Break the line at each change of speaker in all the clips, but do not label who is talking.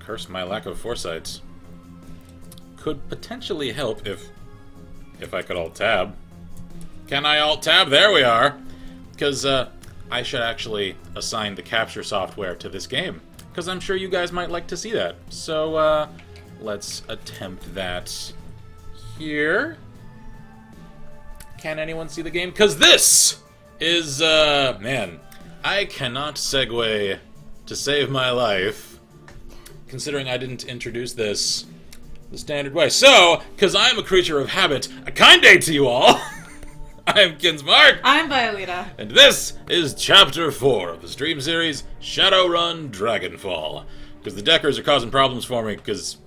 Curse my lack of foresight. Could potentially help if I could alt-tab. Can I alt-tab? There we are! Because I should actually assign the capture software to this game. Because I'm sure you guys might like to see that. So, let's attempt that here. Can anyone see the game? Because this is, man, I cannot segue to save my life, considering I didn't introduce this the standard way. So, because I'm a creature of habit, a kind day to you all! I'm Kinsmark!
I'm Violeta.
And this is Chapter 4 of the stream series, Shadowrun Dragonfall. Because the deckers are causing problems for me, because...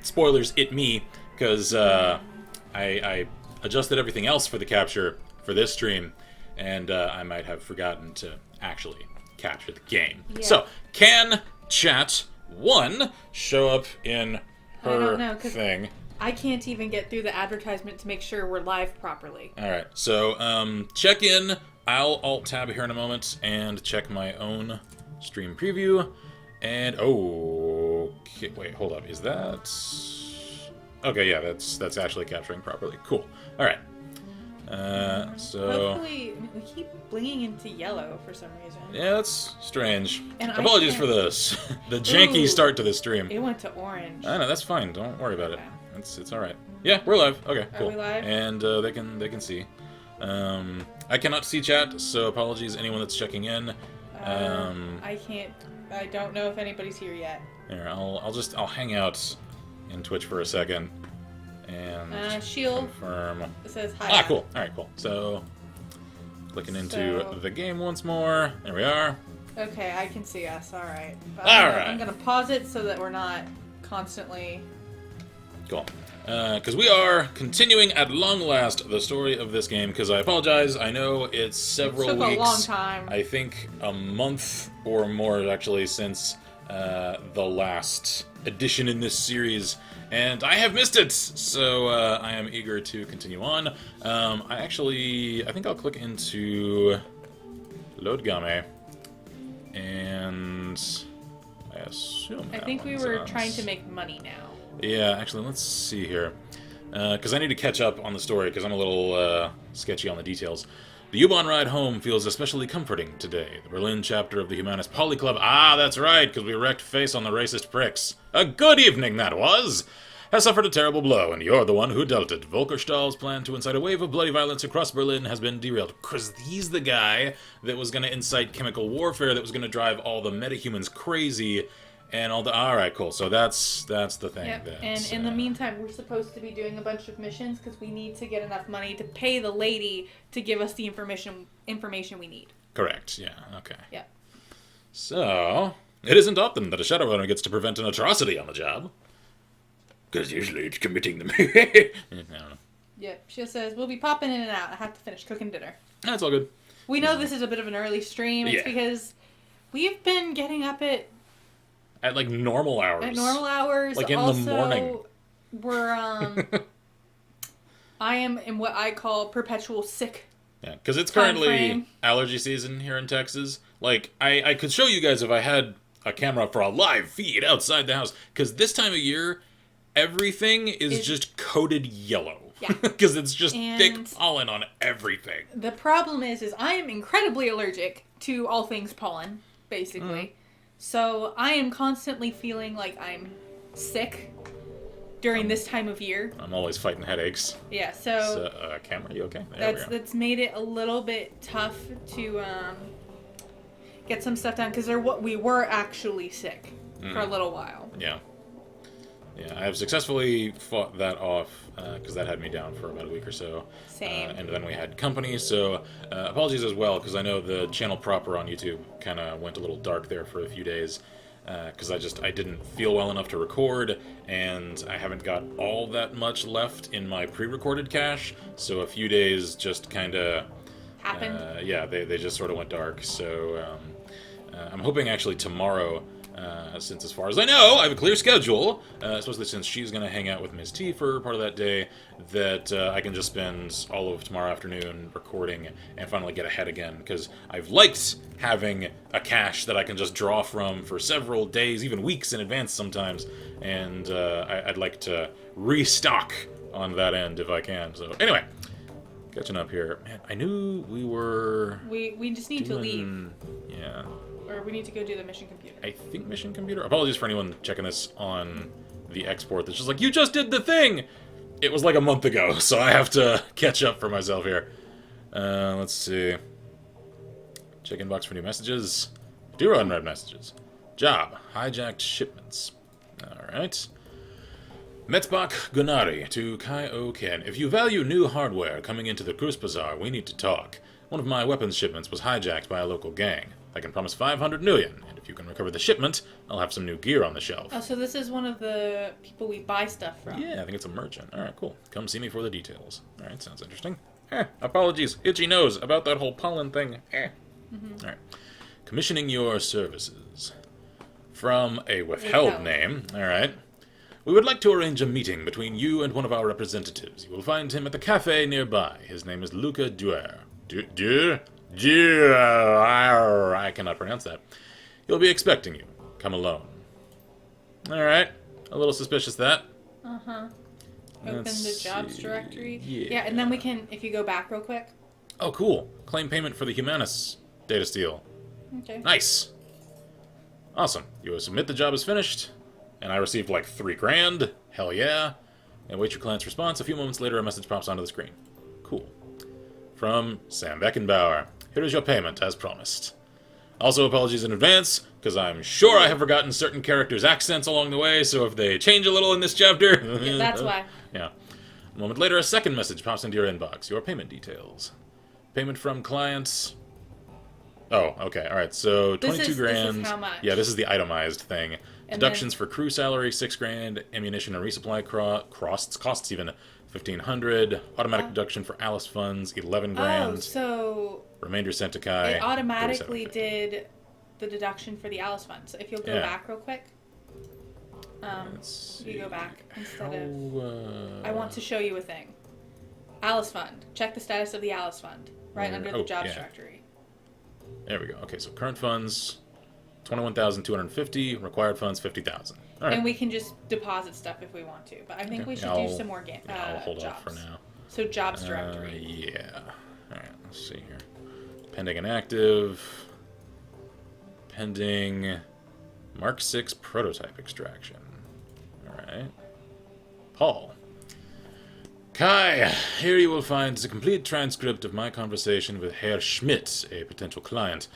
Spoilers, it me, because I adjusted everything else for the capture for this stream, and I might have forgotten to actually capture the game. Yeah. So, can chat 1 show up in her thing?
I can't even get through the advertisement to make sure we're live properly.
Alright, so check in. I'll alt-tab here in a moment and check my own stream preview. And, okay, wait, hold up. Is that... Okay, yeah, that's actually capturing properly. Cool. Alright. So...
Hopefully, we keep blinging into yellow for some reason.
Yeah, that's strange.
And
apologies for this. The janky start to this stream.
It went to orange.
I know, that's fine. Don't worry about it. It's alright. Yeah, we're live. Okay, cool.
Are we live?
And they can see. I cannot see chat, so apologies anyone that's checking in.
I can't. I don't know if anybody's here yet.
Here, I'll hang out in Twitch for a second and
Shield
confirm.
It says hi.
Ah, cool. All right, cool. So clicking into the game once more. There we are.
Okay, I can see us. All right.
I'm
gonna pause it so that we're not constantly.
Cool. Because we are continuing at long last the story of this game, because I apologize, I know it's several weeks.
It took a long time.
I think a month or more, actually, since the last edition in this series, and I have missed it, so I am eager to continue on. I think I'll click into Load Game, and I assume
I think we were trying to make money now.
Yeah, actually, let's see here. Because I need to catch up on the story, because I'm a little sketchy on the details. The U-Bahn ride home feels especially comforting today. The Berlin chapter of the Humanist Poly Club, that's right, because we wrecked face on the racist pricks. A good evening, that was! Has suffered a terrible blow, and you're the one who dealt it. Volker Stahl's plan to incite a wave of bloody violence across Berlin has been derailed. Because he's the guy that was going to incite chemical warfare, that was going to drive all the metahumans crazy, and all the... Alright, cool. So that's the thing.
Yep. And in the meantime, we're supposed to be doing a bunch of missions because we need to get enough money to pay the lady to give us the information we need.
Correct. Yeah. Okay.
Yep.
So, it isn't often that a Shadowrunner gets to prevent an atrocity on the job. Because usually it's committing them. I don't know.
Yep. She says, we'll be popping in and out. I have to finish cooking dinner.
That's all good.
We know this is a bit of an early stream. It's because we've been getting up
at like normal hours.
At normal hours.
Like in
also,
the morning.
We're, I am in what I call perpetual sick.
Yeah, because it's currently allergy season here in Texas. Like, I could show you guys if I had a camera for a live feed outside the house. Because this time of year, everything is just coated yellow.
Yeah.
Because it's just thick pollen on everything.
The problem is I am incredibly allergic to all things pollen, basically. So I am constantly feeling like I'm sick during this time of year. I'm
always fighting headaches.
Yeah, so
camera, you okay?
That's made it a little bit tough to get some stuff done because we were actually sick for a little while.
Yeah. Yeah, I have successfully fought that off because that had me down for about a week or so.
Same.
And then we had company, so apologies as well, because I know the channel proper on YouTube kind of went a little dark there for a few days, because I didn't feel well enough to record, and I haven't got all that much left in my pre-recorded cache, so a few days just kind of...
happened?
Yeah, they just sort of went dark, so I'm hoping actually tomorrow... Since, as far as I know, I have a clear schedule, especially since she's going to hang out with Ms. T for part of that day, that I can just spend all of tomorrow afternoon recording and finally get ahead again, because I've liked having a cache that I can just draw from for several days, even weeks in advance sometimes, and I'd like to restock on that end if I can. So, anyway, catching up here. Man, I knew we were...
We just need to leave.
Yeah.
Or we need to go do the mission computer.
I think mission computer? Apologies for anyone checking this on the export that's just like, you just did the thing! It was like a month ago, so I have to catch up for myself here. Let's see. Check inbox for new messages. Do unread messages. Job. Hijacked shipments. Alright. Metzbach Gunari to Kai Oken. If you value new hardware coming into the Cruise Bazaar, we need to talk. One of my weapons shipments was hijacked by a local gang. I can promise 500 million, and if you can recover the shipment, I'll have some new gear on the shelf.
Oh, so this is one of the people we buy stuff from.
Yeah, I think it's a merchant. Alright, cool. Come see me for the details. Alright, sounds interesting. Apologies. Itchy nose about that whole pollen thing. Alright. Commissioning your services. From a withheld name. Alright. We would like to arrange a meeting between you and one of our representatives. You will find him at the cafe nearby. His name is Luca Duer. I cannot pronounce that. He'll be expecting you. Come alone. Alright. A little suspicious, that.
Uh-huh. Open the jobs directory.
Yeah,
and then we can, if you go back real quick.
Oh, cool. Claim payment for the Humanus data steal.
Okay.
Nice. Awesome. You submit the job is finished, and I received like $3 grand. Hell yeah. And wait your client's response. A few moments later, a message pops onto the screen. Cool. From Sam Beckenbauer. Here is your payment, as promised. Also, apologies in advance, because I'm sure I have forgotten certain characters' accents along the way, so if they change a little in this chapter...
Yeah, that's why.
Yeah. A moment later, a second message pops into your inbox. Your payment details. Payment from clients... Oh, okay, alright, so 22 grand...
This is how much.
Yeah, this is the itemized thing.
And
Deductions for crew salary, 6 grand. Ammunition and resupply costs even 1,500. Automatic deduction for Alice funds, 11 grand.
Oh, so...
Remainder sent to Kai.
It automatically did the deduction for the Alice fund. So if you'll go back real quick. You go back instead of... I want to show you a thing. Alice fund. Check the status of the Alice fund. Right under the jobs directory.
There we go. Okay, so current funds, 21,250. Required funds, 50,000. All right.
And we can just deposit stuff if we want to. But I think we should do some more
I'll hold
jobs.
off for now.
So jobs directory.
Yeah. All right, let's see here. Pending and active. Pending Mark 6 prototype extraction. Alright. Paul. Kai, here you will find the complete transcript of my conversation with Herr Schmidt, a potential client.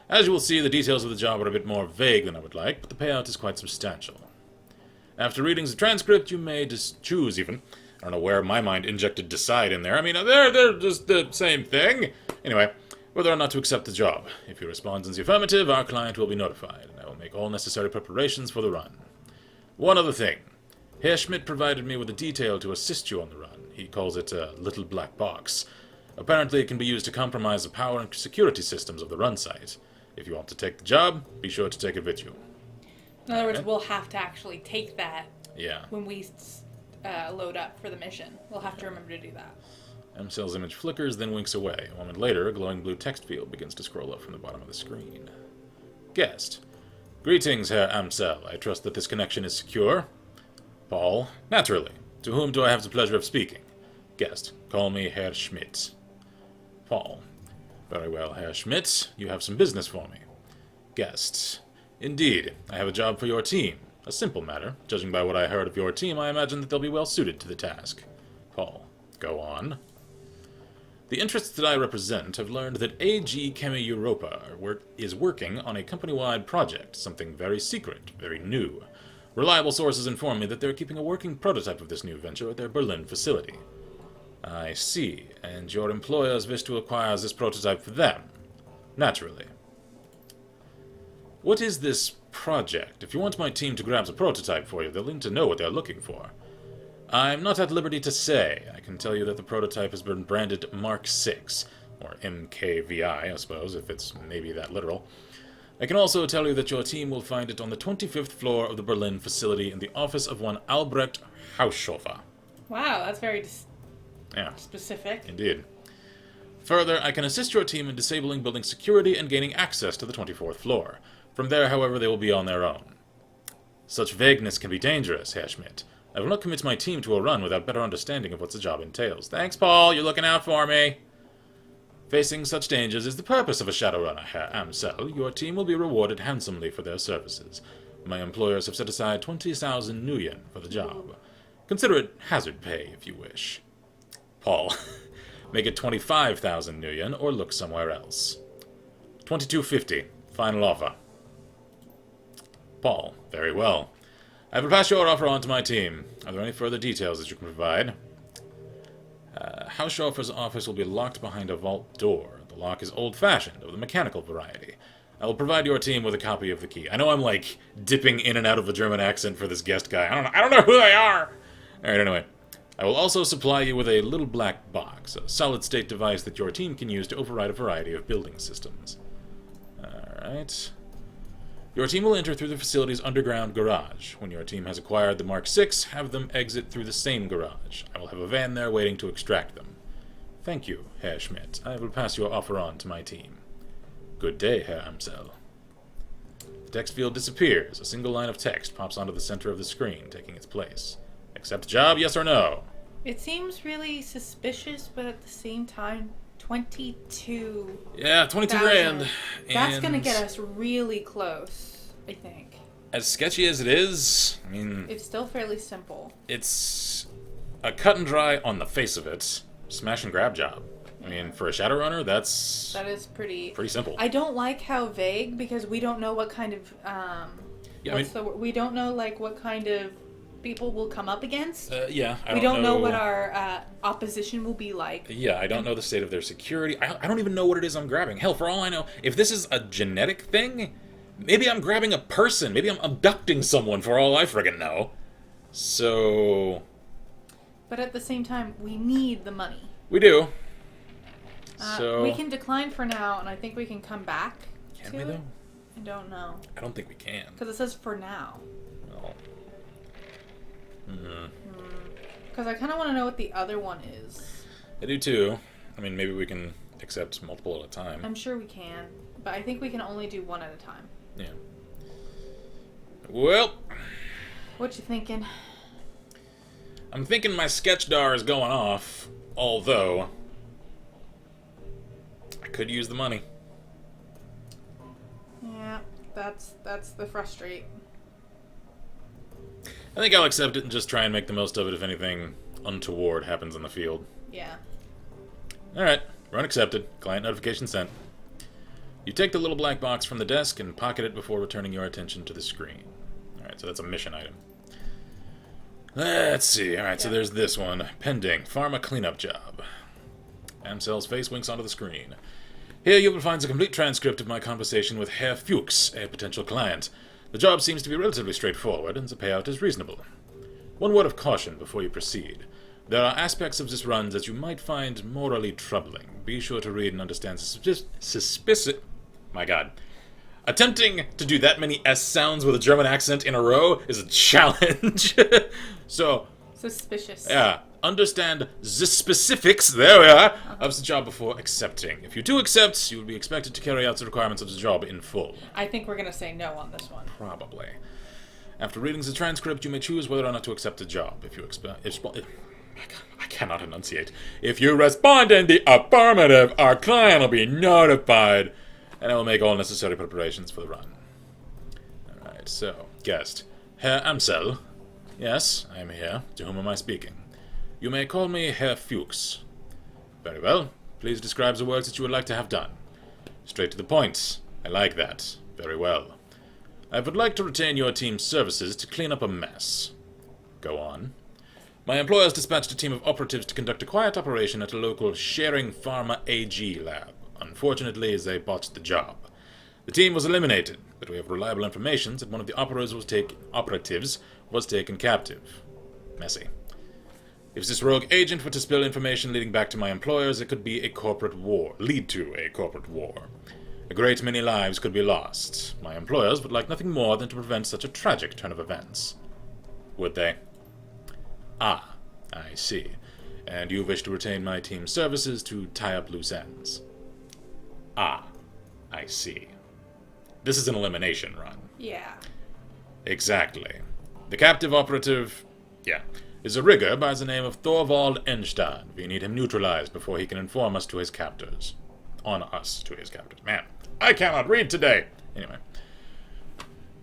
As you will see, the details of the job are a bit more vague than I would like, but the payout is quite substantial. After reading the transcript, you may choose even. I don't know where my mind injected decide in there. I mean, they're just the same thing. Anyway, whether or not to accept the job. If he responds in the affirmative, our client will be notified, and I will make all necessary preparations for the run. One other thing. Herr Schmidt provided me with a detail to assist you on the run. He calls it a little black box. Apparently it can be used to compromise the power and security systems of the run site. If you want to take the job, be sure to take it with you.
In other words, we'll have to actually take that when we load up for the mission. We'll have to remember to do that.
Amsel's image flickers, then winks away. A moment later, a glowing blue text field begins to scroll up from the bottom of the screen. Guest. Greetings, Herr Amsel. I trust that this connection is secure. Paul. Naturally. To whom do I have the pleasure of speaking? Guest. Call me Herr Schmidt. Paul. Very well, Herr Schmidt. You have some business for me. Guest. Indeed. I have a job for your team. A simple matter. Judging by what I heard of your team, I imagine that they'll be well suited to the task. Paul. Go on. The interests that I represent have learned that AG Chemi Europa is working on a company-wide project, something very secret, very new. Reliable sources inform me that they're keeping a working prototype of this new venture at their Berlin facility. I see, and your employers wish to acquire this prototype for them. Naturally. What is this project? If you want my team to grab the prototype for you, they'll need to know what they're looking for. I'm not at liberty to say. I can tell you that the prototype has been branded Mark 6, or MKVI, I suppose, if it's maybe that literal. I can also tell you that your team will find it on the 25th floor of the Berlin facility in the office of one Albrecht Haushofer.
Wow, that's very
Yeah,
specific.
indeed. Further, I can assist your team in disabling building security and gaining access to the 24th floor. From there, however, they will be on their own. Such vagueness can be dangerous, Herr Schmidt. I will not commit my team to a run without better understanding of what the job entails. Thanks, Paul. You're looking out for me. Facing such dangers is the purpose of a Shadowrunner, Herr Amsel. Your team will be rewarded handsomely for their services. My employers have set aside 20,000 nuyen for the job. Consider it hazard pay, if you wish. Paul. Make it 25,000 nuyen or look somewhere else. 2250. Final offer. Paul. Very well. I will pass your offer on to my team. Are there any further details that you can provide? Haushofer's office will be locked behind a vault door. The lock is old-fashioned, of the mechanical variety. I will provide your team with a copy of the key. I know I'm, like, dipping in and out of a German accent for this guest guy. I don't know who they are! Alright, anyway. I will also supply you with a little black box, a solid-state device that your team can use to override a variety of building systems. Alright. Your team will enter through the facility's underground garage. When your team has acquired the Mark VI, have them exit through the same garage. I will have a van there waiting to extract them. Thank you, Herr Schmidt. I will pass your offer on to my team. Good day, Herr Amsel. The text field disappears. A single line of text pops onto the center of the screen, taking its place. Accept job, yes or no?
It seems really suspicious, but at the same time, 22.
Yeah, 22 grand.
That's gonna get us really close, I think.
As sketchy as it is, I mean...
It's still fairly simple.
It's a cut and dry on the face of it. Smash and grab job. I mean, for a Shadowrunner, that is pretty simple.
I don't like how vague, because we don't know what kind of we don't know like what kind of people will come up against.
We
don't know what our opposition will be like.
Yeah, I don't know the state of their security. I don't even know what it is I'm grabbing. Hell, for all I know, if this is a genetic thing, maybe I'm grabbing a person. Maybe I'm abducting someone for all I friggin' know. So...
But at the same time, we need the money.
We do.
We can decline for now, and I think we can come back
Can we, though?
I don't know.
I don't think we can.
Because it says for now.
Well...
Because I kind of want to know what the other one is.
I do too. I mean, maybe we can accept multiple at a time.
I'm sure we can, but I think we can only do one at a time.
Yeah. Well...
What you thinking?
I'm thinking my sketch dar is going off, although... I could use the money.
Yeah, that's the frustrate.
I think I'll accept it and just try and make the most of it if anything untoward happens in the field.
Yeah.
Alright, run accepted. Client notification sent. You take the little black box from the desk and pocket it before returning your attention to the screen. Alright, so that's a mission item. Let's see. Alright, so there's this one. Pending. Pharma cleanup job. Amsel's face winks onto the screen. Here you will find a complete transcript of my conversation with Herr Fuchs, a potential client. The job seems to be relatively straightforward, and the payout is reasonable. One word of caution before you proceed. There are aspects of this run that you might find morally troubling. Be sure to read and understand My god. Attempting to do that many S sounds with a German accent in a row is a challenge. So...
Suspicious.
Yeah. Understand the specifics, there we are, of the job before accepting. If you do accept, you will be expected to carry out the requirements of the job in full.
I think we're going to say no on this one.
Probably. After reading the transcript, you may choose whether or not to accept the job. If you I cannot enunciate. If you respond in the affirmative, our client will be notified, and I will make all necessary preparations for the run. Alright, so, guest. Herr Amsel. Yes, I am here. To whom am I speaking? You may call me Herr Fuchs. Very well. Please describe the works that you would like to have done. Straight to the point. I like that. Very well. I would like to retain your team's services to clean up a mess. Go on. My employers dispatched a team of operatives to conduct a quiet operation at a local Sharing Pharma AG lab. Unfortunately, they botched the job. The team was eliminated, but we have reliable information that one of the operatives was taken captive. Messy. If this rogue agent were to spill information leading back to my employers, it could be a corporate war. Lead to a corporate war. A great many lives could be lost. My employers would like nothing more than to prevent such a tragic turn of events. Would they? Ah, I see. And you wish to retain my team's services to tie up loose ends. Ah, I see. This is an elimination run.
Yeah.
Exactly. The captive operative, is a rigger by the name of Thorvald Enstad. We need him neutralized before he can inform us to his captors. On us to his captors. Man, I cannot read today! Anyway.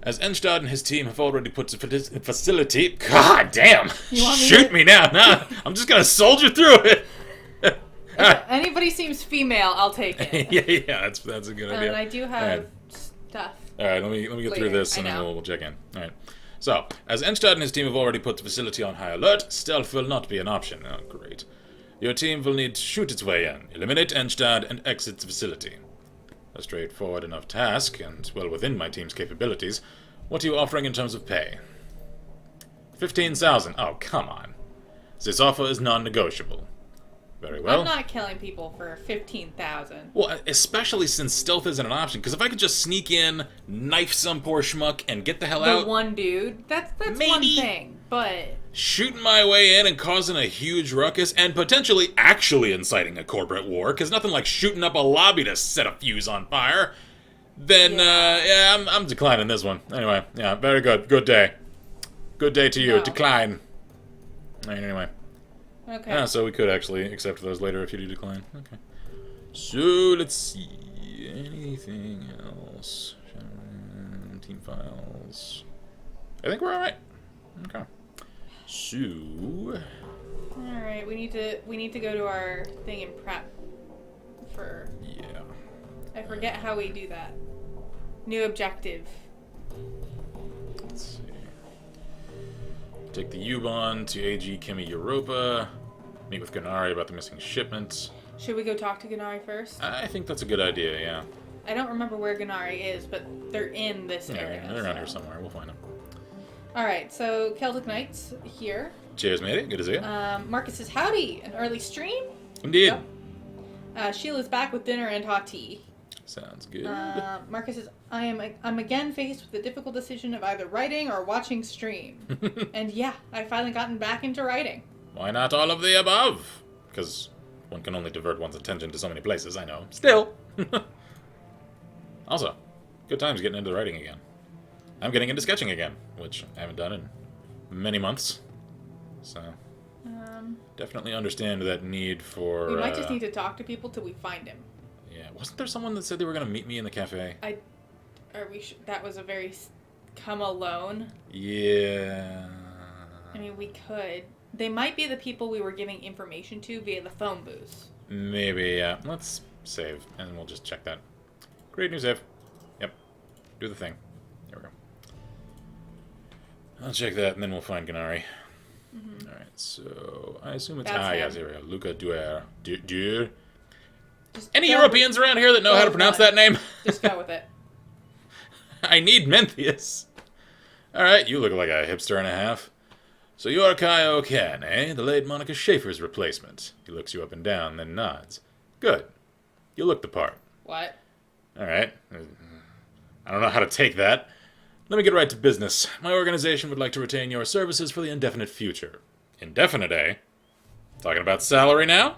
As Enstad and his team have already put the facility... God damn! Shoot me now! No, I'm just gonna soldier through it!
If anybody seems female, I'll take it.
yeah, that's a good idea.
And I do have stuff.
Alright, let me get through this and then we'll check in. Alright. So, as Enstad and his team have already put the facility on high alert, stealth will not be an option. Oh, great. Your team will need to shoot its way in, eliminate Enstad, and exit the facility. A straightforward enough task, and well within my team's capabilities. What are you offering in terms of pay? 15,000. Oh, come on. This offer is non-negotiable. Very well.
I'm not killing people for 15,000.
Well, especially since stealth isn't an option, because if I could just sneak in, knife some poor schmuck, and get the hell out...
The one dude, that's
maybe
one thing, but...
Shooting my way in and causing a huge ruckus, and potentially actually inciting a corporate war, because nothing like shooting up a lobby to set a fuse on fire, then, I'm declining this one. Anyway, yeah, very good. Good day. Good day to you.
No.
Decline. Anyway.
Okay.
Yeah, so we could actually accept those later if you do decline. Okay. So, let's see. Anything else? Shadowrun, team files. I think we're alright. Okay. So...
Alright, we need to go to our thing and prep for...
Yeah.
I forget how we do that. New objective.
Let's see. Take the U-Bahn to AG Chemi Europa. Meet with Gennari about the missing shipment.
Should we go talk to Gennari first?
I think that's a good idea, yeah.
I don't remember where Gennari is, but they're in this area.
Yeah, they're around here somewhere. We'll find them.
Alright, so Celtic Knights here.
Cheers, matey. Good to see you.
Marcus says, howdy! An early stream?
Indeed.
Yep. Sheila's back with dinner and hot tea.
Sounds good.
Marcus says, I'm again faced with the difficult decision of either writing or watching stream. And yeah, I've finally gotten back into writing.
Why not all of the above? Because one can only divert one's attention to so many places, I know. Still. Also, good times getting into writing again. I'm getting into sketching again, which I haven't done in many months. So, definitely understand that need for...
We might just need to talk to people till we find him.
Yeah, wasn't there someone that said they were going to meet me in the cafe?
That was a very come alone.
Yeah.
I mean, we could. They might be the people we were giving information to via the phone booths.
Maybe, yeah. Let's save, and we'll just check that. Create new save. Yep. Do the thing. There we go. I'll check that, and then we'll find Gennari. Mm-hmm. Alright, so I assume it's... yes, here we go. Luca Duer. Duer? Any Europeans around here that know how to pronounce that name?
Just go with it.
I need Menthius. Alright, you look like a hipster and a half. So you're Kaio Ken, eh? The late Monica Schaefer's replacement. He looks you up and down, then nods. Good. You look the part.
What?
Alright. I don't know how to take that. Let me get right to business. My organization would like to retain your services for the indefinite future. Indefinite, eh? Talking about salary now?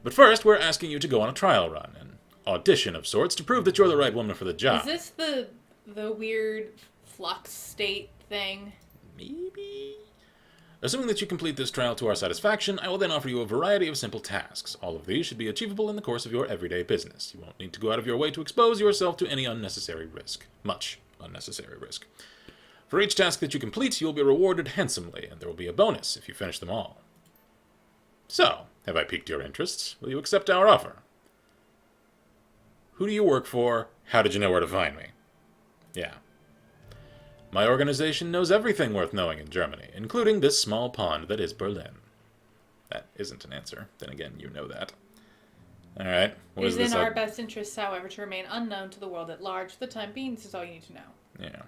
But first, we're asking you to go on a trial run, an audition of sorts, to prove that you're the right woman for the job.
Is this the weird flux state thing?
Maybe? Assuming that you complete this trial to our satisfaction, I will then offer you a variety of simple tasks. All of these should be achievable in the course of your everyday business. You won't need to go out of your way to expose yourself to any unnecessary risk. Much unnecessary risk. For each task that you complete, you will be rewarded handsomely, and there will be a bonus if you finish them all. So, have I piqued your interests? Will you accept our offer? Who do you work for? How did you know where to find me? Yeah. My organization knows everything worth knowing in Germany, including this small pond that is Berlin. That isn't an answer. Then again, you know that. Alright, what is this?
It is in our best interests, however, to remain unknown to the world at large. For the time being, this is all you need to know.
Yeah.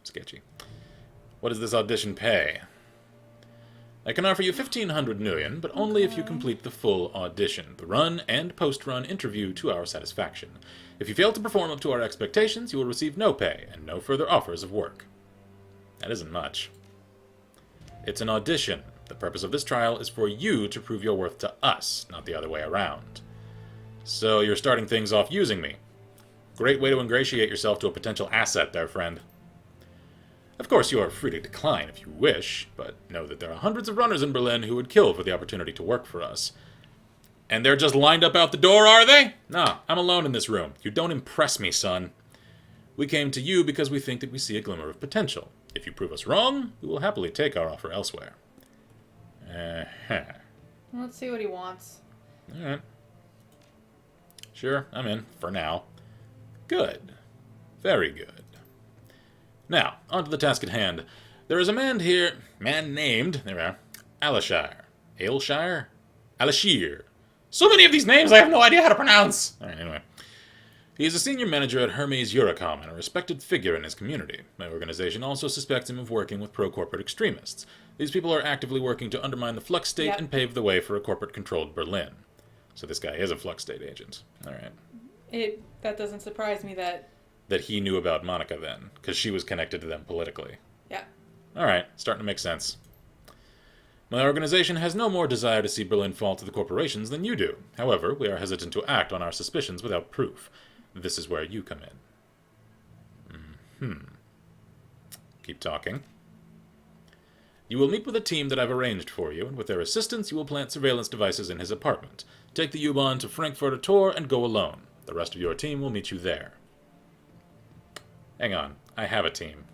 Sketchy. What does this audition pay? I can offer you 1,500 million, but only if you complete the full audition, the run and post-run interview to our satisfaction. If you fail to perform up to our expectations, you will receive no pay and no further offers of work. That isn't much. It's an audition. The purpose of this trial is for you to prove your worth to us, not the other way around. So you're starting things off using me. Great way to ingratiate yourself to a potential asset there, friend. Of course, you are free to decline if you wish, but know that there are hundreds of runners in Berlin who would kill for the opportunity to work for us. And they're just lined up out the door, are they? Nah, I'm alone in this room. You don't impress me, son. We came to you because we think that we see a glimmer of potential. If you prove us wrong, we will happily take our offer elsewhere.
Let's see what he wants.
Alright. Sure, I'm in, for now. Good. Very good. Now, on to the task at hand. There is a man named, there we are, Alashire. Aylshire? Alashir. So many of these names I have no idea how to pronounce! Alright, anyway. He is a senior manager at Hermes Eurocom and a respected figure in his community. My organization also suspects him of working with pro-corporate extremists. These people are actively working to undermine the Flux State and pave the way for a corporate-controlled Berlin. So this guy is a Flux State agent. Alright.
That doesn't surprise me that
he knew about Monica then, because she was connected to them politically.
Yeah.
Alright, starting to make sense. My organization has no more desire to see Berlin fall to the corporations than you do. However, we are hesitant to act on our suspicions without proof. This is where you come in. Keep talking. You will meet with a team that I've arranged for you, and with their assistance you will plant surveillance devices in his apartment. Take the U-Bahn to Frankfurt tour and go alone. The rest of your team will meet you there. Hang on, I have a team.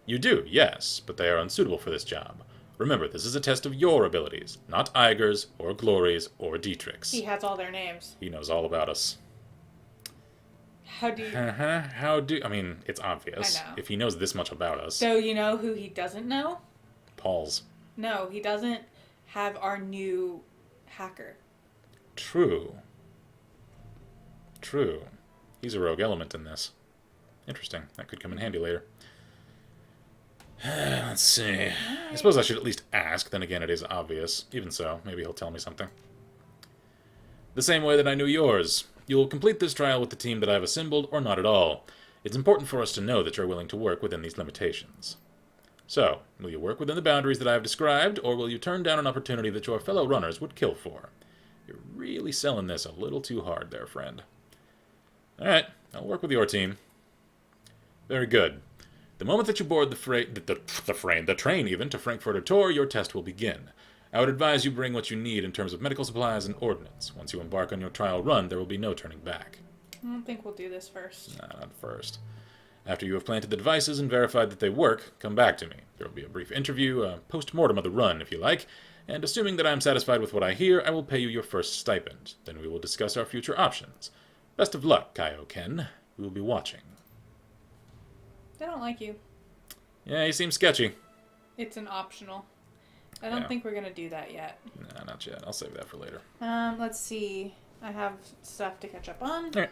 You do, yes, but they are unsuitable for this job. Remember, this is a test of your abilities, not Iger's, or Glory's, or Dietrich's.
he has all their names.
He knows all about us.
How do you...
I mean, it's obvious.
I know.
If he knows this much about us.
So you know who he doesn't know?
Paul's.
No, he doesn't have our new hacker.
True. He's a rogue element in this. Interesting. That could come in handy later. Let's see. I suppose I should at least ask. Then again, it is obvious. Even so, maybe he'll tell me something. The same way that I knew yours. You will complete this trial with the team that I've assembled, or not at all. It's important for us to know that you're willing to work within these limitations. So, will you work within the boundaries that I have described, or will you turn down an opportunity that your fellow runners would kill for? You're really selling this a little too hard there, friend. Alright, I'll work with your team. Very good. The moment that you board the train even, to Frankfurt tour, your test will begin. I would advise you bring what you need in terms of medical supplies and ordnance. Once you embark on your trial run, there will be no turning back.
I don't think we'll do this first.
Nah, not first. After you have planted the devices and verified that they work, come back to me. There will be a brief interview, a post-mortem of the run, if you like, and assuming that I am satisfied with what I hear, I will pay you your first stipend. Then we will discuss our future options. Best of luck, Kaio-ken. We will be watching.
They don't like you.
Yeah, he seems sketchy.
It's an optional. I don't think we're going to do that yet.
Nah, not yet. I'll save that for later.
Let's see. I have stuff to catch up on.
All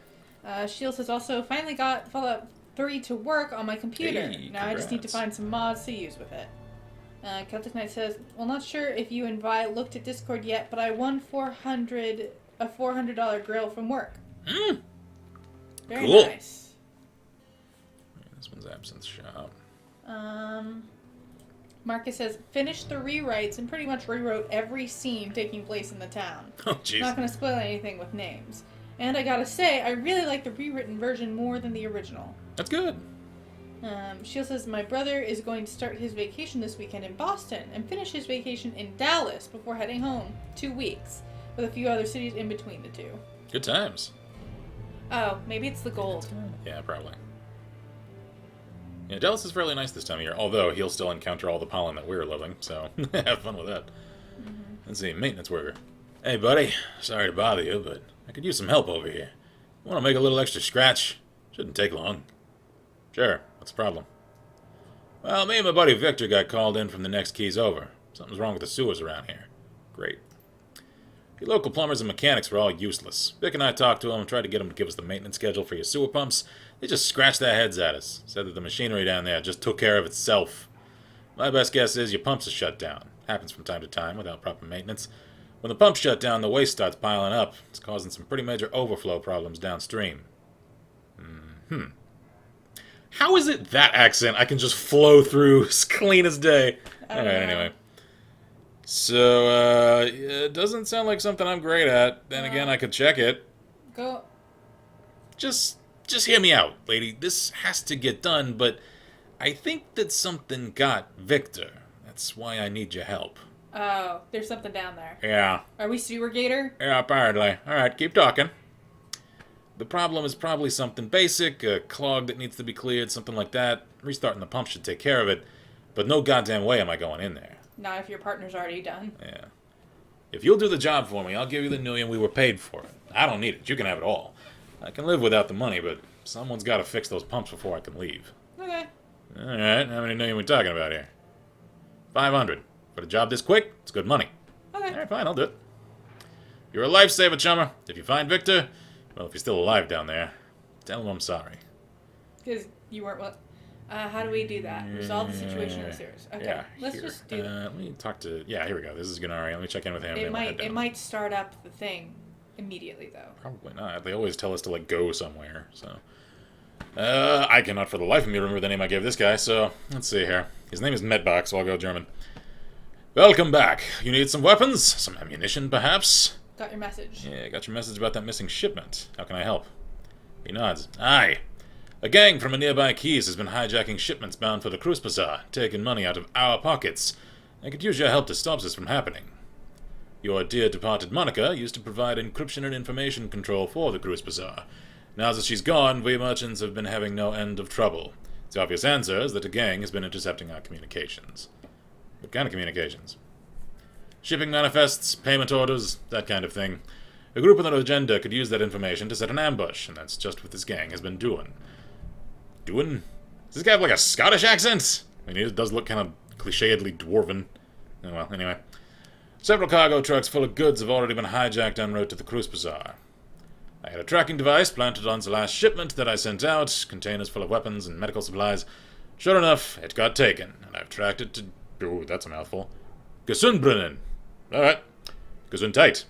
right.
Shield says also, finally got Fallout 3 to work on my computer.
Hey,
now I just need to find some mods to use with it. Celtic Knight says, well, not sure if you and Vi looked at Discord yet, but I won a $400 grill from work. Very
cool.
nice.
This one's Absinthe Shop.
Marcus says, finished the rewrites and pretty much rewrote every scene taking place in the town.
Oh, jeez.
Not going to spoil anything with names. And I gotta say, I really like the rewritten version more than the original.
That's good.
Shield says, my brother is going to start his vacation this weekend in Boston and finish his vacation in Dallas before heading home. 2 weeks, with a few other cities in between the two.
Good times.
Oh, maybe it's the gold.
Yeah, probably. Yeah, Dallas is fairly nice this time of year, although he'll still encounter all the pollen that we're living, so have fun with that. Let's see, maintenance worker. Hey, buddy. Sorry to bother you, but I could use some help over here. Want to make a little extra scratch? Shouldn't take long. Sure, what's the problem? Well, me and my buddy Victor got called in from the next keys over. Something's wrong with the sewers around here. Great. The local plumbers and mechanics were all useless. Vic and I talked to them and tried to get them to give us the maintenance schedule for your sewer pumps. They just scratched their heads at us. Said that the machinery down there just took care of itself. My best guess is your pumps are shut down. Happens from time to time without proper maintenance. When the pumps shut down, the waste starts piling up. It's causing some pretty major overflow problems downstream. How is it that accent I can just flow through as clean as day? Alright, anyway. So, it doesn't sound like something I'm great at. Then again, I could check it.
Go.
Just hear me out, lady. This has to get done, but I think that something got Victor. That's why I need your help.
Oh, there's something down there.
Yeah.
Are we sewer gator?
Yeah, apparently. Alright, keep talking. The problem is probably something basic, a clog that needs to be cleared, something like that. Restarting the pump should take care of it, but no goddamn way am I going in there.
Not if your partner's already done.
Yeah. If you'll do the job for me, I'll give you the $1 million we were paid for it. I don't need it. You can have it all. I can live without the money, but someone's got to fix those pumps before I can leave.
Okay.
Alright, how many million are we talking about here? 500. For a job this quick, it's good money.
Okay.
Alright, fine, I'll do it. You're a lifesaver, chummer. If you find Victor, well, if he's still alive down there, tell him I'm sorry.
Because you weren't what? How do we do that? Resolve the situation in the sewers. Okay.
Yeah,
Let's
here.
just do that.
Let me talk to... Yeah, here we go. This is Gennari. Let me check in with him.
It might start up the thing immediately, though.
Probably not. They always tell us to, like, go somewhere, so... I cannot for the life of me remember the name I gave this guy, so... Let's see here. His name is Medbach, so I'll go German. Welcome back. You need some weapons? Some ammunition, perhaps?
Got your message.
Yeah, got your message about that missing shipment. How can I help? He nods. Aye. A gang from a nearby Keys has been hijacking shipments bound for the Cruise Bazaar, taking money out of our pockets. I could use your help to stop this from happening. Your dear departed Monica used to provide encryption and information control for the Cruise Bazaar. Now that she's gone, we merchants have been having no end of trouble. The obvious answer is that a gang has been intercepting our communications. What kind of communications? Shipping manifests, payment orders, that kind of thing. A group with an agenda could use that information to set an ambush, and that's just what this gang has been doing. Doing? Does this guy have like a Scottish accent? I mean, it does look kind of clichéedly dwarven. Oh well, anyway. Several cargo trucks full of goods have already been hijacked en route to the Cruise Bazaar. I had a tracking device planted on the last shipment that I sent out, containers full of weapons and medical supplies. Sure enough, it got taken, and I've tracked it to... Oh, that's a mouthful. Gesundbrunnen. Alright. Gesundheit.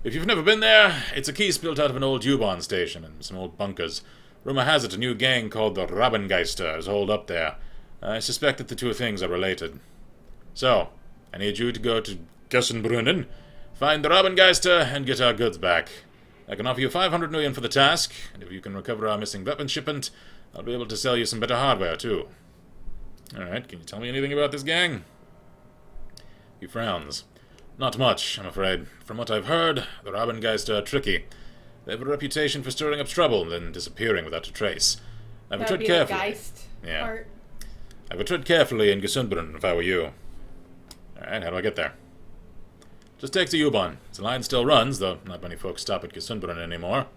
If you've never been there, it's a Keys built out of an old U-Bahn station and some old bunkers. Rumor has it a new gang called the Rabengeister is holed up there. I suspect that the two things are related. So, I need you to go to Gesundbrunnen, find the Rabengeister, and get our goods back. I can offer you 500 million for the task, and if you can recover our missing weapon shipment, I'll be able to sell you some better hardware, too. Alright, can you tell me anything about this gang? He frowns. Not much, I'm afraid. From what I've heard, the Rabengeister are tricky. They have a reputation for stirring up trouble and then disappearing without a trace. I would tread carefully.
The Geist part.
I would tread carefully in Gesundbrunnen if I were you. Alright, how do I get there? Just take the U-Bahn. The line still runs, though not many folks stop at Gesundbrunnen anymore.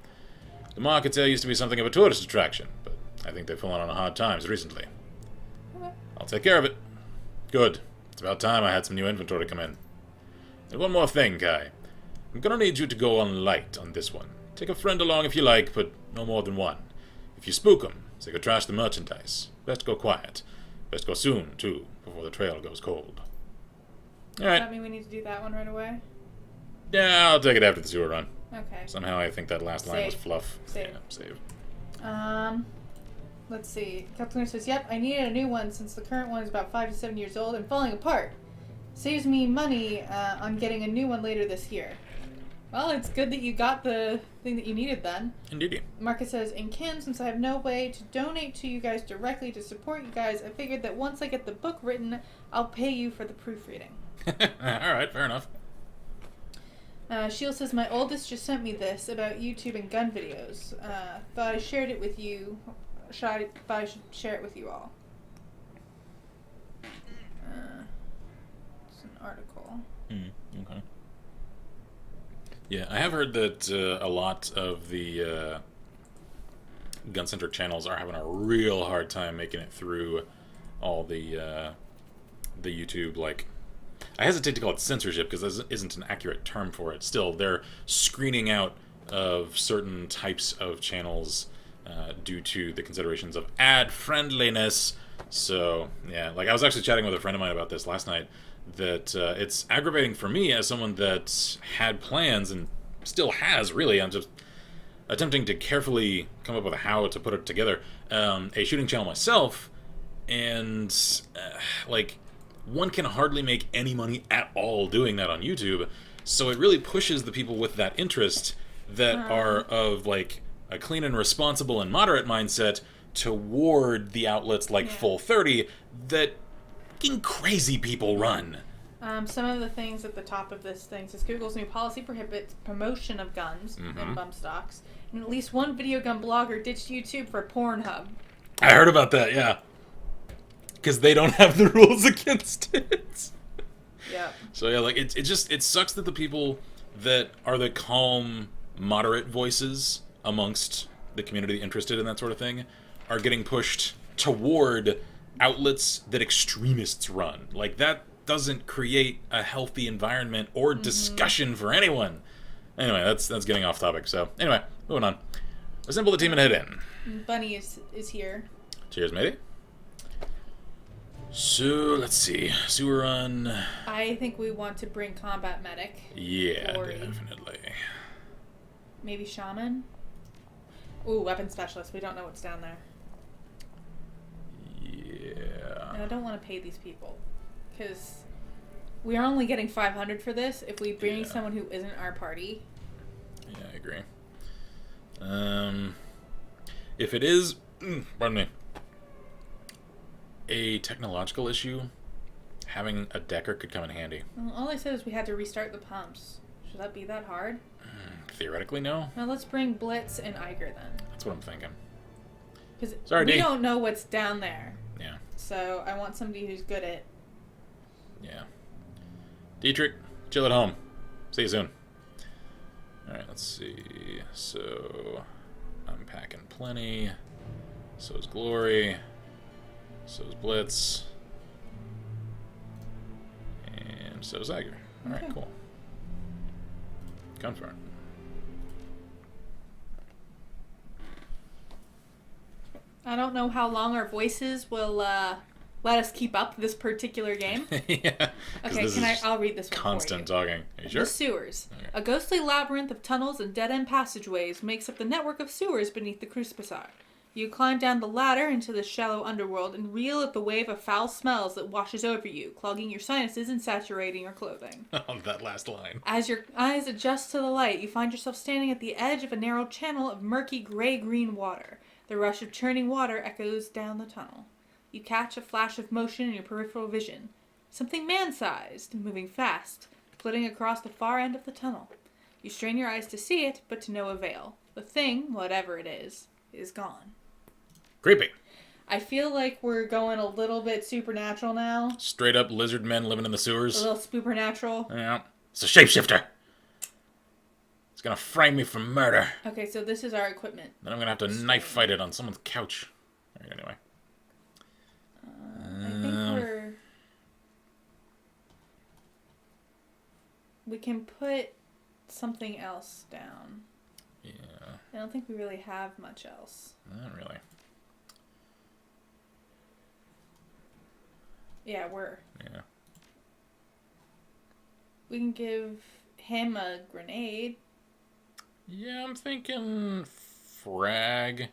The market there used to be something of a tourist attraction, but I think they've fallen on hard times recently.
Okay.
I'll take care of it. Good. It's about time I had some new inventory come in. And one more thing, Kai. I'm gonna need you to go on light on this one. Take a friend along if you like, but no more than one. If you spook 'em, they could trash the merchandise. Best go quiet. Best go soon, too, before the trail goes cold. Alright.
Does that mean we need to do that one right away?
Yeah, I'll take it after the sewer run.
Okay.
Somehow I think that last line was
Save.
fluff.
Save.
Yeah, save.
Let's see. Captain says, yep, I needed a new one since the current one is about 5 to 7 years old and falling apart. Saves me money on getting a new one later this year. Well, it's good that you got the thing that you needed then.
Indeed.
Marcus says, in Ken, since I have no way to donate to you guys directly to support you guys, I figured that once I get the book written, I'll pay you for the proofreading.
Alright, fair enough.
Shield says, my oldest just sent me this about YouTube and gun videos. Thought I shared it with you. Thought I should share it with you all. It's an article.
Okay. Yeah, I have heard that a lot of the gun-centric channels are having a real hard time making it through all the YouTube, like... I hesitate to call it censorship because there isn't an accurate term for it. Still, they're screening out of certain types of channels due to the considerations of ad friendliness. So, yeah, like I was actually chatting with a friend of mine about this last night, that it's aggravating for me as someone that had plans and still has, really. I'm just attempting to carefully come up with a how to put it together. A shooting channel myself, and like, one can hardly make any money at all doing that on YouTube. So it really pushes the people with that interest that are of like a clean and responsible and moderate mindset toward the outlets like Full 30 that fucking crazy people run.
Some of the things at the top of this thing says Google's new policy prohibits promotion of guns and bump stocks. And at least one video gun blogger ditched YouTube for Pornhub.
I heard about that, yeah. Because they don't have the rules against it.
Yep.
So yeah, like it sucks that the people that are the calm, moderate voices amongst the community interested in that sort of thing are getting pushed toward outlets that extremists run. Like, that doesn't create a healthy environment or discussion for anyone. Anyway, that's getting off topic. So anyway, moving on. Assemble the team and head in.
Bunny is here.
Cheers, matey. So, let's see. Sewer run.
I think we want to bring combat medic.
Yeah,
Glory.
definitely.
Maybe shaman? Ooh, weapon specialist. We don't know what's down there.
Yeah.
And I don't want to pay these people. Because we are only getting 500 for this if we bring someone who isn't our party.
Yeah, I agree. If it is, pardon me, a technological issue, having a decker could come in handy.
Well, all I said is we had to restart the pumps. Should that be that hard?
Theoretically, no.
Now let's bring Blitz and Iger then.
That's what I'm thinking.
Because
Sorry,
we
D.
don't know what's down there.
Yeah.
So I want somebody who's good at...
Yeah. Dietrich, chill at home. See you soon. Alright, let's see. So, I'm packing plenty. So is Glory. So is Blitz. And so is Iger. Alright,
Okay.
cool. Confirm.
I don't know how long our voices will let us keep up this particular game.
Yeah.
Okay, I'll read this one
constant
for you.
talking. Are you sure?
The sewers.
Okay.
A ghostly labyrinth of tunnels and dead-end passageways makes up the network of sewers beneath the Crucipassar. You climb down the ladder into the shallow underworld and reel at the wave of foul smells that washes over you, clogging your sinuses and saturating your clothing.
Oh, that last line.
As your eyes adjust to the light, you find yourself standing at the edge of a narrow channel of murky gray-green water. The rush of churning water echoes down the tunnel. You catch a flash of motion in your peripheral vision. Something man-sized, moving fast, flitting across the far end of the tunnel. You strain your eyes to see it, but to no avail. The thing, whatever it is gone.
Creepy.
I feel like we're going a little bit supernatural now.
Straight up lizard men living in the sewers.
A little supernatural.
Yeah. It's a shapeshifter. It's gonna frame me for murder.
Okay, so this is our equipment.
Then I'm gonna have to knife fight it on someone's couch. Alright, anyway.
I think we can put something else down.
Yeah.
I don't think we really have much else.
Not really.
Yeah,
Yeah.
we can give him a grenade.
Yeah, I'm thinking frag.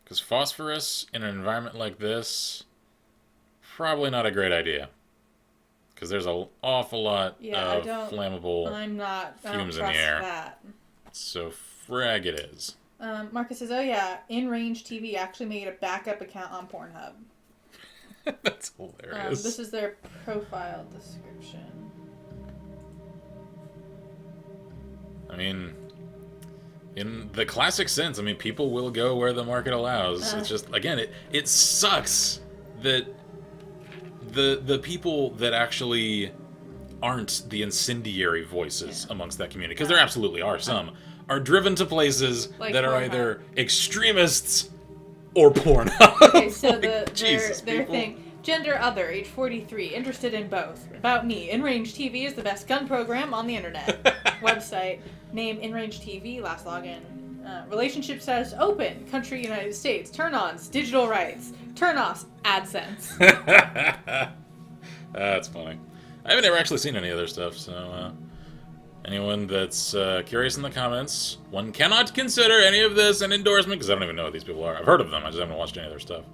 Because phosphorus in an environment like this, probably not a great idea. Because there's an awful lot of flammable fumes in the air.
That.
So frag it is.
Marcus says, oh yeah, In-Range TV actually made a backup account on Pornhub.
That's hilarious.
This is their profile description.
I mean, in the classic sense, I mean, people will go where the market allows. It's just, again, it sucks that the people that actually aren't the incendiary voices amongst that community, because there absolutely are some, are driven to places
like
that are
Pornhub.
either extremists or porn.
Okay, so
Like,
their thing. Gender other, age 43, interested in both. About me, In-Range TV is the best gun program on the internet. Website, name In-Range TV, last login. Relationship status open. Country United States. Turn-ons. Digital rights. Turn-offs. AdSense.
That's funny. I haven't ever actually seen any other stuff, so anyone that's curious in the comments, one cannot consider any of this an endorsement, because I don't even know who these people are. I've heard of them, I just haven't watched any of their stuff.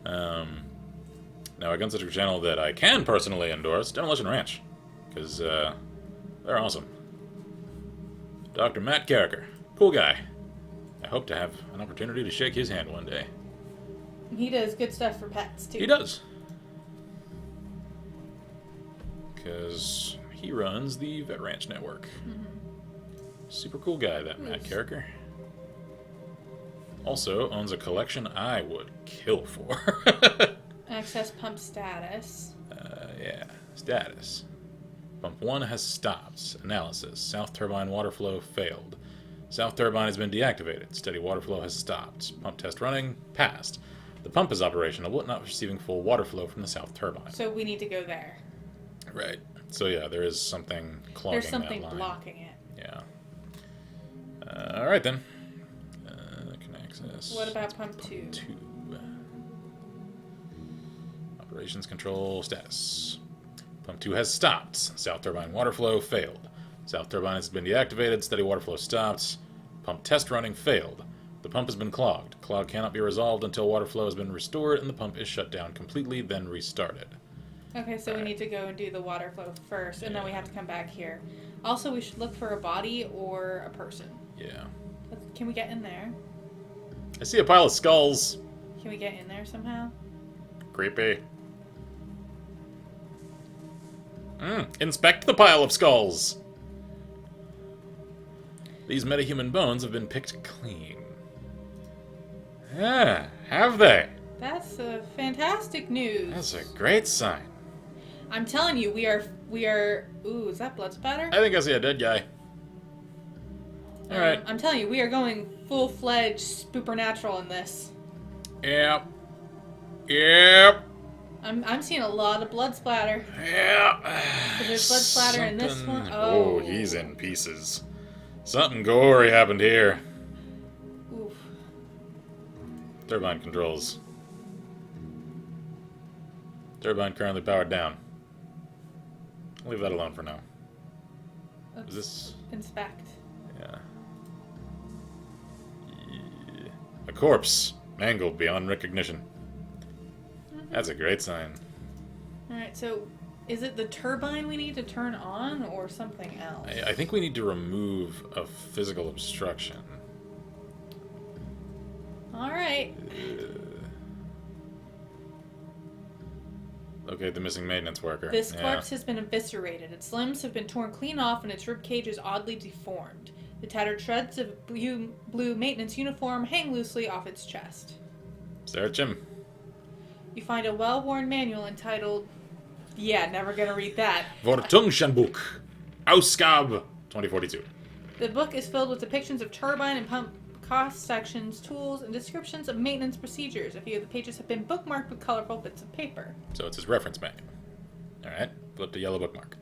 Now, I consider a channel that I can personally endorse, Demolition Ranch, because they're awesome. Dr. Matt Carricker. Cool guy. I hope to have an opportunity to shake his hand one day.
He does good stuff for pets, too.
He does. Because he runs the Vet Ranch Network. Super cool guy, that Matt Carricker. Also owns a collection I would kill for.
Access pump status.
Yeah. Status. Pump 1 has stopped. Analysis. South turbine water flow failed. South turbine has been deactivated. Steady water flow has stopped. Pump test running. Passed. The pump is operational, but not receiving full water flow from the south turbine.
So we need to go there.
Right. So yeah, there is something clogging
There's something
that line.
blocking it.
Yeah. Alright then. Can access.
What about pump 2?
2. Operations control status. Pump 2 has stopped. South turbine water flow failed. South turbine has been deactivated. Steady water flow stopped. Pump test running failed. The pump has been clogged. Clog cannot be resolved until water flow has been restored and the pump is shut down completely, then restarted.
Okay, so we need to go and do the water flow first, and then we have to come back here. Also, we should look for a body or a person.
Yeah.
Can we get in there?
I see a pile of skulls.
Can we get in there somehow?
Creepy. Inspect the pile of skulls. These metahuman bones have been picked clean. Yeah, have they?
That's fantastic news.
That's a great sign.
I'm telling you, we are. Ooh, is that blood splatter?
I think I see a dead guy. Alright.
I'm telling you, we are going full-fledged supernatural in this.
Yep. Yep.
I'm seeing a lot of blood splatter.
Yep.
There's blood splatter in this one.
Oh, he's in pieces. Something gory happened here.
Oof.
Turbine controls. Turbine currently powered down. I'll leave that alone for now.
Let's
Is this...
inspect.
Yeah. A corpse. Mangled beyond recognition. That's a great sign.
Alright, so is it the turbine we need to turn on or something else?
I think we need to remove a physical obstruction.
Alright.
Locate the missing maintenance worker.
This corpse has been eviscerated. Its limbs have been torn clean off and its ribcage is oddly deformed. The tattered shreds of blue maintenance uniform hang loosely off its chest.
Search him.
You find a well-worn manual entitled... Yeah, never gonna read that.
Wartungshandbuch. Ausgabe 2042.
The book is filled with depictions of turbine and pump cost sections, tools, and descriptions of maintenance procedures. A few of the pages have been bookmarked with colorful bits of paper.
So it's his reference manual. Alright, flip the yellow bookmark.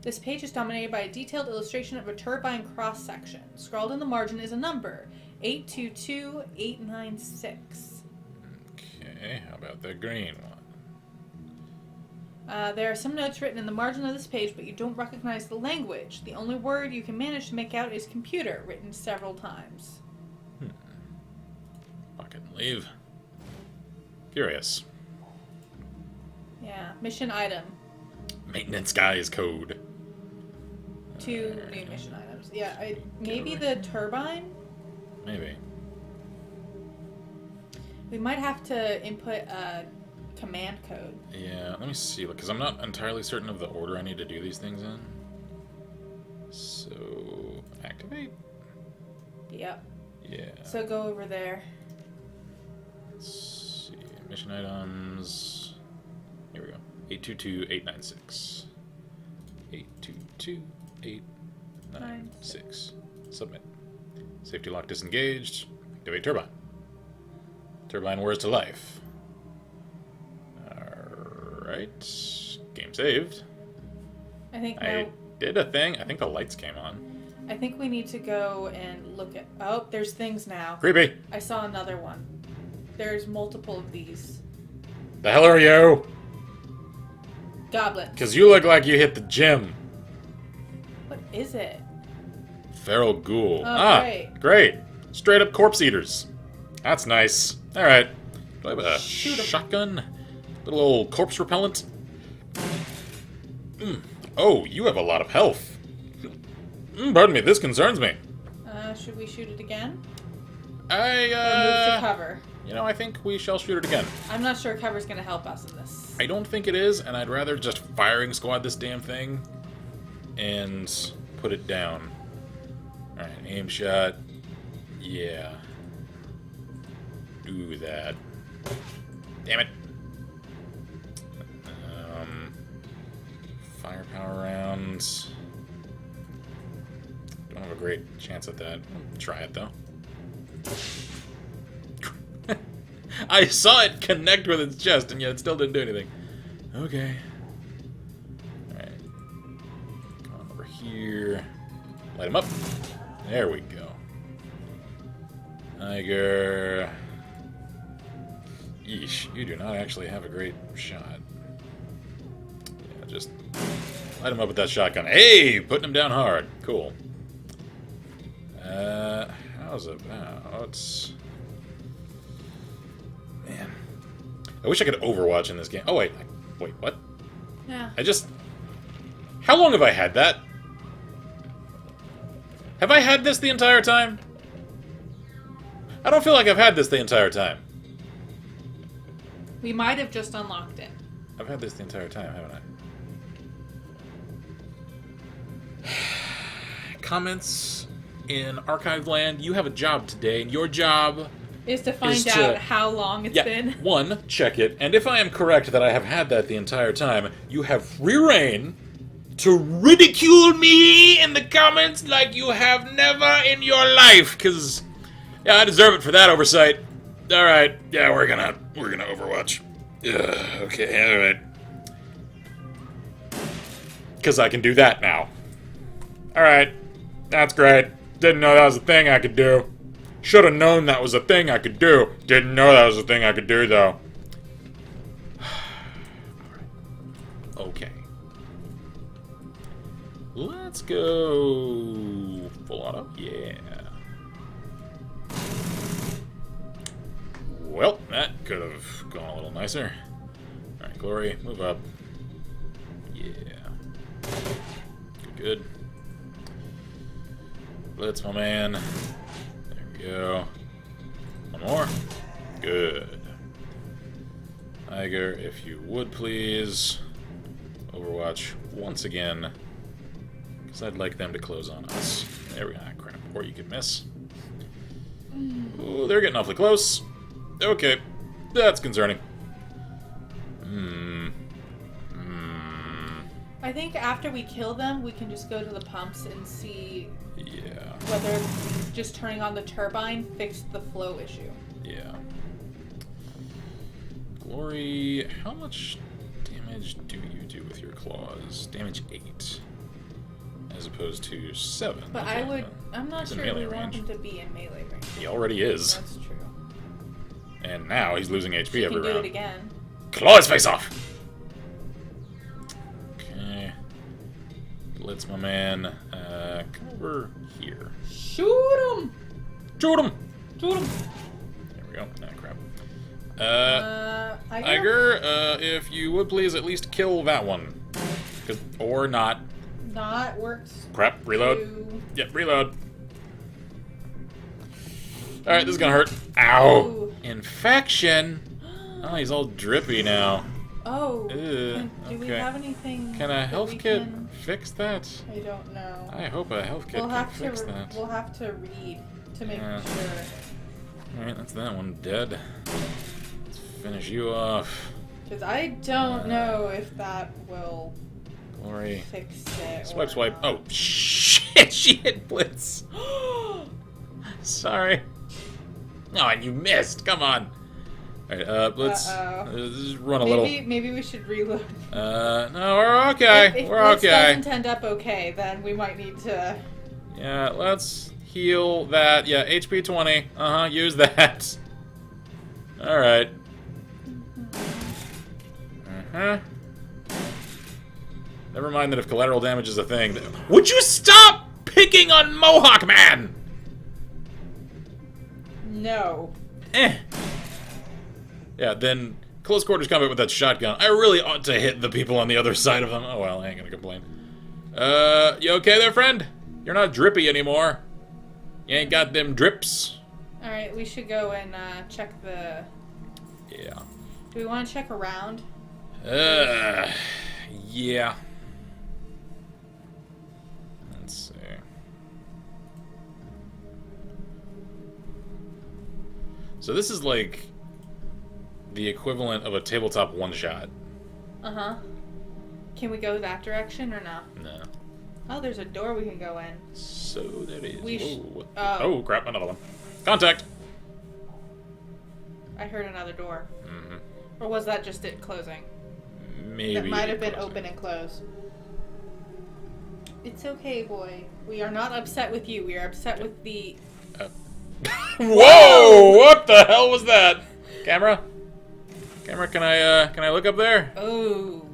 This page is dominated by a detailed illustration of a turbine cross-section. Scrawled in the margin is a number, 822896.
Okay, how about the green one?
There are some notes written in the margin of this page, but you don't recognize the language. The only word you can manage to make out is computer, written several times.
Pocket and leave. Curious.
Yeah, mission item.
Maintenance guy's code.
2 new mission items. Yeah, maybe the turbine?
Maybe.
We might have to input a command code.
Yeah, let me see, because I'm not entirely certain of the order I need to do these things in. So, activate?
Yep.
Yeah.
So go over there.
Let's see. Mission items. Here we go. 822896. 822896. Submit. Safety lock disengaged. Activate turbine. Turbine whirs to life. Alright. Game saved.
I think
I did a thing. I think the lights came on.
I think we need to go and look at... Oh, there's things now.
Creepy.
I saw another one. There's multiple of these.
The hell are you?
Goblins.
Because you look like you hit the gym.
What is it?
Feral ghoul.
Oh,
great. Straight up corpse eaters. That's nice. Alright. Do I have a
Shoot 'em.
shotgun? Little old corpse repellent? Oh, you have a lot of health. Pardon me, this concerns me.
Should we shoot it again?
I,
Or move to cover?
You know, I think we shall shoot it again.
I'm not sure cover's gonna help us in this.
I don't think it is, and I'd rather just firing squad this damn thing and put it down. Alright, aim shot. Yeah. Do that. Damn it. Firepower rounds. Don't have a great chance at that. I'll try it though. I saw it connect with its chest, and yet it still didn't do anything. Okay. Alright. Come on over here. Light him up. There we go. Tiger. Yeesh, you do not actually have a great shot. Yeah, just light him up with that shotgun. Hey! Putting him down hard. Cool. How's it about... Man. I wish I could Overwatch in this game. Oh, wait. Wait, what?
Yeah.
How long have I had that? Have I had this the entire time? I don't feel like I've had this the entire time.
We might have just unlocked it.
I've had this the entire time, haven't I? Comments in archived land. You have a job today, and your job
Is to find
is
out
to-
how long it's been.
One, check it, and if I am correct that I have had that the entire time, you have free reign to ridicule me in the comments like you have never in your life, because, yeah, I deserve it for that oversight. Alright, yeah, we're gonna Overwatch. Okay, alright. Because I can do that now. Alright, that's great. Didn't know that was a thing I could do. Should have known that was a thing I could do. Didn't know that was a thing I could do, though. Okay. Let's go full auto. Yeah. Well, that could have gone a little nicer. Alright, Glory, move up. Yeah. Good. Blitz, my man. There we go. One more. Good. Tiger, if you would please. Overwatch once again. Because I'd like them to close on us. There we go. Ah, crap. Or you could miss. Ooh, they're getting awfully close. Okay. That's concerning.
I think after we kill them, we can just go to the pumps and see
Yeah.
whether just turning on the turbine fixed the flow issue.
Yeah. Glory, how much damage do you do with your claws? Damage 8. As opposed to 7.
But
Okay,
I'm not
he's in
sure we
melee
want
range.
him to be in melee range.
He already is.
That's true.
And now he's losing HP
You
every
can do
round.
it again.
Claw his face off! Okay. Blitz, my man. Come over here.
Shoot him!
Shoot him!
Shoot him!
There we go. Ah, crap.
Iger?
Iger, if you would please at least kill that one. Or not.
Not works.
Crap, reload.
too.
Yep, reload. Alright, this is gonna hurt. Ow!
Ooh.
Infection! Oh, he's all drippy now.
Oh.
Ugh,
Do we
okay.
have anything?
Can a
that
health
we
kit
can-
fix that?
I don't know.
I hope a health kit
We'll
can
have
fix
to.
that.
We'll have to read to make
Yeah.
sure.
Alright, that's that one dead. Let's finish you off.
Because I don't know if that will
Glory.
fix it.
Swipe,
or
swipe.
not.
Oh, shit! She hit Blitz. Sorry. No, and you missed. Come on. Alright, let's just run a little.
Maybe we should reload.
No, we're okay.
If
We're
Blitz
okay.
doesn't end up okay, then we might need to.
Yeah, let's heal that. Yeah, HP 20. Use that. Alright. Never mind that if collateral damage is a thing. Would you stop picking on Mohawk Man?
No.
Yeah, then close quarters combat with that shotgun. I really ought to hit the people on the other side of them. Oh well, I ain't gonna complain. You okay there, friend? You're not drippy anymore. You ain't got them drips.
Alright, we should go and check the...
Yeah.
Do we want to check around?
Yeah. Let's see. So this is like the equivalent of a tabletop one-shot.
Uh-huh. Can we go that direction or no?
No.
Oh, there's a door we can go in.
So that is...
Whoa.
Oh, crap, another one. Contact!
I heard another door.
Mm-hmm.
Or was that just it closing?
Maybe.
That might have been open and closed. It's okay, boy. We are not upset with you. We are upset with the...
Whoa! What the hell was that? Camera? Camera, can I look up there?
Oh.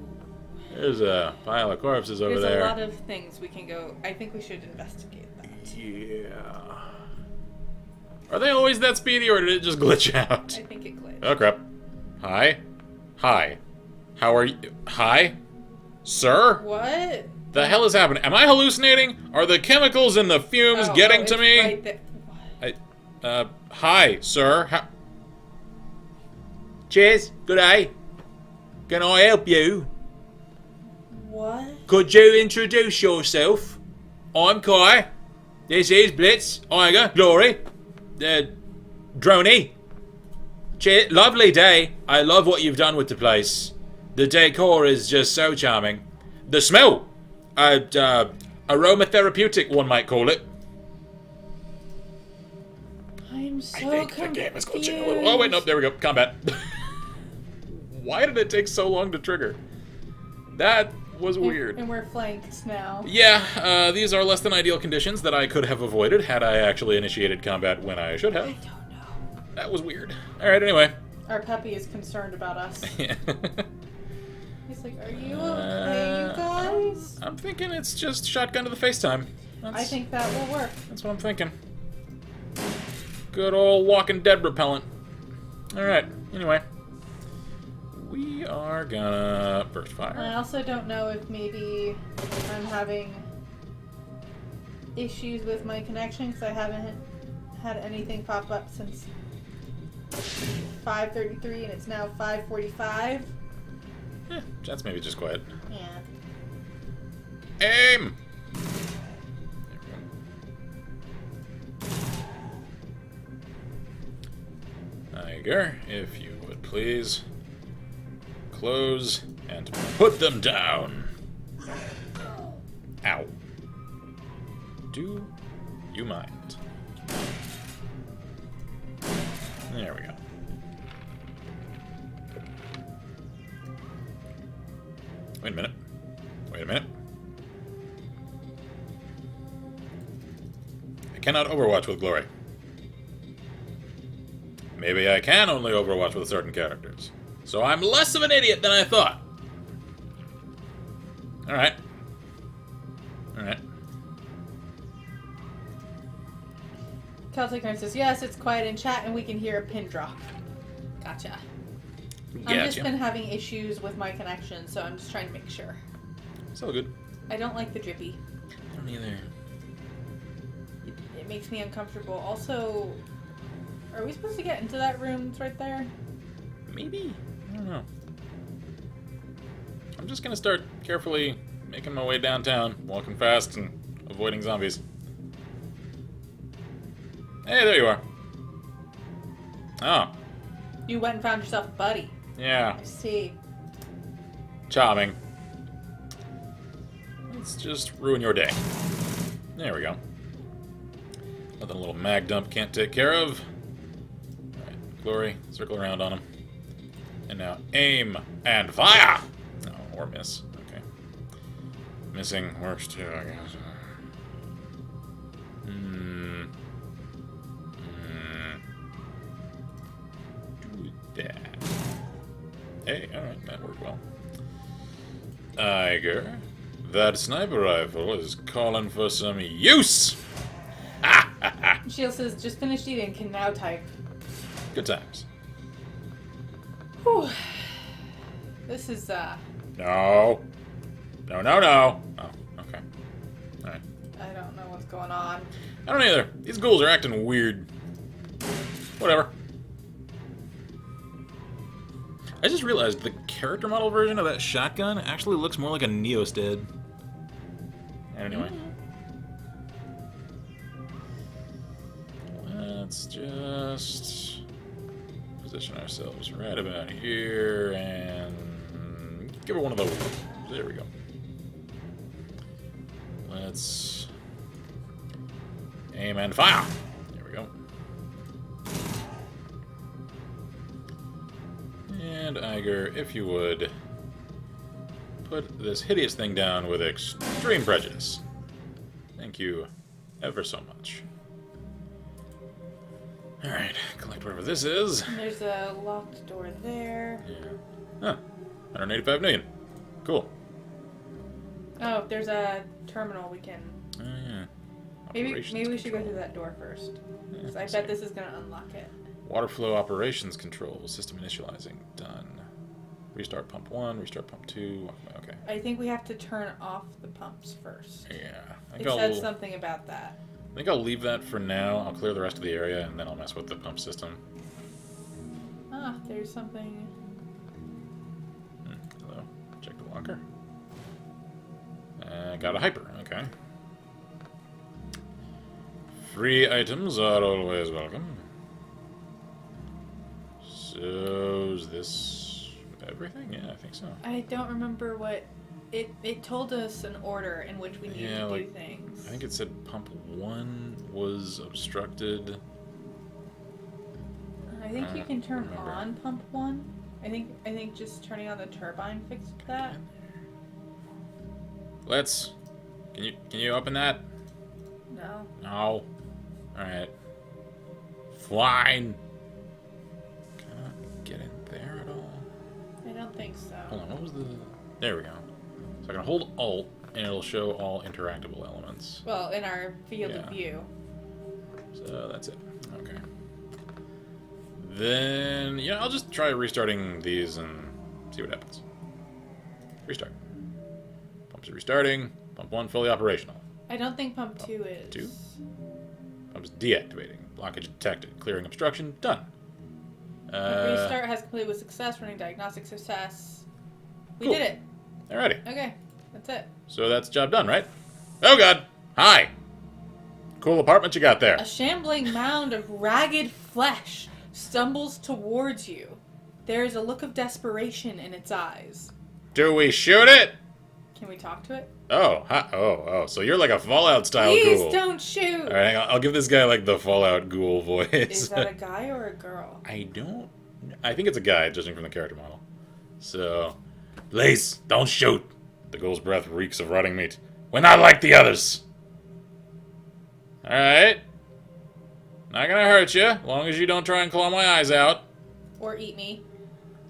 There's a pile of corpses over there.
There's a lot of things we can go... I think we should investigate that.
Yeah. Are they always that speedy, or did it just glitch out?
I think it glitched.
Oh, crap. Hi? Hi. How are you? Hi? Sir?
What?
The hell is happening? Am I hallucinating? Are the chemicals in the fumes getting to me?
Right there. What?
Hi, sir. Cheers. Good day. Can I help you?
What?
Could you introduce yourself? I'm Kai. This is Blitz, Iger, Glory, Droney. Cheers. Lovely day. I love what you've done with the place. The decor is just so charming. The smell, aromatherapeutic, one might call it.
I'm so
I think
confused.
the game is glitching a little. Oh wait, no, there we go. Combat. Why did it take so long to trigger? That was weird.
And we're flanked now.
Yeah, these are less than ideal conditions that I could have avoided had I actually initiated combat when I should have.
I don't know.
That was weird. Alright, anyway.
Our puppy is concerned about us.
Yeah.
He's like, are you okay, you guys?
I'm thinking it's just shotgun to the face time.
I think that will work.
That's what I'm thinking. Good old Walking Dead repellent. Alright, anyway. We are gonna burst fire.
I also don't know if maybe I'm having issues with my connection because I haven't had anything pop up since 5:33 and it's now 5:45.
That's maybe just quiet.
Yeah.
Aim! Tiger, if you would please. Close and put them down. Ow. Do you mind? There we go. Wait a minute. Wait a minute. I cannot overwatch with Glory. Maybe I can only overwatch with certain characters. So I'm less of an idiot than I thought. Alright. Alright.
Celtic Nerd says, yes, it's quiet in chat and we can hear a pin drop. Gotcha. I've just been having issues with my connection, so I'm just trying to make sure.
It's all good.
I don't like the drippy.
I don't either.
It makes me uncomfortable. Also, are we supposed to get into that room? It's right there?
Maybe? I don't know. I'm just gonna start carefully making my way downtown, walking fast and avoiding zombies. Hey, there you are. Oh.
You went and found yourself a buddy.
Yeah.
I see.
Charming. Let's just ruin your day. There we go. Nothing a little mag dump can't take care of. Alright, Glory, circle around on him. And now aim and fire! No, or miss. Okay. Missing works too, I guess. Hey, alright, that worked well. Iger, that sniper rifle is calling for some use!
Shield says, just finished eating, can now type.
Good times.
Whew. This is,
No. No, no, no. Oh, okay. Alright.
I don't know what's going on.
I don't either. These ghouls are acting weird. Whatever. I just realized the character model version of that shotgun actually looks more like a Neosted. Anyway. Let's just position ourselves right about here and give her one of those. There we go. Let's aim and fire. There we go. And Iger, if you would, put this hideous thing down with extreme prejudice. Thank you ever so much. Alright, collect whatever this is.
And there's a locked door there.
Yeah. Huh. 185 million. Cool.
Oh, there's a terminal we can...
Oh, yeah.
Maybe we
Operations
should go
control.
through that door first.
Yeah,
'Cause I
let's
bet
see.
this is going to unlock it.
Water flow operations control. System initializing. Done. Restart pump 1, restart pump 2. Okay.
I think we have to turn off the pumps first.
Yeah. I
It
think
said
I'll,
something about that.
I think I'll leave that for now. I'll clear the rest of the area, and then I'll mess with the pump system.
Ah, there's something...
Hello. Check the locker. Got a hyper. Okay. Free items are always welcome. So, is this everything? Yeah, I think so.
I don't remember what... It told us an order in which we need
Yeah,
to
like,
do things.
I think it said pump 1 was obstructed.
I think you can turn
remember.
on pump 1. I think just turning on the turbine fixed that.
Let's. Can you open that?
No.
No. Alright. Fine. Can I get in there at all?
I don't think so.
Hold on, what was the... There we go. So I can hold Alt, and it'll show all interactable elements.
Well, in our field
Yeah.
of view.
So that's it. Okay. Then, yeah, I'll just try restarting these and see what happens. Restart. Pumps are restarting. Pump 1 fully operational.
I don't think pump 2 is.
2? Pumps deactivating. Blockage detected. Clearing obstruction. Done.
Restart has completed with success. Running diagnostic success. We
Cool.
did it.
Alrighty.
Okay. That's it.
So that's job done, right? Oh god! Hi! Cool apartment you got there.
A shambling mound of ragged flesh stumbles towards you. There is a look of desperation in its eyes.
Do we shoot it?
Can we talk to it?
Oh, hi. Oh, so you're like a Fallout style
Please
ghoul.
don't shoot!
Alright, hang on. I'll give this guy like the Fallout ghoul voice.
Is that a guy or a girl?
I think it's a guy, judging from the character model. So, please, don't shoot. The ghoul's breath reeks of rotting meat. We're not like the others. Alright. Not gonna hurt you, as long as you don't try and claw my eyes out.
Or eat me.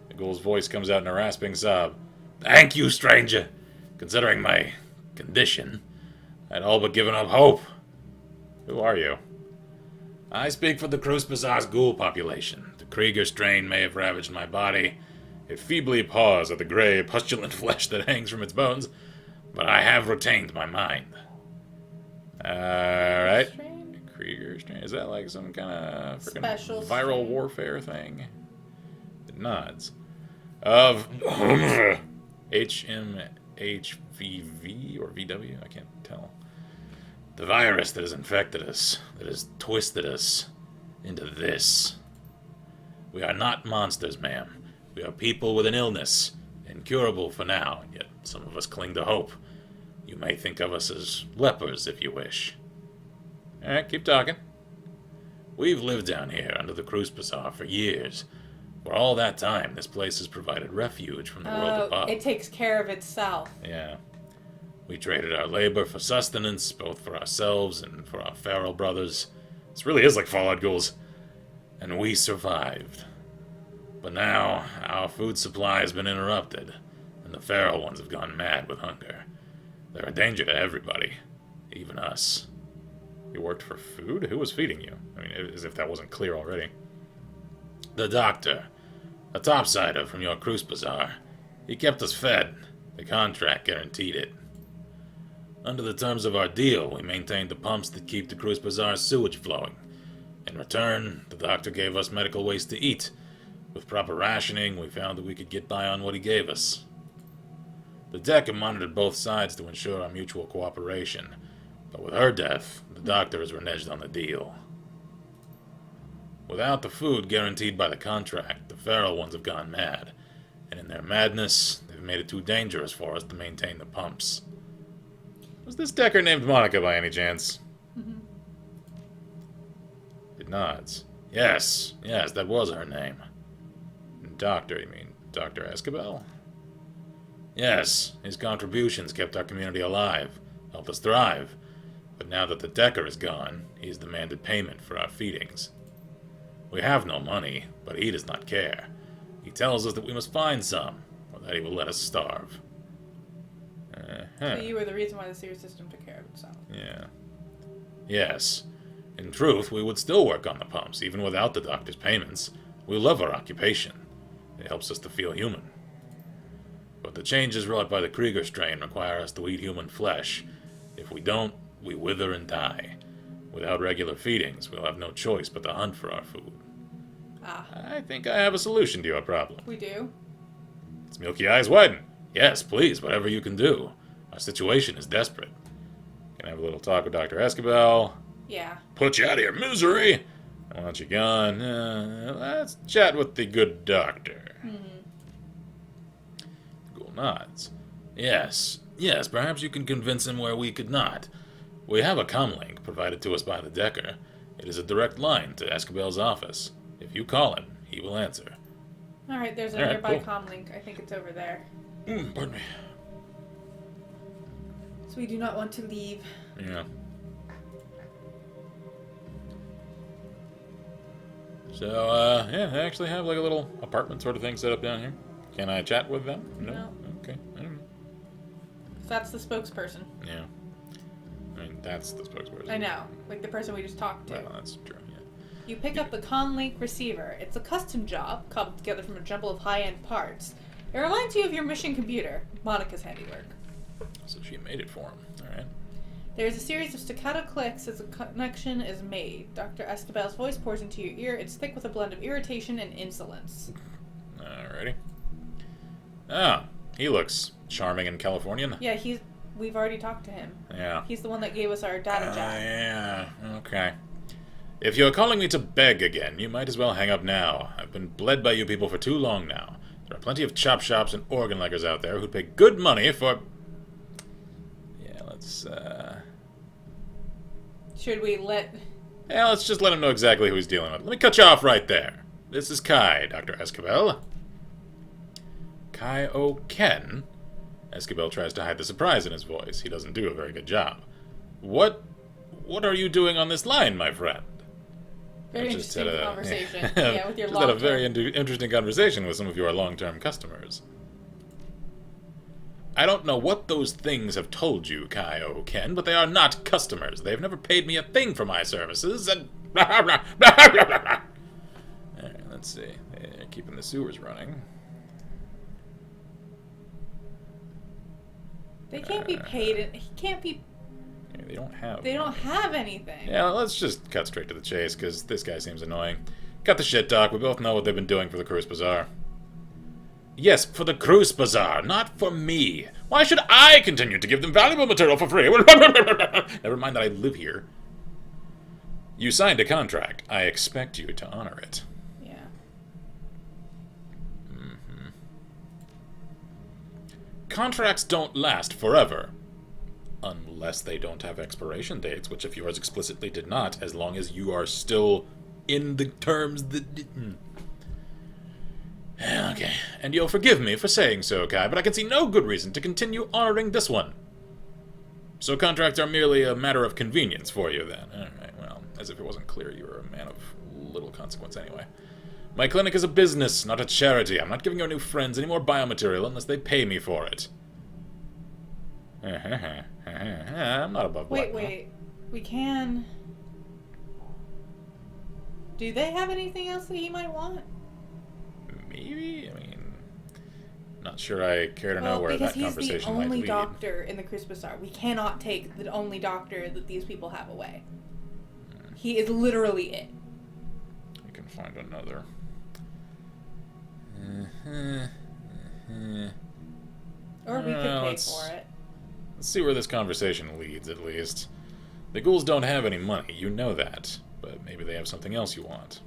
The ghoul's voice comes out in a rasping sob. Thank you, stranger. Considering my condition, I'd all but given up hope. Who are you? I speak for the Cruspazar's ghoul population. The Krieger strain may have ravaged my body. It feebly paws at the gray, pustulant flesh that hangs from its bones, but I have retained my mind. Alright.
Strain?
Krieger strain. Is that like some kind of freaking
Special
viral
strain.
warfare thing? It nods. Of HMHVV or VW? I can't tell. The virus that has infected us, that has twisted us into this. We are not monsters, ma'am. We are people with an illness, incurable for now, yet some of us cling to hope. You may think of us as lepers, if you wish. Alright, keep talking. We've lived down here under the Cruspazar for years. For all that time, this place has provided refuge from the world above.
It takes care of itself.
Yeah. We traded our labor for sustenance, both for ourselves and for our feral brothers. This really is like Fallout Ghouls. And we survived. But now, our food supply has been interrupted, and the feral ones have gone mad with hunger. They're a danger to everybody, even us. You worked for food? Who was feeding you? I mean, as if that wasn't clear already. The doctor. A topsider from your cruise bazaar. He kept us fed. The contract guaranteed it. Under the terms of our deal, we maintained the pumps that keep the cruise bazaar's sewage flowing. In return, the doctor gave us medical waste to eat. With proper rationing, we found that we could get by on what he gave us. The Decker monitored both sides to ensure our mutual cooperation. But with her death, the doctor has reneged on the deal. Without the food guaranteed by the contract, the feral ones have gone mad. And in their madness, they've made it too dangerous for us to maintain the pumps. Was this Decker named Monica by any chance?
Mm-hmm.
It nods. Yes, that was her name. Doctor, you mean Dr. Escabel? Yes, his contributions kept our community alive, helped us thrive. But now that the Decker is gone, he's demanded payment for our feedings. We have no money, but he does not care. He tells us that we must find some, or that he will let us starve.
So you were the reason why the sewer system took care of itself.
Yeah. Yes. In truth, we would still work on the pumps, even without the doctor's payments. We love our occupation. It helps us to feel human. But the changes wrought by the Krieger strain require us to eat human flesh. If we don't, we wither and die. Without regular feedings, we'll have no choice but to hunt for our food. I think I have a solution to your problem.
We do?
Its milky eyes widen. Yes, please, whatever you can do. Our situation is desperate. Can I have a little talk with Dr. Escabel?
Yeah.
Put you out of your misery. I want you gone. Let's chat with the good doctor. Ghoul nods. Yes, perhaps you can convince him where we could not. We have a comlink provided to us by the Decker. It is a direct line to Escabel's office. If you call him, he will answer.
Alright, there's a nearby comlink. I think it's over there.
Pardon me.
So we do not want to leave.
Yeah. So, yeah, they actually have like a little apartment sort of thing set up down here. Can I chat with them?
No.
Okay. I don't know.
That's the spokesperson.
Yeah. I mean, that's the spokesperson.
I know. Like the person we just talked to.
Well, that's true, yeah.
You pick up the Conlink receiver. It's a custom job, cobbled together from a jumble of high-end parts. It reminds you of your mission computer, Monica's handiwork.
So she made it for him. Alright.
There's a series of staccato clicks as a connection is made. Dr. Escabel's voice pours into your ear. It's thick with a blend of irritation and insolence.
Alrighty. Ah, he looks charming and Californian.
Yeah, we've already talked to him.
Yeah.
He's the one that gave us our data jack.
Yeah, okay. If you're calling me to beg again, you might as well hang up now. I've been bled by you people for too long now. There are plenty of chop shops and organ leggers out there who'd pay good money for... Yeah, let's,
Should we let...
Yeah, let's just let him know exactly who he's dealing with. Let me cut you off right there. This is Kai, Dr. Escabel. Kai O'Ken? Escabel tries to hide the surprise in his voice. He doesn't do a very good job. What are you doing on this line, my friend?
Very interesting conversation.
Yeah,
yeah, with your
just had a very interesting conversation with some of your long-term customers. I don't know what those things have told you, Kai O'Ken, but they are not customers. They've never paid me a thing for my services, and... Alright, let's see. They're keeping the sewers running.
They can't be paid. He can't be...
Yeah, they don't have...
They don't have anything.
Yeah, let's just cut straight to the chase, because this guy seems annoying. Cut the shit, Doc. We both know what they've been doing for the Cruise Bazaar. Yes, for the Cruise Bazaar, not for me. Why should I continue to give them valuable material for free? Never mind that I live here. You signed a contract. I expect you to honor it.
Yeah.
Contracts don't last forever. Unless they don't have expiration dates, which if yours explicitly did not, as long as you are still in the terms that... Okay, and you'll forgive me for saying so, Kai, but I can see no good reason to continue honoring this one. So contracts are merely a matter of convenience for you, then. Alright, well, as if it wasn't clear you were a man of little consequence anyway. My clinic is a business, not a charity. I'm not giving your new friends any more biomaterial unless they pay me for it. I'm not above blackmail.
Wait. We can... Do they have anything else that he might want?
Maybe? I mean... Not sure I care to know where that conversation might lead.
Because he's the only doctor in the Crispusar. We cannot take the only doctor that these people have away. He is literally it.
We can find another.
Or we could pay for it.
Let's see where this conversation leads, at least. The ghouls don't have any money, you know that. But maybe they have something else you want.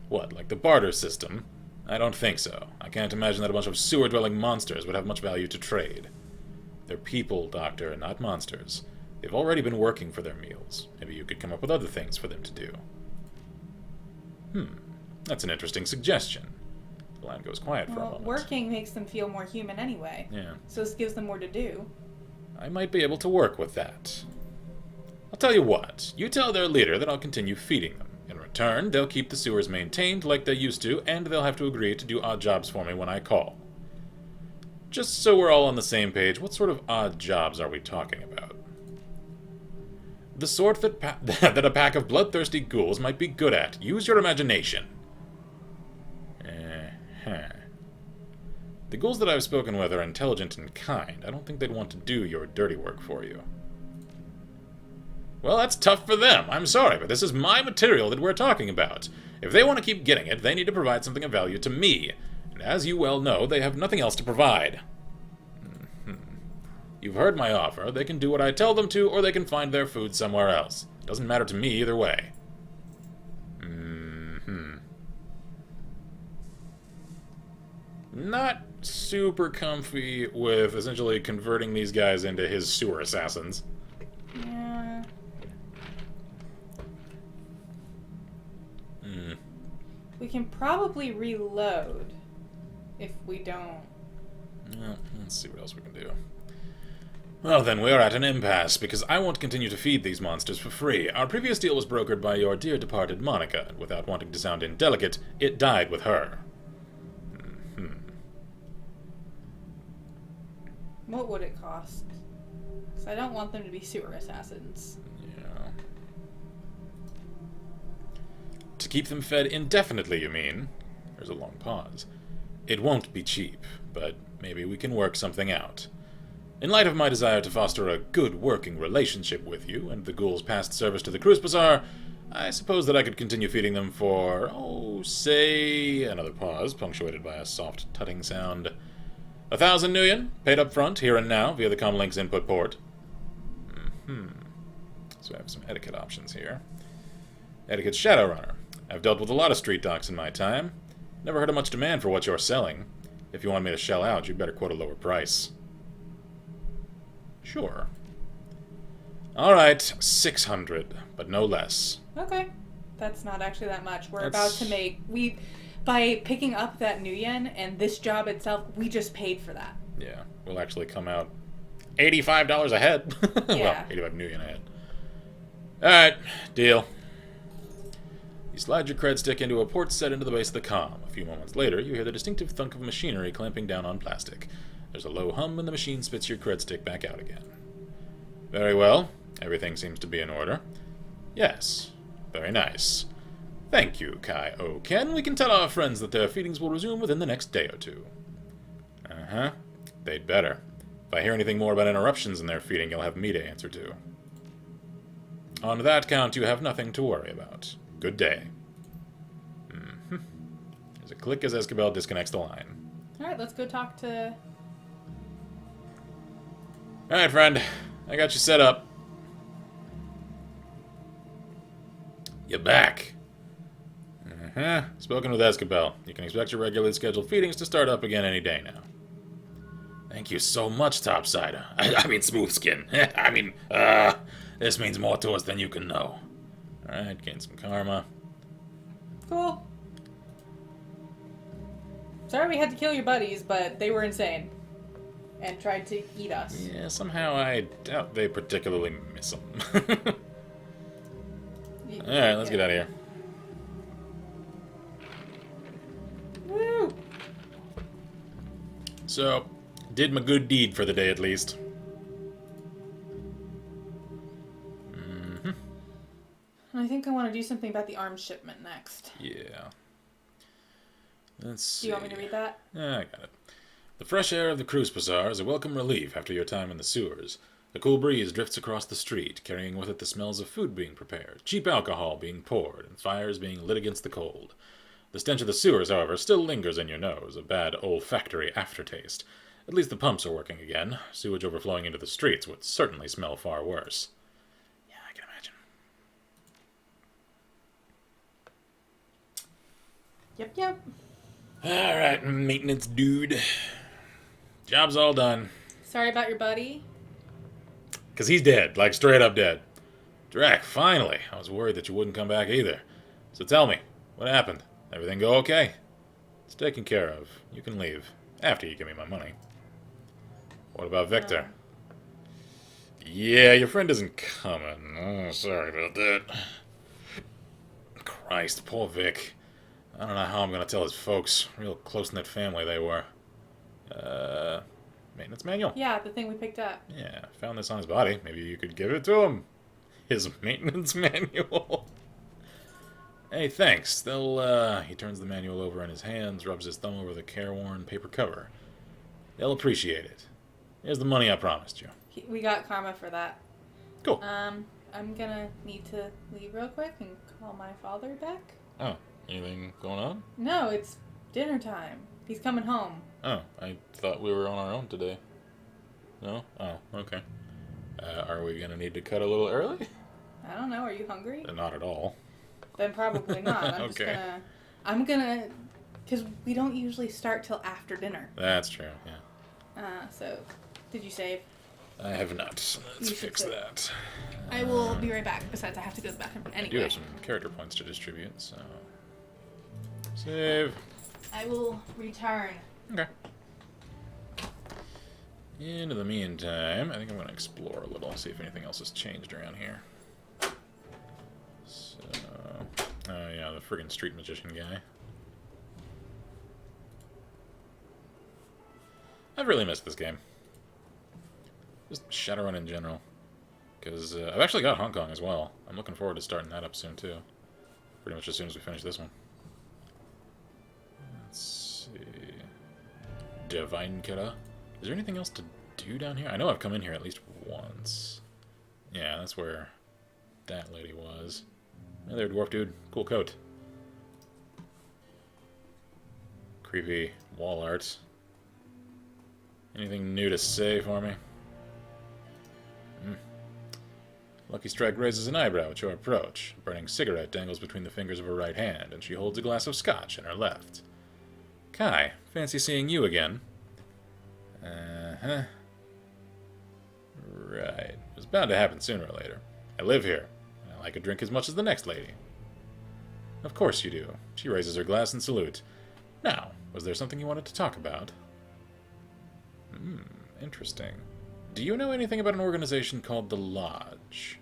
What, like the barter system? I don't think so. I can't imagine that a bunch of sewer-dwelling monsters would have much value to trade. They're people, Doctor, not monsters. They've already been working for their meals. Maybe you could come up with other things for them to do. That's an interesting suggestion. The line goes quiet for a moment.
Working makes them feel more human anyway.
Yeah.
So this gives them more to do.
I might be able to work with that. I'll tell you what. You tell their leader that I'll continue feeding them. In return, they'll keep the sewers maintained like they used to, and they'll have to agree to do odd jobs for me when I call. Just so we're all on the same page, what sort of odd jobs are we talking about? The sort that a pack of bloodthirsty ghouls might be good at. Use your imagination. The ghouls that I've spoken with are intelligent and kind. I don't think they'd want to do your dirty work for you. Well, that's tough for them. I'm sorry, but this is my material that we're talking about. If they want to keep getting it, they need to provide something of value to me. And as you well know, they have nothing else to provide. You've heard my offer. They can do what I tell them to, or they can find their food somewhere else. Doesn't matter to me either way. Not super comfy with essentially converting these guys into his sewer assassins.
Yeah. We can probably reload if we don't.
Well, let's see what else we can do. Well, then we're at an impasse, because I won't continue to feed these monsters for free. Our previous deal was brokered by your dear departed Monica, and without wanting to sound indelicate, it died with her.
What would it cost? Because I don't want them to be sewer assassins.
Yeah. To keep them fed indefinitely, you mean? There's a long pause. It won't be cheap, but maybe we can work something out. In light of my desire to foster a good working relationship with you and the ghouls' past service to the Cruise Bazaar, I suppose that I could continue feeding them for, say... Another pause, punctuated by a soft tutting sound. 1,000 Nuyen, paid up front, here and now, via the comlink's input port. So I have some etiquette options here. Etiquette's Shadowrunner. I've dealt with a lot of street docs in my time. Never heard of much demand for what you're selling. If you want me to shell out, you'd better quote a lower price. Sure. Alright, 600, but no less.
Okay. That's not actually that much. We're about to make... By picking up that Nuyen and this job itself, we just paid for that.
Yeah, we'll actually come out $85 ahead.
Yeah.
Well, 85 Nuyen ahead. Alright, deal. You slide your cred stick into a port set into the base of the comm. A few moments later, you hear the distinctive thunk of machinery clamping down on plastic. There's a low hum and the machine spits your cred stick back out again. Very well. Everything seems to be in order. Yes. Very nice. Thank you, Kai O. Ken. We can tell our friends that their feedings will resume within the next day or two. They'd better. If I hear anything more about interruptions in their feeding, you'll have me to answer to. On that count, you have nothing to worry about. Good day. There's a click as Escabel disconnects the line.
Alright, let's go talk to...
Alright, friend. I got you set up. You're back. Spoken with Escabel. You can expect your regularly scheduled feedings to start up again any day now. Thank you so much, Topsider. I mean, Smoothskin. This means more to us than you can know. Alright, gain some karma.
Cool. Sorry we had to kill your buddies, but they were insane. And tried to eat us.
Yeah, somehow I doubt they particularly miss them. Alright, let's get out of here. So, did my good deed for the day at least.
I think I want to do something about the arms shipment next.
Yeah. Let's see.
Do you want me to read that?
Yeah, I got it. The fresh air of the cruise bazaar is a welcome relief after your time in the sewers. The cool breeze drifts across the street, carrying with it the smells of food being prepared, cheap alcohol being poured, and fires being lit against the cold. The stench of the sewers, however, still lingers in your nose, a bad olfactory aftertaste. At least the pumps are working again. Sewage overflowing into the streets would certainly smell far worse. Yeah, I can imagine.
Yep.
Alright, maintenance dude. Job's all done.
Sorry about your buddy.
Because he's dead, like straight up dead. Drac, finally. I was worried that you wouldn't come back either. So tell me, what happened? Everything go okay? It's taken care of. You can leave. After you give me my money. What about Victor? Yeah, your friend isn't coming. Oh, sorry about that. Christ, poor Vic. I don't know how I'm going to tell his folks. Real close-knit family they were. Maintenance manual?
Yeah, the thing we picked up.
Yeah, found this on his body. Maybe you could give it to him. His maintenance manual. Hey, thanks. He turns the manual over in his hands, rubs his thumb over the careworn paper cover. They'll appreciate it. Here's the money I promised you.
We got karma for that.
Cool.
I'm gonna need to leave real quick and call my father back.
Oh, anything going on?
No, it's dinner time. He's coming home.
Oh, I thought we were on our own today. No? Oh, okay. Are we gonna need to cut a little early?
I don't know. Are you hungry?
Not at all.
Then probably not. I'm gonna, because we don't usually start till after dinner.
That's true, yeah.
So, did you save?
I have not. Let's fix
save.
that.
I will be right back. Besides, I have to go to the bathroom anyway.
I do have some character points to distribute, so... Save.
I will return.
Okay. In the meantime, I think I'm going to explore a little, see if anything else has changed around here. So... Oh yeah, the friggin' street magician guy. I've really missed this game. Just Shadowrun in general. Because I've actually got Hong Kong as well. I'm looking forward to starting that up soon, too. Pretty much as soon as we finish this one. Let's see... Divine Killer. Is there anything else to do down here? I know I've come in here at least once. Yeah, that's where that lady was. Hey there, dwarf dude. Cool coat. Creepy wall art. Anything new to say for me? Lucky Strike raises an eyebrow at your approach. A burning cigarette dangles between the fingers of her right hand, and she holds a glass of scotch in her left. Kai, fancy seeing you again. Uh-huh. Right. It was bound to happen sooner or later. I live here. I like a drink as much as the next lady. Of course you do. She raises her glass in salute. Now, was there something you wanted to talk about? Interesting. Do you know anything about an organization called the Lodge?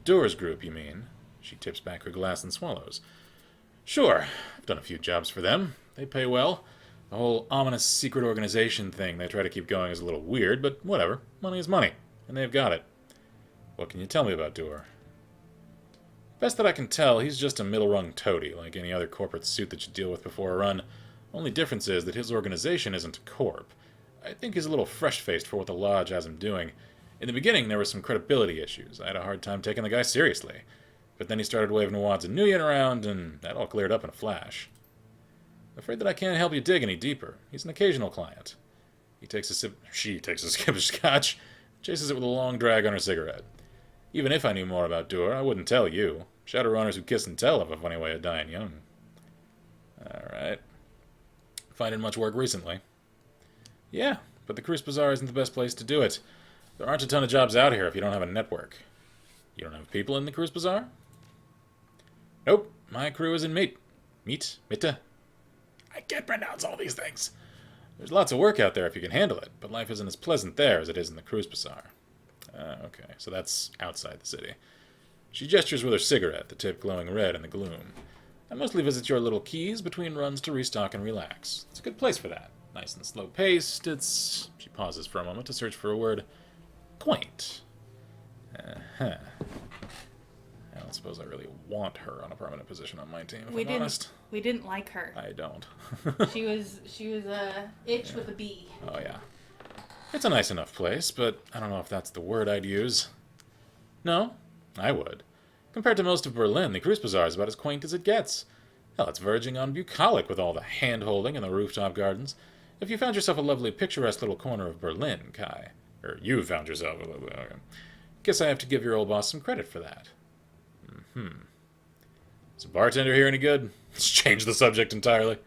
Doors Group, you mean? She tips back her glass and swallows. Sure, I've done a few jobs for them. They pay well. The whole ominous secret organization thing they try to keep going is a little weird, but whatever. Money is money, and they've got it. What can you tell me about Door? Best that I can tell, he's just a middle-rung toady, like any other corporate suit that you deal with before a run. Only difference is that his organization isn't a corp. I think he's a little fresh-faced for what the Lodge has him doing. In the beginning, there were some credibility issues. I had a hard time taking the guy seriously. But then he started waving wads of Nuyen around, and that all cleared up in a flash. Afraid that I can't help you dig any deeper. He's an occasional client. She takes a sip of scotch, chases it with a long drag on her cigarette. Even if I knew more about Dur, I wouldn't tell you. Shadowrunners who kiss and tell have a funny way of dying young. Alright. Finding much work recently? Yeah, but the Cruise Bazaar isn't the best place to do it. There aren't a ton of jobs out here if you don't have a network. You don't have people in the Cruise Bazaar? Nope, my crew is in Mitte. I can't pronounce all these things. There's lots of work out there if you can handle it, but life isn't as pleasant there as it is in the Cruise Bazaar. Okay, so that's outside the city. She gestures with her cigarette, the tip glowing red in the gloom. I mostly visit your little keys between runs to restock and relax. It's a good place for that. Nice and slow-paced. It's... She pauses for a moment to search for a word. Quaint. Uh-huh. I don't suppose I really want her on a permanent position on my team, if I'm honest.
We didn't like her.
I don't.
She was a itch with a B.
Oh, yeah. It's a nice enough place, but I don't know if that's the word I'd use. No, I would. Compared to most of Berlin, the Cruise Bazaar is about as quaint as it gets. Hell, it's verging on bucolic with all the hand-holding and the rooftop gardens. If you found yourself a lovely, picturesque little corner of Berlin, Kai, or you found yourself a lovely... Okay. Guess I have to give your old boss some credit for that. Is a bartender here any good? Let's change the subject entirely.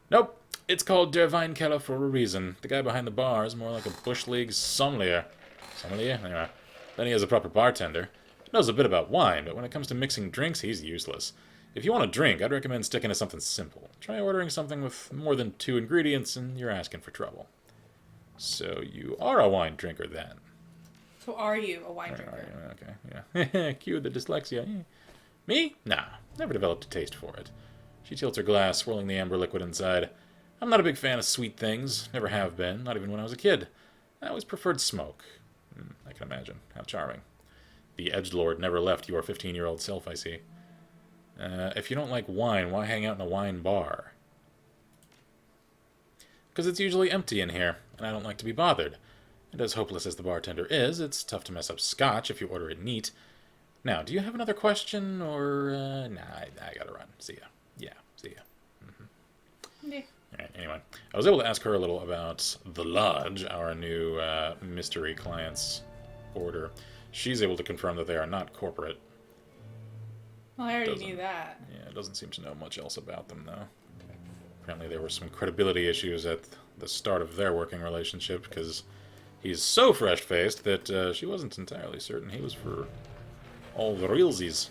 Nope. It's called Der Weinkeller for a reason. The guy behind the bar is more like a Bush League sommelier. Sommelier? Anyway. Then he has a proper bartender. Knows a bit about wine, but when it comes to mixing drinks, he's useless. If you want a drink, I'd recommend sticking to something simple. Try ordering something with more than 2 ingredients, and you're asking for trouble. So you are a wine drinker, then?
So are you a wine drinker?
Okay, yeah. Cue the dyslexia. Me? Nah, never developed a taste for it. She tilts her glass, swirling the amber liquid inside. I'm not a big fan of sweet things. Never have been, not even when I was a kid. I always preferred smoke. I can imagine. How charming. The edgelord never left your 15-year-old self, I see. If you don't like wine, why hang out in a wine bar? Because it's usually empty in here, and I don't like to be bothered. And as hopeless as the bartender is, it's tough to mess up scotch if you order it neat. Now, do you have another question, or... Nah, I gotta run. See ya. Yeah, see ya.
Yeah.
Alright, anyway. I was able to ask her a little about The Lodge, our new mystery client's order. She's able to confirm that they are not corporate.
Well, I already knew that.
Yeah, it doesn't seem to know much else about them, though. Apparently there were some credibility issues at the start of their working relationship, because he's so fresh-faced that she wasn't entirely certain he was for all the realsies.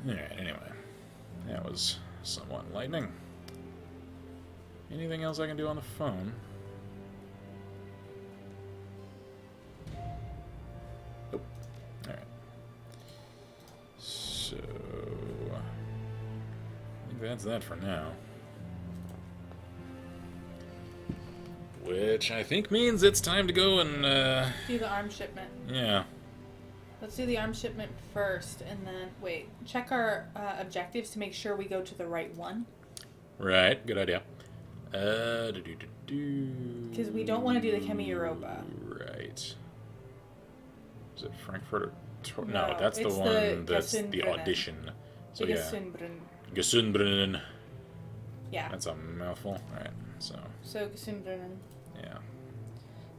Alright, anyway. That was somewhat enlightening. Anything else I can do on the phone? Nope. Alright. So... I think that's that for now. Which I think means it's time to go and,
do the arms shipment.
Yeah.
Let's do the arms shipment first, and then... Wait. Check our objectives to make sure we go to the right one.
Right. Good idea.
Because we don't want to do the Chemi Europa.
Right. Is it Frankfurt or...
No,
No, that's the
it's
one
the
that's the
Gesundbrunnen.
audition. So
The
yeah. Gesundbrunnen.
Yeah.
That's a mouthful. Alright, so...
So Gesundbrunnen.
Yeah.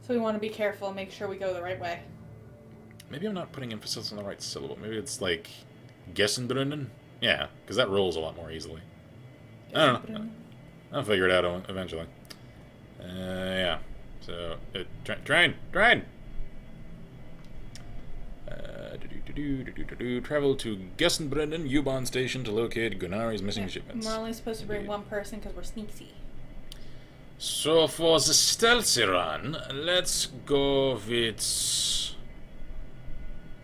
So we want to be careful and make sure we go the right way.
Maybe I'm not putting emphasis on the right syllable. Maybe it's like... Gesundbrunnen? Yeah, because that rolls a lot more easily. I don't know. I'll figure it out eventually. Yeah. So, train! Travel to Gessenbrunnen U-Bahn station to locate Gunnari's missing shipments.
We're only supposed to bring one person because we're sneaky.
So for the stealthy run, let's go with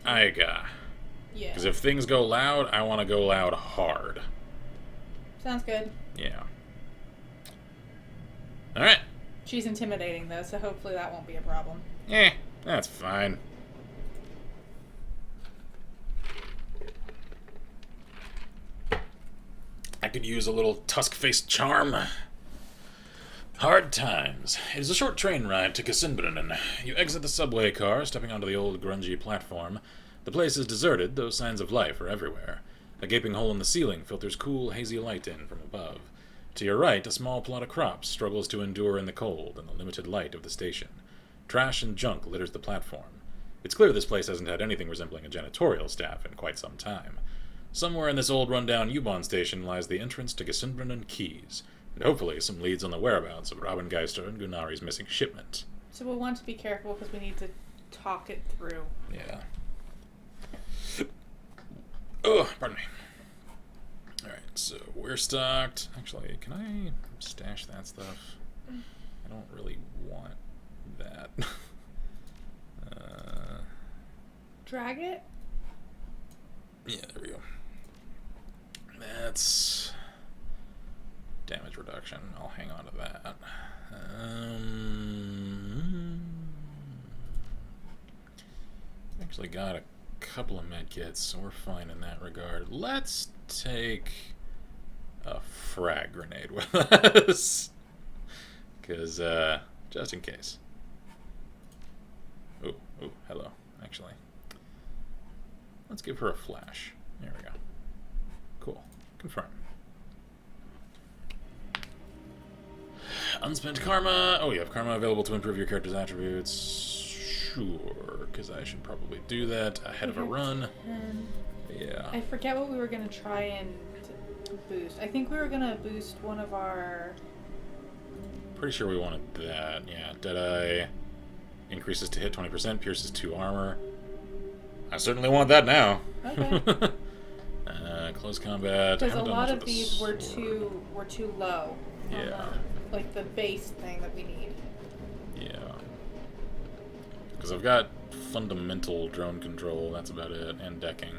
Aiga.
Yeah.
Because if things go loud, I want to go loud hard.
Sounds good.
Yeah. Alright.
She's intimidating though, so hopefully that won't be a problem.
That's fine. I could use a little tusk-faced charm. Hard times. It is a short train ride to Gesundbrunnen. You exit the subway car, stepping onto the old grungy platform. The place is deserted, though signs of life are everywhere. A gaping hole in the ceiling filters cool, hazy light in from above. To your right, a small plot of crops struggles to endure in the cold and the limited light of the station. Trash and junk litters the platform. It's clear this place hasn't had anything resembling a janitorial staff in quite some time. Somewhere in this old rundown U-Bahn station lies the entrance to Gesundbrunnen Quays, and hopefully some leads on the whereabouts of Robin Geister and Gunnari's missing shipment.
So we'll want to be careful because we need to talk it through.
Yeah. Oh, pardon me. Alright, so we're stocked. Actually, can I stash that stuff? I don't really want that.
Drag it?
Yeah, there we go. let's... Damage reduction. I'll hang on to that. Actually got a couple of medkits, so we're fine in that regard. Let's take a frag grenade with us. Because, just in case. Oh, hello, actually. Let's give her a flash. There we go. Cool. Confirm. Unspent karma. Oh, you have karma available to improve your character's attributes. Sure, because I should probably do that ahead of a run. Yeah.
I forget what we were going to try and boost. I think we were going to boost one of our...
Pretty sure we wanted that. Yeah, Deadeye increases to hit 20%, pierces 2 armor. I certainly want that now.
Okay.
Close combat.
Because a lot of these were too low.
Yeah.
Like the base thing that we need.
Yeah. Because I've got fundamental drone control, that's about it, and decking.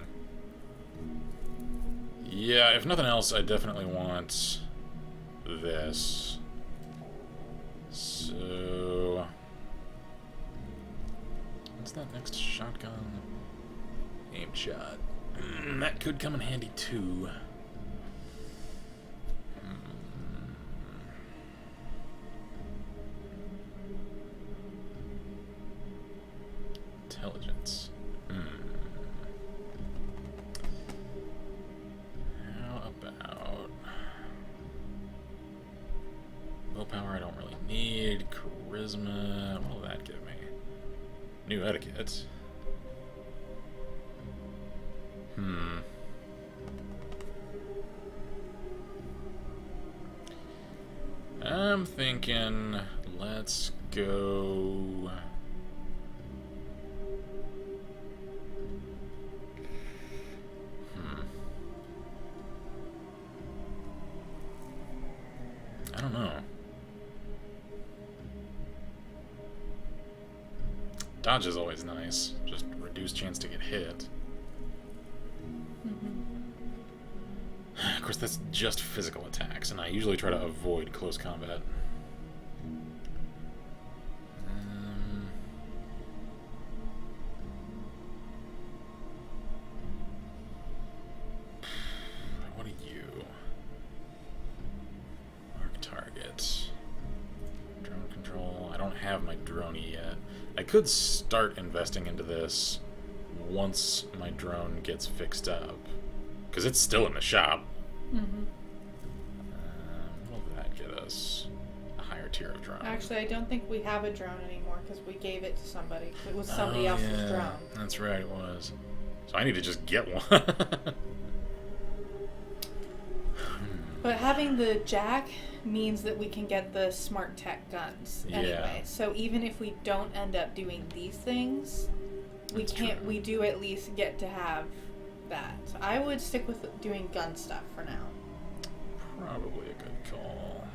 Yeah, if nothing else, I definitely want this. So... what's that next shotgun? Aim shot. That could come in handy too. Intelligence. How about willpower? I don't really need. Charisma. What will that give me? New etiquette. I'm thinking, let's go... I don't know. Dodge is always nice. Just reduced chance to get hit. Of course, that's just physical attacks, and I usually try to avoid close combat. What are you? Mark target. Drone control. I don't have my droney yet. I could start investing into this once my drone gets fixed up. Because it's still in the shop. What will that get us? A higher tier of drone.
Actually, I don't think we have a drone anymore because we gave it to somebody. It was somebody else's drone.
That's right, it was. So I need to just get one.
But having the jack means that we can get the smart tech guns anyway.
Yeah.
So even if we don't end up doing these things, we can't. We do at least get to have that. So I would stick with doing gun stuff for now.
Probably a good call.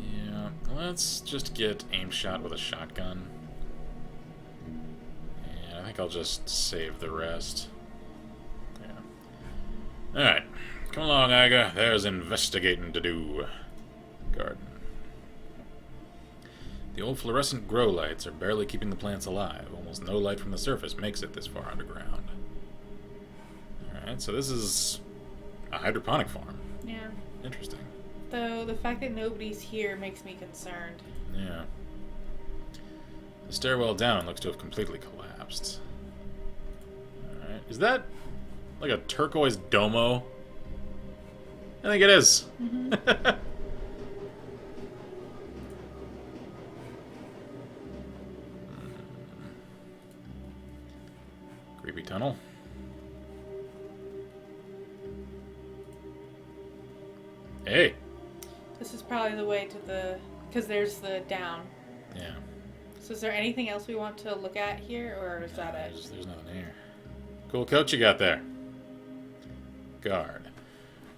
Yeah, let's just get aim shot with a shotgun. And I think I'll just save the rest. Yeah. Alright. Come along, Iga. There's investigating to do. Garden. The old fluorescent grow lights are barely keeping the plants alive. Almost no light from the surface makes it this far underground. Alright, so this is a hydroponic farm.
Yeah.
Interesting.
Though the fact that nobody's here makes me concerned.
Yeah. The stairwell down looks to have completely collapsed. Alright. Is that like a turquoise domo? I think it is. Creepy tunnel. Hey.
This is probably the way to the... because there's the down.
Yeah.
So is there anything else we want to look at here, or is that it?
There's nothing here. Cool coat you got there. Guard.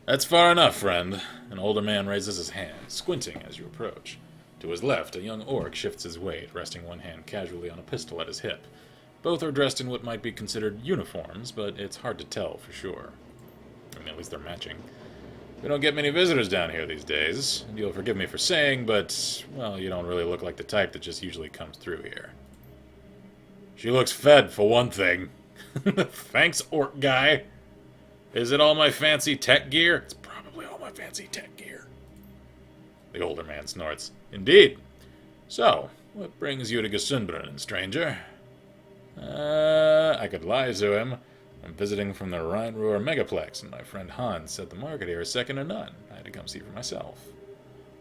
That's far enough, friend. An older man raises his hand, squinting as you approach. To his left, a young orc shifts his weight, resting one hand casually on a pistol at his hip. Both are dressed in what might be considered uniforms, but it's hard to tell for sure. I mean, at least they're matching. We don't get many visitors down here these days, and you'll forgive me for saying, but, well, you don't really look like the type that just usually comes through here. She looks fed, for one thing. Thanks, orc guy. Is it all my fancy tech gear? It's probably all my fancy tech gear. The older man snorts. Indeed. So, what brings you to Gesundbrunn, stranger? I could lie to him. I'm visiting from the Rhine-Ruhr Megaplex, and my friend Hans said the market here is second to none. I had to come see for myself.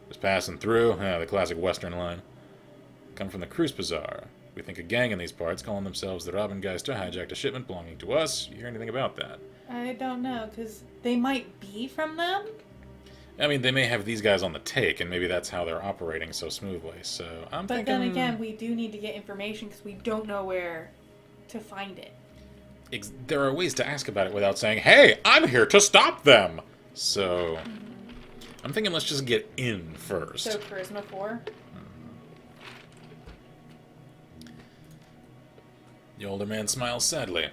Just passing through, the classic western line. Come from the Cruise Bazaar. We think a gang in these parts, calling themselves the Raubengeister, hijacked a shipment belonging to us. You hear anything about that?
I don't know, because they might be from them?
I mean, they may have these guys on the take, and maybe that's how they're operating so smoothly, so I'm thinking...
But then again, we do need to get information, because we don't know where to find it.
There are ways to ask about it without saying, hey, I'm here to stop them! So, I'm thinking let's just get in first.
So, Charisma 4?
The older man smiles sadly.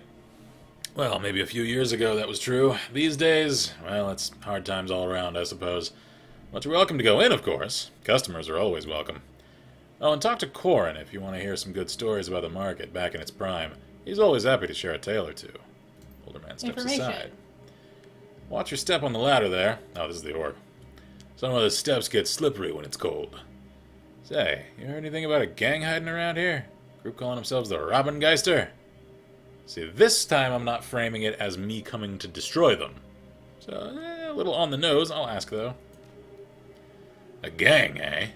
Well, maybe a few years ago that was true. These days, well, it's hard times all around, I suppose. But you're welcome to go in, of course. Customers are always welcome. Oh, and talk to Corin if you want to hear some good stories about the market back in its prime. He's always happy to share a tale or two. Older man steps aside. Watch your step on the ladder there. Oh, this is the orc. Some of the steps get slippery when it's cold. Say, you heard anything about a gang hiding around here? Group calling themselves the Raubengeister? See, this time I'm not framing it as me coming to destroy them. So, a little on the nose, I'll ask, though. A gang, eh?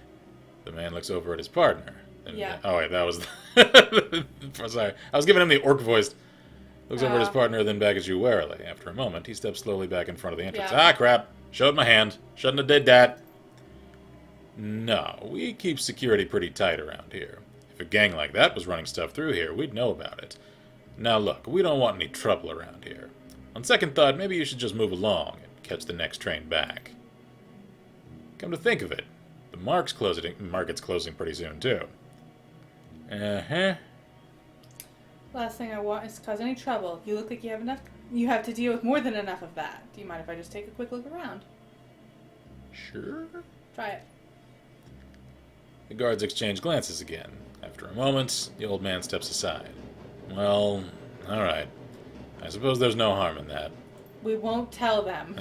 The man looks over at his partner. And,
yeah.
Oh, wait, that was... Sorry, I was giving him the orc voice. Looks over at his partner, then back at you warily. After a moment, he steps slowly back in front of the entrance.
Yeah.
Ah, crap. Showed my hand. Shouldn't have did that. No, we keep security pretty tight around here. If a gang like that was running stuff through here, we'd know about it. Now look, we don't want any trouble around here. On second thought, maybe you should just move along and catch the next train back. Come to think of it, the market's closing pretty soon, too. Uh-huh.
Last thing I want is to cause any trouble. You look like you have enough. You have to deal with more than enough of that. Do you mind if I just take a quick look around?
Sure.
Try it.
The guards exchange glances again. After a moment, the old man steps aside. Well, alright. I suppose there's no harm in that.
We won't tell them.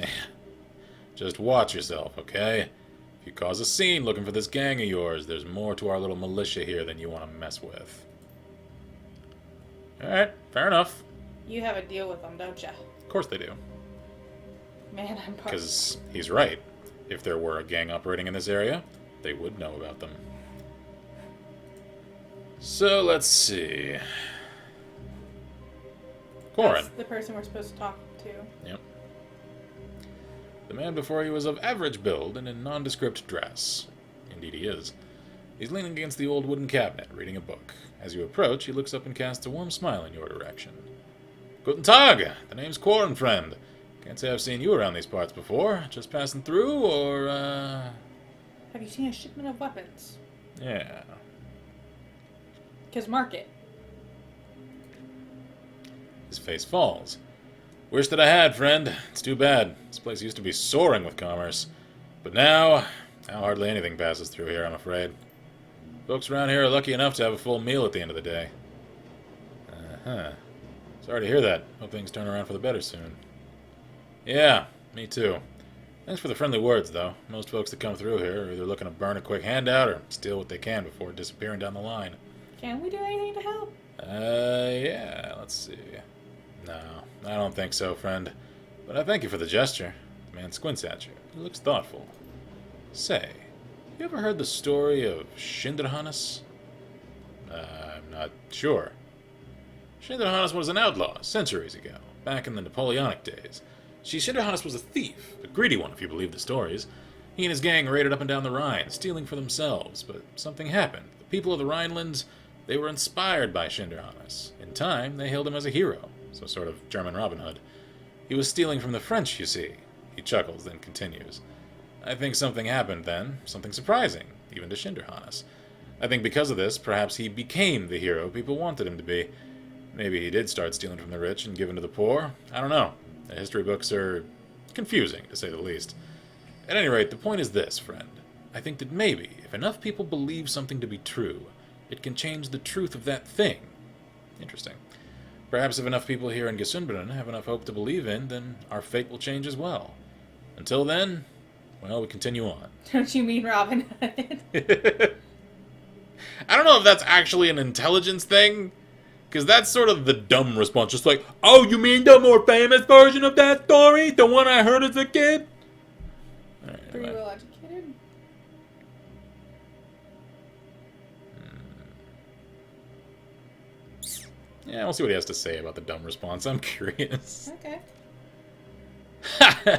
Just watch yourself, okay? If you cause a scene looking for this gang of yours, there's more to our little militia here than you want to mess with. Alright, fair enough.
You have a deal with them, don't you?
Of course they do.
Man, I'm part.
Because he's right. If there were a gang operating in this area, they would know about them. So, let's see. Corin.
That's the person we're supposed to talk to.
Yep. The man before you was of average build and in nondescript dress. Indeed he is. He's leaning against the old wooden cabinet, reading a book. As you approach, he looks up and casts a warm smile in your direction. Guten Tag! The name's Corin, friend. Can't say I've seen you around these parts before. Just passing through, or,
Have you seen a shipment of weapons?
Yeah.
'Cause market.
His face falls. Wish that I had, friend. It's too bad. This place used to be soaring with commerce. But now hardly anything passes through here, I'm afraid. Folks around here are lucky enough to have a full meal at the end of the day. Uh-huh. Sorry to hear that. Hope things turn around for the better soon. Yeah, me too. Thanks for the friendly words, though. Most folks that come through here are either looking to burn a quick handout or steal what they can before disappearing down the line.
Can we do anything to help?
Yeah, let's see. No, I don't think so, friend. But I thank you for the gesture. The man squints at you. He looks thoughtful. Say, you ever heard the story of Schinderhannes? I'm not sure. Schinderhannes was an outlaw centuries ago, back in the Napoleonic days. Schinderhannes was a thief, a greedy one if you believe the stories. He and his gang raided up and down the Rhine, stealing for themselves, but something happened. The people of the Rhinelands, they were inspired by Schinderhannes. In time, they hailed him as a hero, so sort of German Robin Hood. He was stealing from the French, you see. He chuckles, then continues. I think something happened then, something surprising. even to Shinderhannes. I think because of this, perhaps he became the hero people wanted him to be. Maybe he did start stealing from the rich and giving to the poor. I don't know. The history books are confusing, to say the least. At any rate, the point is this, friend. I think that maybe, if enough people believe something to be true, it can change the truth of that thing. Interesting. Perhaps if enough people here in Gesundbrunnen have enough hope to believe in, then our fate will change as well. Until then, well, we continue on.
Don't you mean Robin Hood?
I don't know if that's actually an intelligence thing, because that's sort of the dumb response. Just like, oh, you mean the more famous version of that story? The one I heard as a kid? Alright,
Pretty well educated.
Yeah, we'll see what he has to say about the dumb response. I'm curious.
Okay.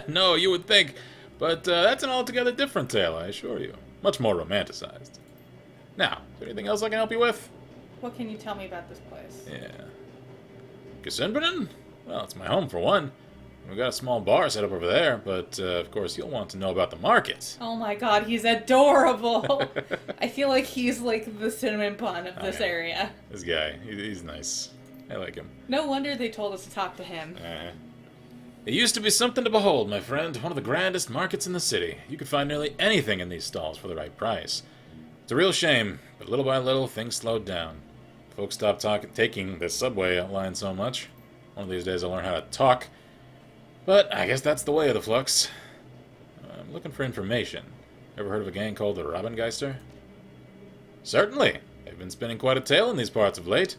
No, you would think. But that's an altogether different tale, I assure you. Much more romanticized. Now, is there anything else I can help you with?
What can you tell me about this place?
Yeah. Gesundbrunnen? Well, it's my home for one. We've got a small bar set up over there, but of course you'll want to know about the market.
Oh my god, he's adorable! I feel like he's like the cinnamon bun of this area.
This guy, he's nice. I like him.
No wonder they told us to talk to him.
It used to be something to behold, my friend. One of the grandest markets in the city. You could find nearly anything in these stalls for the right price. It's a real shame, but little by little, things slowed down. Folks stopped taking the subway line so much. One of these days I'll learn how to talk. But I guess that's the way of the flux. I'm looking for information. Ever heard of a gang called the Robengeister? Certainly. They've been spinning quite a tale in these parts of late.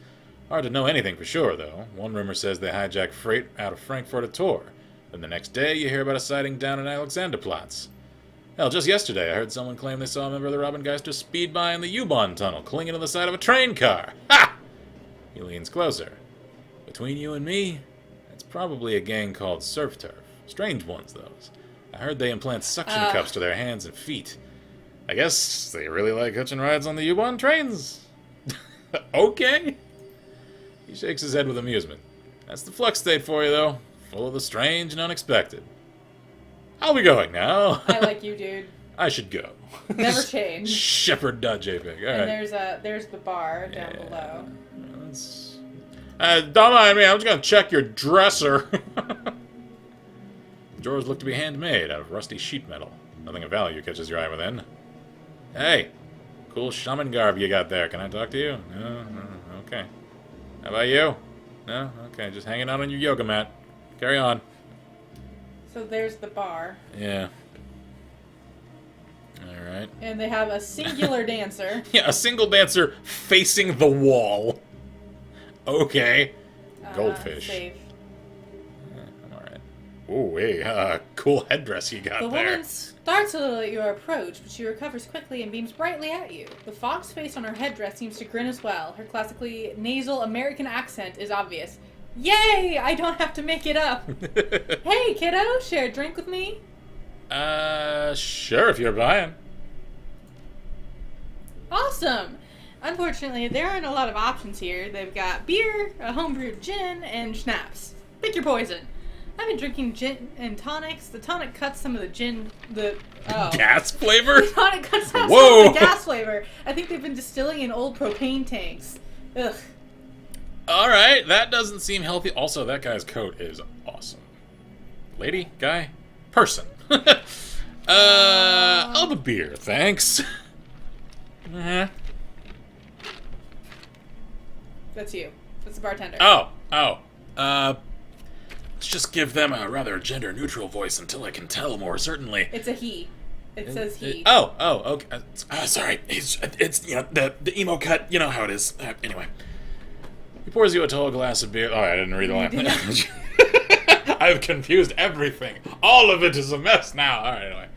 Hard to know anything for sure, though. One rumor says they hijacked freight out of Frankfurt at Tor. Then the next day, you hear about a sighting down in Alexanderplatz. Hell, just yesterday, I heard someone claim they saw a member of the Robengeister speed by in the U-Bahn tunnel, clinging to the side of a train car. Ha! He leans closer. Between you and me, it's probably a gang called Surf Turf. Strange ones, those. I heard they implant suction cups to their hands and feet. I guess they really like hitching rides on the U-Bahn trains. Okay. He shakes his head with amusement. That's the flux state for you, though. Full of the strange and unexpected. I'll be going now.
I like you, dude.
I should go.
Never change.
Shepherd.jpg. All right.
And there's the bar down below.
Don't mind me, I'm just gonna check your dresser. The drawers look to be handmade out of rusty sheet metal. Nothing of value catches your eye within. Hey, cool shaman garb you got there. Can I talk to you? No, okay. How about you? No? Okay, just hanging out on your yoga mat. Carry on.
So there's the bar.
Yeah. Alright.
And they have a singular dancer.
Yeah, a single dancer facing the wall. Okay. Goldfish.
Safe.
Yeah, I'm alright. Ooh, hey, cool headdress you got
the
there.
The woman startles at your approach, but she recovers quickly and beams brightly at you. The fox face on her headdress seems to grin as well. Her classically nasal American accent is obvious. Yay! I don't have to make it up. Hey, kiddo, share a drink with me?
Sure, if you're buying.
Awesome! Unfortunately, there aren't a lot of options here. They've got beer, a homebrewed gin, and schnapps. Pick your poison. I've been drinking gin and tonics. The tonic cuts some of the gin,
gas flavor?
The tonic cuts out some of the gas flavor. I think they've been distilling in old propane tanks. Ugh.
Alright, that doesn't seem healthy. Also, that guy's coat is awesome. Lady? Guy? Person. I'll have a beer, thanks.
That's you. That's the bartender.
Let's just give them a rather gender-neutral voice until I can tell more certainly.
It's a he. It says he.
Okay. Sorry. It's you know, the emo cut. You know how it is. Anyway. He pours you a tall glass of beer. Oh, I didn't read the line. I've confused everything. All of it is a mess now. All right, anyway.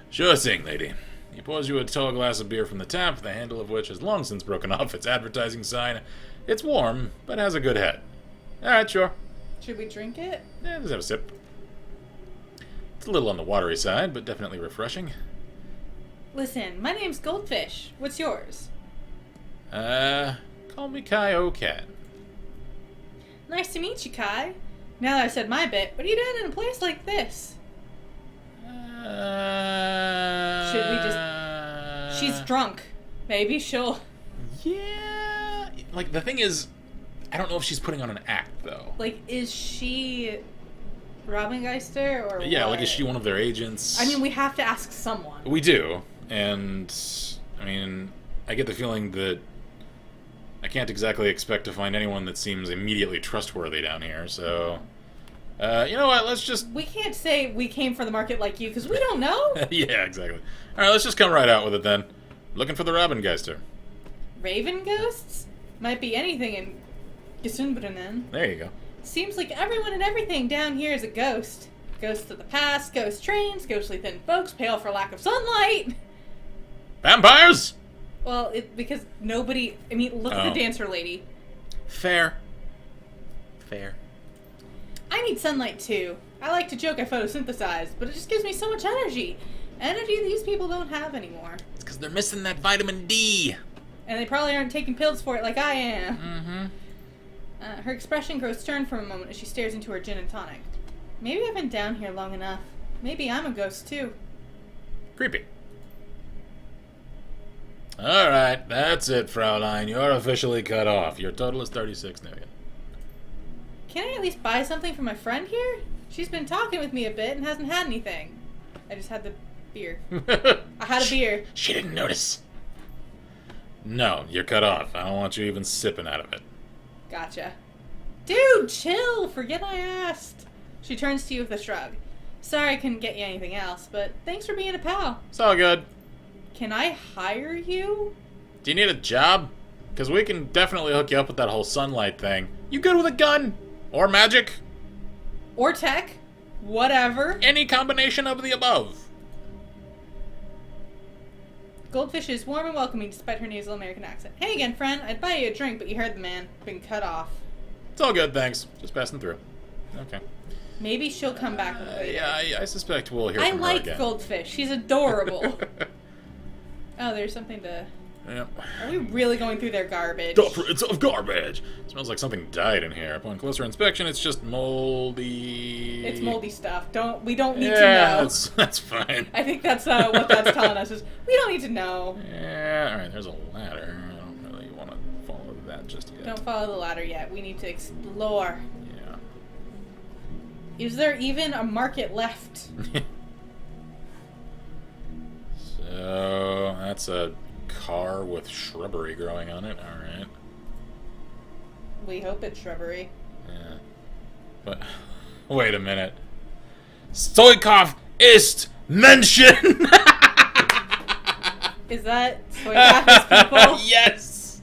Sure thing, lady. He pours you a tall glass of beer from the tap, the handle of which has long since broken off its advertising sign. It's warm, but has a good head. All right, sure.
Should we drink it?
Yeah, just have a sip. It's a little on the watery side, but definitely refreshing.
Listen, my name's Goldfish. What's yours?
Call me Kai Cat.
Nice to meet you, Kai. Now that I've said my bit, what are you doing in a place like this? She's drunk. Maybe she'll...
Yeah. Like, the thing is, I don't know if she's putting on an act, though.
Like, is she Robingeister or
Yeah,
what?
like, is she one of their agents?
I mean, we have to ask someone.
We do. And, I mean, I get the feeling that I can't exactly expect to find anyone that seems immediately trustworthy down here, so... you know what, let's just...
We can't say we came for the market like you, because we don't know.
Yeah, exactly. Alright, let's just come right out with it, then. Looking for the Robingeister.
Raven ghosts? Might be anything in Gesundbrunnen.
There you go.
Seems like everyone and everything down here is a ghost. Ghosts of the past, ghost trains, ghostly thin folks, pale for lack of sunlight.
Vampires?
Well, because nobody... I mean, look at the dancer lady.
Fair. Fair.
I need sunlight, too. I like to joke I photosynthesize, but it just gives me so much energy. Energy these people don't have anymore.
It's because they're missing that vitamin D.
And they probably aren't taking pills for it like I am.
Mm-hmm.
Her expression grows stern for a moment as she stares into her gin and tonic. Maybe I've been down here long enough. Maybe I'm a ghost, too.
Creepy. Alright, that's it, Fraulein. You're officially cut off. Your total is 36 million.
Can I at least buy something for my friend here? She's been talking with me a bit and hasn't had anything. I just had the beer. I had a beer.
She didn't notice. No, you're cut off. I don't want you even sipping out of it.
Gotcha. Dude, chill! Forget I asked. She turns to you with a shrug. Sorry I couldn't get you anything else, but thanks for being a pal.
It's all good.
Can I hire you?
Do you need a job? Because we can definitely hook you up with that whole sunlight thing. You good with a gun? Or magic?
Or tech? Whatever.
Any combination of the above.
Goldfish is warm and welcoming despite her nasal American accent. Hey again, friend. I'd buy you a drink, but you heard the man. Been cut off.
It's all good, thanks. Just passing through. Okay.
Maybe she'll come back later.
Yeah, I suspect we'll hear
I
from her
like
again.
Goldfish. She's adorable. Oh, there's something to...
Yep.
Are we really going through their garbage?
It's of garbage! It smells like something died in here. Upon closer inspection, it's just moldy...
It's moldy stuff. We don't need to
Yeah,
know.
that's fine.
I think that's what that's telling us is we don't need to know.
Yeah, alright, there's a ladder. I don't really want to follow that just yet.
Don't follow the ladder yet. We need to explore.
Yeah.
Is there even a market left?
So, that's a car with shrubbery growing on it. Alright.
We hope it's shrubbery.
Yeah. But, wait a minute. Stoikov ist Menschen!
Is that Stoikov people?
Yes!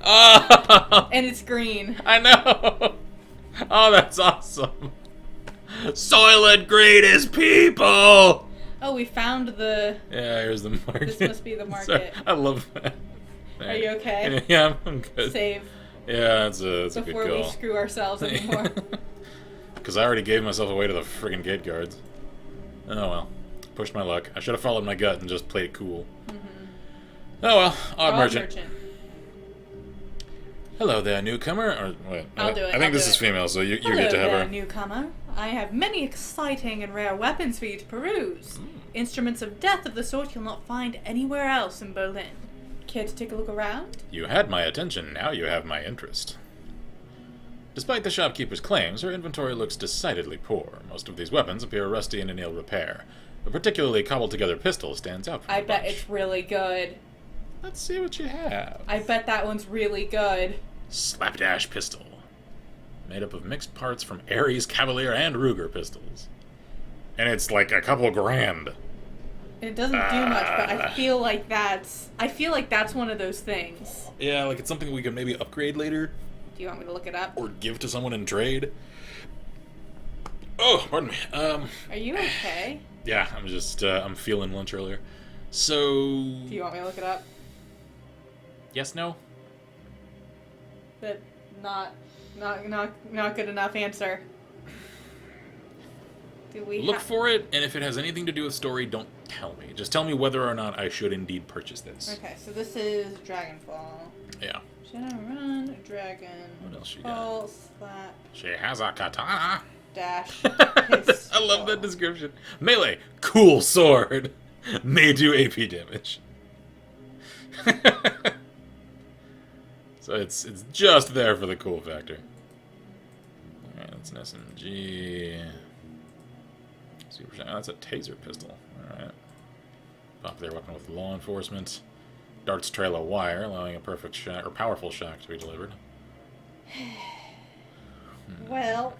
Oh!
And it's green.
I know! Oh, that's awesome. Soylent Green is people!
Oh, we found the...
Yeah, here's the market.
This must be the market.
Sorry, I love that.
Are you okay?
Yeah, I'm good.
Save.
Yeah, that's a good call.
Before we screw ourselves anymore.
Because I already gave myself away to the friggin' gate guards. Oh well. Pushed my luck. I should have followed my gut and just played it cool. Oh well. Odd merchant. Hello there, newcomer. Or wait,
I'll do it.
I think this is female, so you get to have
Hello there,
her.
newcomer. I have many exciting and rare weapons for you to peruse. Instruments of death of the sort you'll not find anywhere else in Berlin. Care to take a look around?
You had my attention, now you have my interest. Despite the shopkeeper's claims, her inventory looks decidedly poor. Most of these weapons appear rusty and in ill repair. A particularly cobbled-together pistol stands out from
I
the
bet
bunch.
it's really good.
Let's see what you have.
I bet that one's really good.
Slapdash pistol. Made up of mixed parts from Ares, Cavalier, and Ruger pistols. And it's like a couple grand.
It doesn't do much, but I feel like that's one of those things.
Yeah, like it's something we could maybe upgrade later.
Do you want me to look it up?
Or give to someone in trade. Oh, pardon me.
Are you okay?
Yeah, I'm just, I'm feeling lunch earlier. So...
Do you want me to look it up?
Yes, no?
That not good enough answer. Do we
Look for it, and if it has anything to do with story, don't tell me. Just tell me whether or not I should indeed purchase this.
Okay, so this is Dragonfall.
Yeah.
Shadowrun, Dragon.
What else you got?
Fall, slap,
She has a katana.
dash,
I love that description. Melee, cool sword. May do AP damage. So it's just there for the cool factor. Alright, that's an SMG. Super shot. Oh, that's a taser pistol. Alright. Popular weapon with law enforcement. Darts trail a wire, allowing a perfect shock or powerful shock to be delivered.
Well.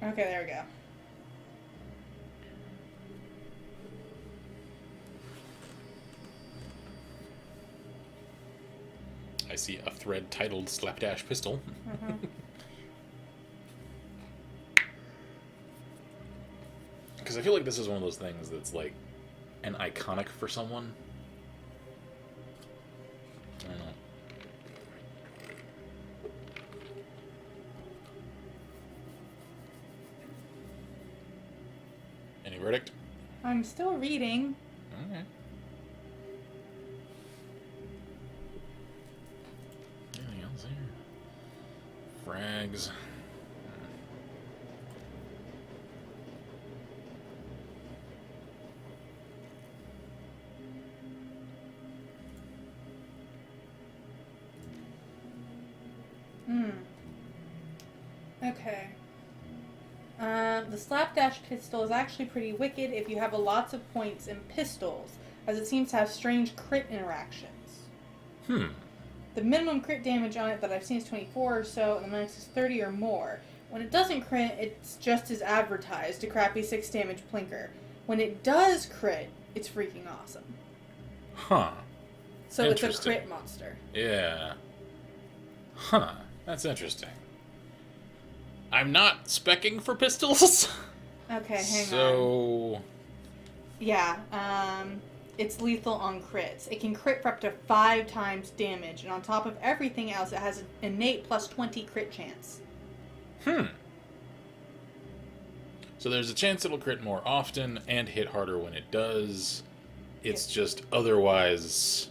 Okay, there we go.
I see a thread titled Slapdash Pistol. Because I feel like this is one of those things that's like an iconic for someone. I don't know. Any verdict?
I'm still reading.
Okay. Anything else here? Frags.
Okay. The slapdash pistol is actually pretty wicked if you have lots of points in pistols, as it seems to have strange crit interactions. The minimum crit damage on it that I've seen is 24 or so, and the max is 30 or more. When it doesn't crit, it's just as advertised, a crappy 6 damage plinker. When it does crit, it's freaking awesome.
Huh.
So it's a crit monster.
Yeah. Huh. That's interesting. I'm not specking for pistols.
Okay, hang on.
So...
Yeah, it's lethal on crits. It can crit for up to 5 times damage, and on top of everything else, it has an innate plus 20 crit chance.
So there's a chance it'll crit more often and hit harder when it does. It's just otherwise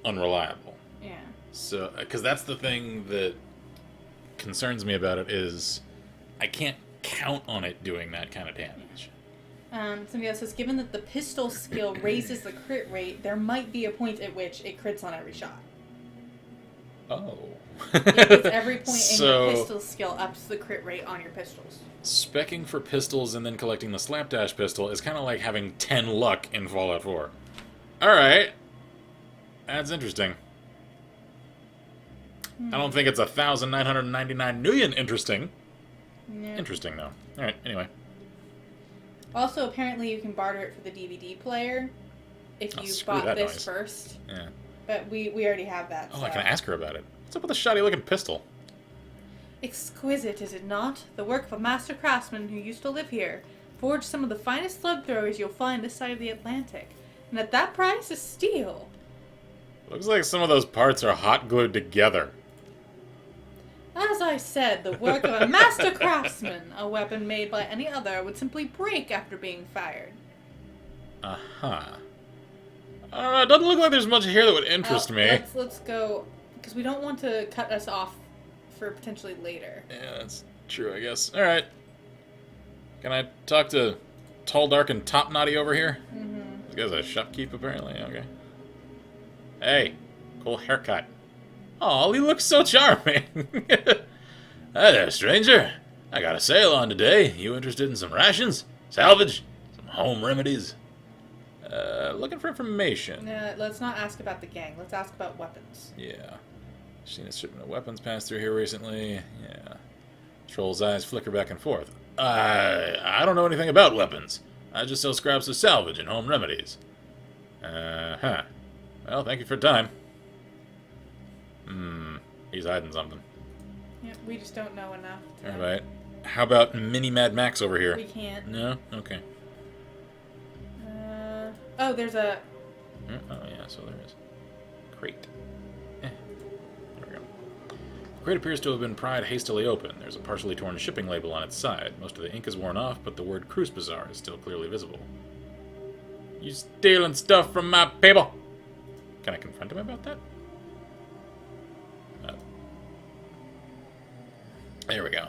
unreliable.
Yeah.
So, because that's the thing that concerns me about it is I can't count on it doing that kind of damage.
Somebody else says, given that the pistol skill raises the crit rate, there might be a point at which it crits on every shot.
Oh.
It's every point in your pistol skill ups the crit rate on your pistols.
Specking for pistols and then collecting the slapdash pistol is kind of like having 10 luck in Fallout 4. Alright. That's interesting. I don't think it's 1,999 million interesting.
Yeah.
Interesting, though. Alright, anyway.
Also, apparently you can barter it for the DVD player if you bought this first.
Yeah.
But we already have that.
Oh,
so.
I can ask her about it. What's up with the shoddy-looking pistol?
Exquisite, is it not? The work of a master craftsman who used to live here. Forged some of the finest slug throwers you'll find this side of the Atlantic. And at that price, a steal.
Looks like some of those parts are hot glued together.
As I said, the work of a master craftsman. A weapon made by any other would simply break after being fired.
Uh-huh. It doesn't look like there's much here that would interest me.
Let's go, because we don't want to cut us off for potentially later.
Yeah, that's true, I guess. Alright. Can I talk to Tall, Dark, and Top Knotty over here? This guy's a shopkeep, apparently. Okay. Hey, cool haircut. Oh, he looks so charming. Hi there, stranger. I got a sale on today. You interested in some rations? Salvage? Some home remedies? Looking for information.
Let's not ask about the gang. Let's ask about weapons.
Yeah. Seen a shipment of weapons pass through here recently. Yeah. Troll's eyes flicker back and forth. I don't know anything about weapons. I just sell scraps of salvage and home remedies. Huh. Well, thank you for your time. He's hiding something.
Yeah, we just don't know enough.
Alright. How about Mini Mad Max over here?
We can't.
No? Okay.
Oh, there's a...
Oh, yeah, so there is. Crate. There we go. The crate appears to have been pried hastily open. There's a partially torn shipping label on its side. Most of the ink is worn off, but the word Cruise Bazaar is still clearly visible. You stealing stuff from my people! Can I confront him about that? There we go.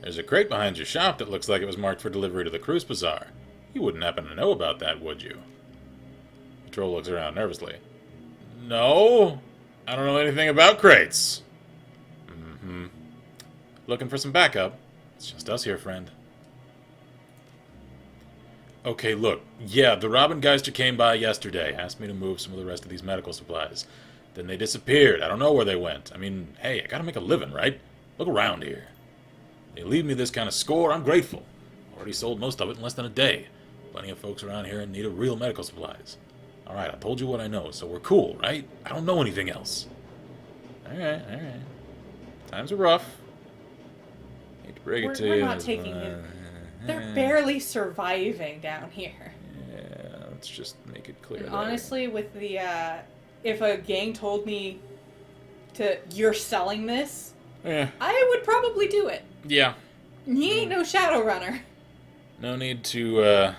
There's a crate behind your shop that looks like it was marked for delivery to the Cruise Bazaar. You wouldn't happen to know about that, would you? Patrol looks around nervously. No, I don't know anything about crates. Mm-hmm. Looking for some backup? It's just us here, friend. Okay, look. Yeah, the Robingeister came by yesterday. Asked me to move some of the rest of these medical supplies. Then they disappeared. I don't know where they went. I mean, hey, I gotta make a living, right? Look around here. They leave me this kind of score, I'm grateful. Already sold most of it in less than a day. Plenty of folks around here in need of real medical supplies. Alright, I told you what I know, so we're cool, right? I don't know anything else. Alright. Times are rough. Hate to break it to you.
We're not taking it. They're barely surviving down here.
Yeah, let's just make it clear.
And honestly, with the, if a gang told me you're selling this, I would probably do it.
Yeah.
He ain't no Shadowrunner.
No need to,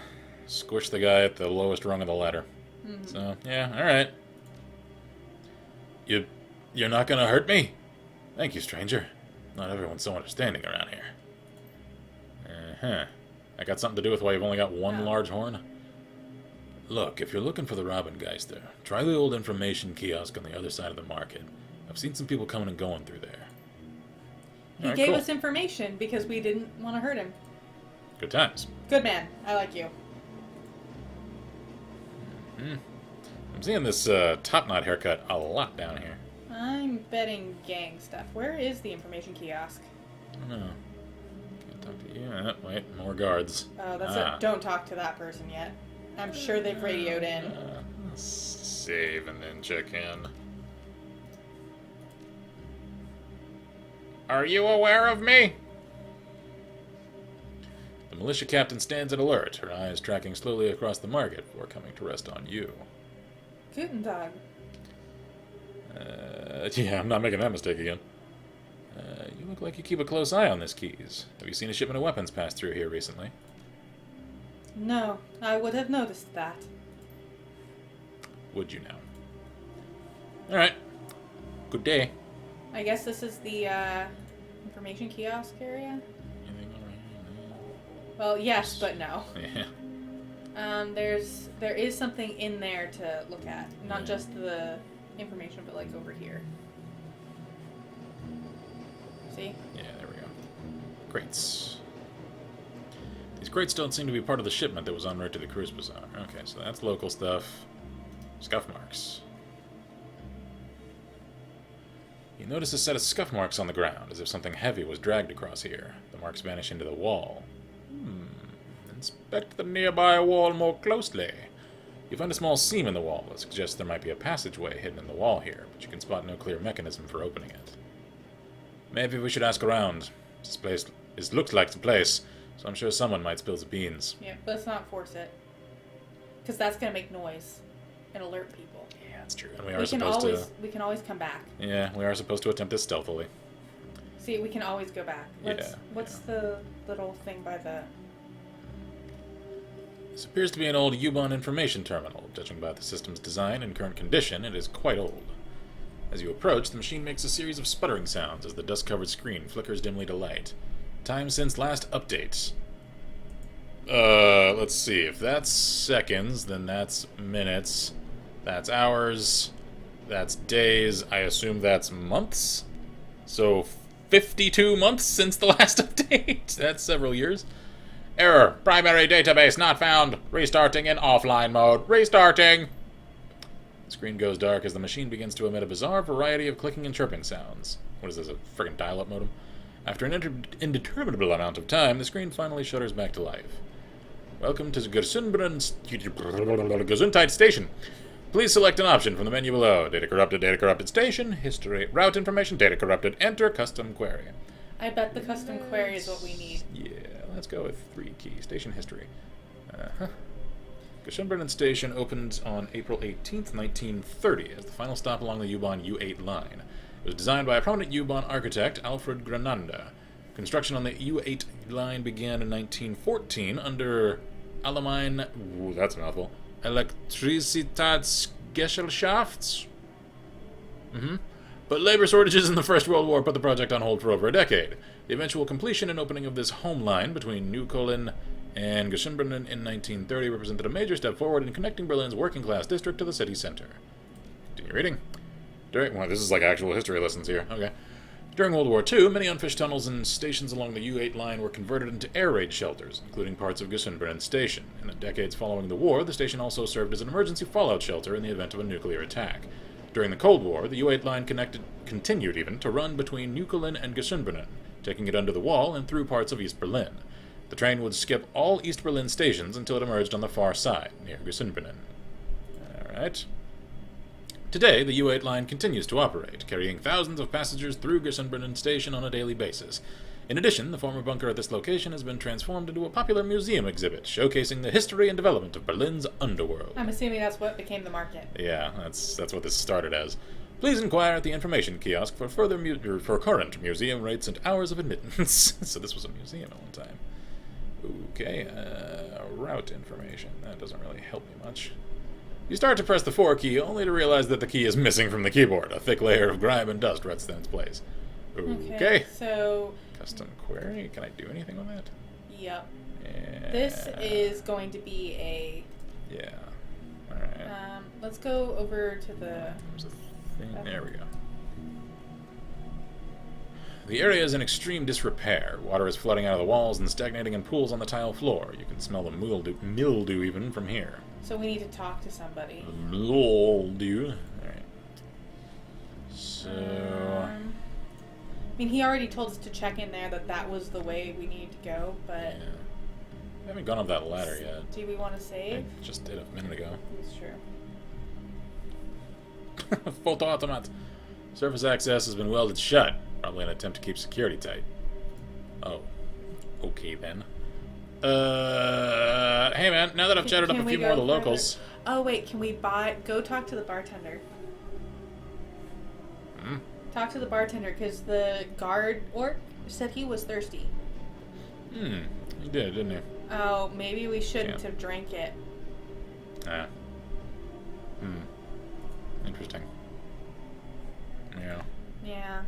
squish the guy at the lowest rung of the ladder. Mm-hmm. So, yeah, alright. You're not gonna hurt me? Thank you, stranger. Not everyone's so understanding around here. I got something to do with why you've only got one large horn? Look, if you're looking for the Robingeister, try the old information kiosk on the other side of the market. I've seen some people coming and going through there.
He gave us information because we didn't want to hurt him.
Good times.
Good man. I like you.
I'm seeing this top-knot haircut a lot down here.
I'm betting gang stuff. Where is the information kiosk?
I don't know. Can't talk to you. Wait, more guards.
Oh, that's it. Don't talk to that person yet. I'm sure they've radioed in.
Save and then check in. Are you aware of me? The militia captain stands at alert, her eyes tracking slowly across the market before coming to rest on you.
Guten Tag.
Yeah, I'm not making that mistake again. You look like you keep a close eye on this keys. Have you seen a shipment of weapons pass through here recently?
No, I would have noticed that.
Would you now? Alright. Good day.
I guess this is the, information kiosk area? Well, yes, but no.
Yeah.
There is something in there to look at. Not just the information, but like over here. See?
Yeah, there we go. Crates. These crates don't seem to be part of the shipment that was en route to the cruise bazaar. Okay, so that's local stuff. Scuff marks. You notice a set of scuff marks on the ground, as if something heavy was dragged across here. The marks vanish into the wall. Inspect the nearby wall more closely. You find a small seam in the wall that suggests there might be a passageway hidden in the wall here, but you can spot no clear mechanism for opening it. Maybe we should ask around. This place looks like the place, so I'm sure someone might spill the beans.
Yeah, let's not force it. Because that's going to make noise and alert people.
Yeah, that's true. And we
can always come back.
Yeah, we are supposed to attempt this stealthily.
See, we can always go back. What's the little thing by the...
This appears to be an old U-Bahn information terminal. Judging by the system's design and current condition, it is quite old. As you approach, the machine makes a series of sputtering sounds as the dust-covered screen flickers dimly to light. Time since last update. Let's see. If that's seconds, then that's minutes. That's hours. That's days. I assume that's months? So, 52 months since the last update? That's several years. Error. Primary database not found. Restarting in offline mode. Restarting! The screen goes dark as the machine begins to emit a bizarre variety of clicking and chirping sounds. What is this, a friggin' dial-up modem? After an indeterminable amount of time, the screen finally shudders back to life. Welcome to Gesundheit Station. Please select an option from the menu below. Data corrupted station, history, route information, data corrupted, enter custom query.
I bet the custom query is what we need.
Yeah, let's go with 3 key. Station history. Gesundheit Station opened on April 18th, 1930 as the final stop along the U-Bahn U8 line. It was designed by a prominent U-Bahn architect, Alfred Grananda. Construction on the U8 line began in 1914 under Allgemeine, that's a mouthful, Elektrizitätsgesellschaft? But labor shortages in the First World War put the project on hold for over a decade. The eventual completion and opening of this home line between New Cologne And Gesundbrunnen in 1930 represented a major step forward in connecting Berlin's working-class district to the city center. Continue reading. Well, this is like actual history lessons here. Okay. During World War II, many unfished tunnels and stations along the U8 line were converted into air raid shelters, including parts of Gesundbrunnen Station. In the decades following the war, the station also served as an emergency fallout shelter in the event of a nuclear attack. During the Cold War, the U8 line continued even to run between Neukölln and Gesundbrunnen, taking it under the wall and through parts of East Berlin. The train would skip all East Berlin stations until it emerged on the far side, near Gesundbrunnen. Alright. Today, the U8 line continues to operate, carrying thousands of passengers through Gesundbrunnen station on a daily basis. In addition, the former bunker at this location has been transformed into a popular museum exhibit, showcasing the history and development of Berlin's underworld.
I'm assuming that's what became the market.
Yeah, that's what this started as. Please inquire at the information kiosk for for current museum rates and hours of admittance. So this was a museum at one time. Okay, route information. That doesn't really help me much. You start to press the 4 key, only to realize that the key is missing from the keyboard. A thick layer of grime and dust rests in its place. Okay.
So...
Custom query. Can I do anything with that?
Yep.
Yeah.
This is going to be a...
Yeah. Alright.
Let's go over to the...
There's a thing. There we go. The area is in extreme disrepair. Water is flooding out of the walls and stagnating in pools on the tile floor. You can smell the mildew even from here.
So we need to talk to somebody.
Mildew. Alright. So...
I mean, he already told us to check in there that was the way we need to go, but...
Yeah. I haven't gone up that ladder yet.
Do we want to save?
I just did a minute ago.
That's true.
Photoautomat. Surface access has been welded shut. Probably an attempt to keep security tight. Oh. Okay, then. Hey, man, now that I've chatted up a few more of the locals...
Oh, wait, can we go talk to the bartender?
Hmm?
Talk to the bartender, because the guard orc said he was thirsty.
He did, didn't he?
Oh, maybe we shouldn't have drank it.
Ah. Interesting. Yeah.
Yeah.